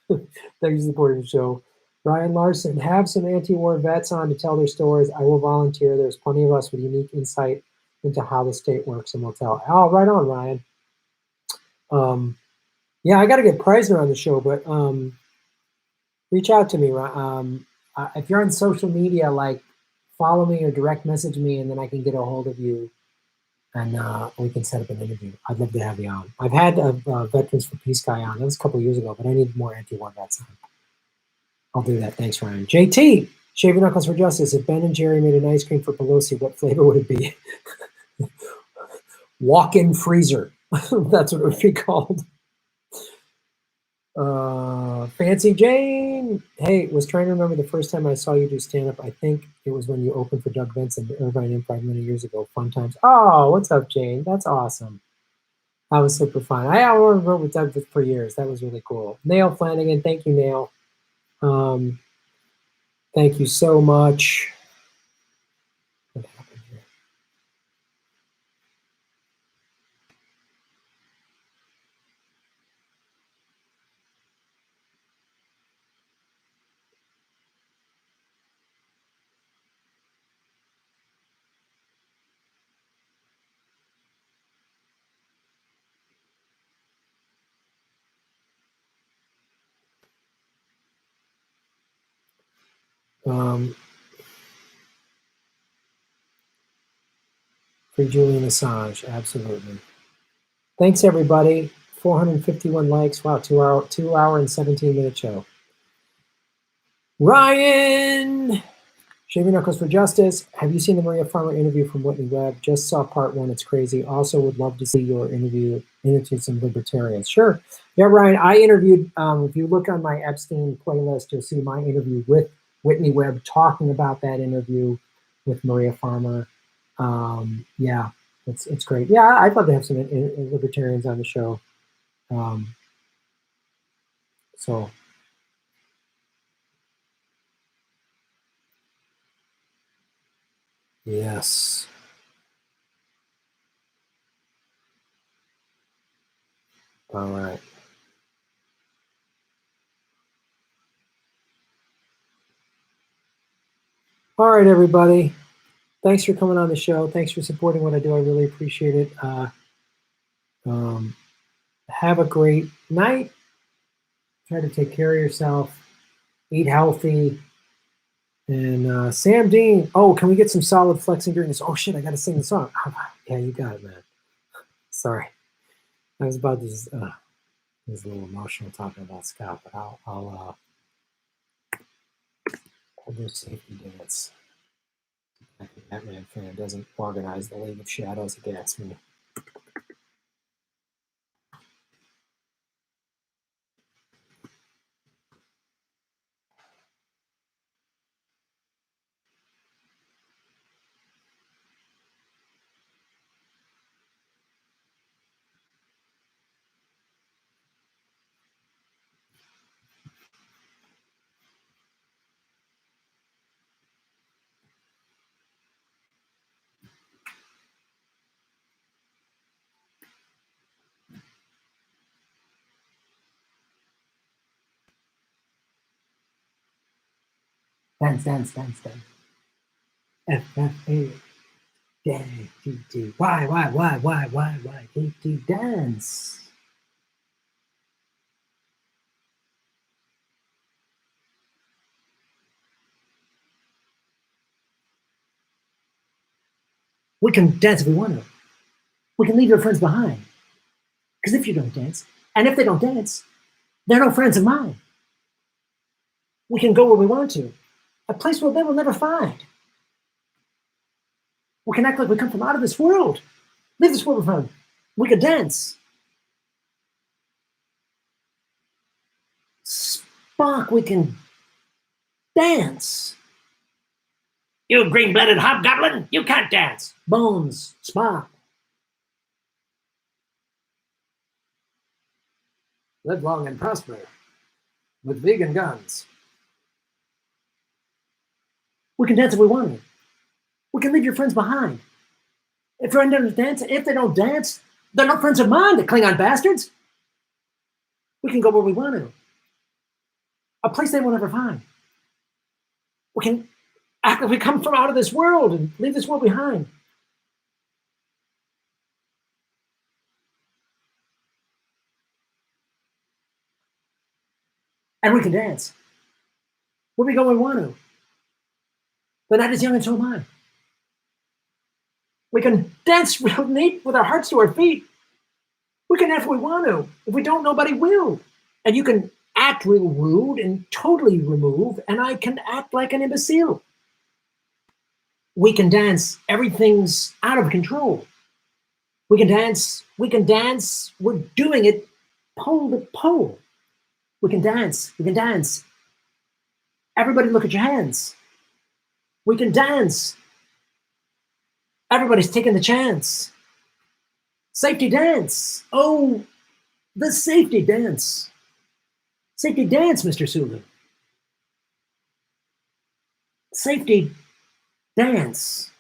Thanks for supporting the show. Ryan Larson, have some anti-war vets on to tell their stories. I will volunteer. There's plenty of us with unique insight into how the state works, and we'll tell. Oh, right on, Ryan. Yeah, I got to get Preisner on the show, but reach out to me. If you're on social media, like follow me or direct message me, and then I can get a hold of you, and we can set up an interview. I'd love to have you on. I've had a Veterans for Peace guy on. That was a couple years ago, but I need more anti-war vets on. I'll do that. Thanks, Ryan. JT, Shaving Knuckles for Justice. If Ben and Jerry made an ice cream for Pelosi, what flavor would it be? Walk-in freezer. That's what it would be called. Fancy Jane. Hey, was trying to remember the first time I saw you do stand-up. I think it was when you opened for Doug Benson at Irvine Improv many years ago. Fun times. Oh, what's up, Jane? That's awesome. That was super fun. I remember with Doug for years. That was really cool. Nail Flanagan. Thank you, Nail. Thank you so much. What happened here? Free Julian Assange, absolutely. Thanks, everybody. 451 likes. Wow, 2 hour and 17-minute show. Ryan, Shaving Knuckles for Justice. Have you seen the Maria Farmer interview from Whitney Webb? Just saw part 1. It's crazy. Also would love to see your interview some libertarians. Sure. Yeah, Ryan, I interviewed, if you look on my Epstein playlist, you'll see my interview with Whitney Webb talking about that interview with Maria Farmer. Yeah, it's great. Yeah, I'd love to have some libertarians on the show. So yes. All right. All right, everybody. Thanks for coming on the show. Thanks for supporting what I do. I really appreciate it. Have a great night. Try to take care of yourself. Eat healthy. And Sam Dean. Oh, can we get some solid flexing during this? Oh, shit, I got to sing the song. Oh, yeah, you got it, man. Sorry. I was about to just, it was a little emotional talking about Scott, but I'll do safety dance. I think Batman fan doesn't organize the League of Shadows against me. Dance. F-F-A. D-D. Why? D-D. Dance. We can dance if we want to. We can leave your friends behind. Because if you don't dance, and if they don't dance, they're no friends of mine. We can go where we want to. A place where they will never find. We can act like we come from out of this world. Leave this world behind. We can dance. Spock, we can dance. You green-blooded hobgoblin, you can't dance. Bones, smart. Live long and prosper with vegan guns. We can dance if we want to. We can leave your friends behind. If friends don't dance, if they don't dance, they're not friends of mine, the Klingon bastards. We can go where we want to. A place they will never find. We can act like we come from out of this world and leave this world behind. And we can dance. Where we go where we want to. The night is young and so am I. We can dance real neat with our hearts to our feet. We can dance if we want to. If we don't, nobody will. And you can act real rude and totally remove, and I can act like an imbecile. We can dance. Everything's out of control. We can dance. We can dance. We're doing it pole to pole. We can dance. We can dance. Everybody look at your hands. We can dance. Everybody's taking the chance. Safety dance. Oh, the safety dance. Safety dance, Mr. Sulu. Safety dance.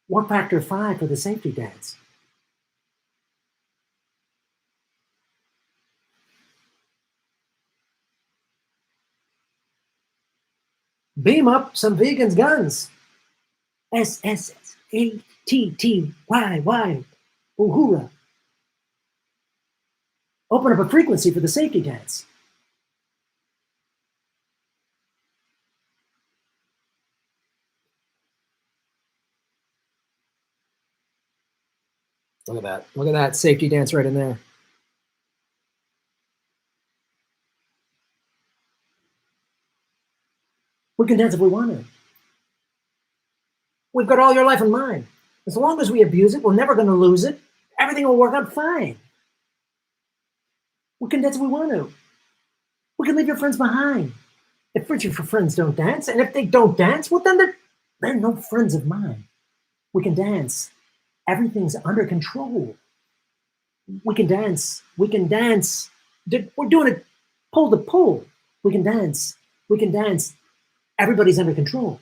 What factor 5 for the safety dance? Beam up some vegans' guns. SSATTYY. Uhura. Open up a frequency for the safety dance. Look at that. Look at that safety dance right in there. We can dance if we want to. We've got all your life in mind. As long as we abuse it, we're never going to lose it. Everything will work out fine. We can dance if we want to. We can leave your friends behind. If your friends don't dance, and if they don't dance, well, then they're no friends of mine. We can dance. Everything's under control. We can dance. We can dance. We're doing it pull to pull. We can dance. We can dance. Everybody's under control.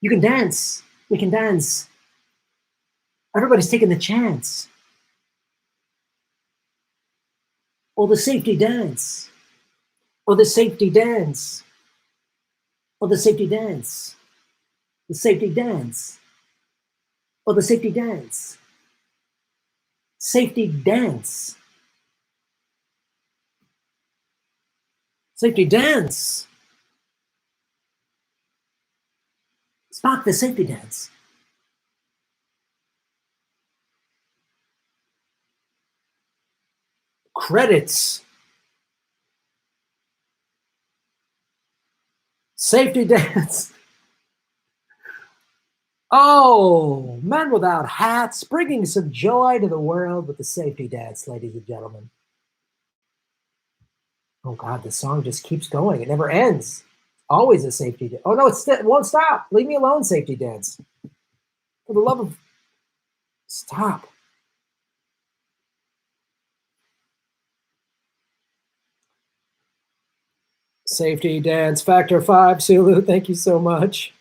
You can dance. We can dance. Everybody's taking the chance. Or the safety dance. Or the safety dance. Or the safety dance. The safety dance. Or the safety dance. Safety dance. Safety dance. Spark the safety dance. Credits. Safety dance. Oh, men without hats, bringing some joy to the world with the safety dance, ladies and gentlemen. Oh God, the song just keeps going. It never ends. Always a safety dance. Oh no, it won't stop. Leave me alone, safety dance. For the love of, stop. Safety dance, factor 5, Sulu, thank you so much.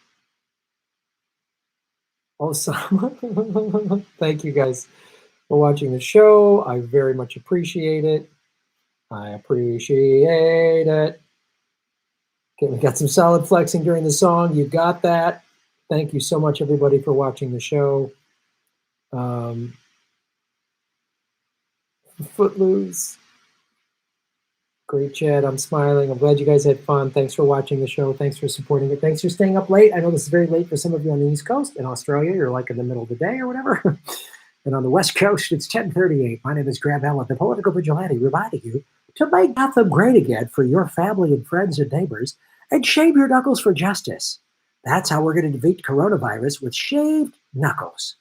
Osama, thank you guys for watching the show. I very much appreciate it. I appreciate it. Okay, we got some solid flexing during the song. You got that. Thank you so much, everybody, for watching the show. Footloose. Great chat. I'm smiling. I'm glad you guys had fun. Thanks for watching the show. Thanks for supporting it. Thanks for staying up late. I know this is very late for some of you on the East Coast. In Australia, you're like in the middle of the day or whatever. And on the West Coast, it's 10:38. My name is Graham Heldt, the political vigilante, reminding you to make Gotham great again for your family and friends and neighbors, and shave your knuckles for justice. That's how we're going to defeat coronavirus, with shaved knuckles.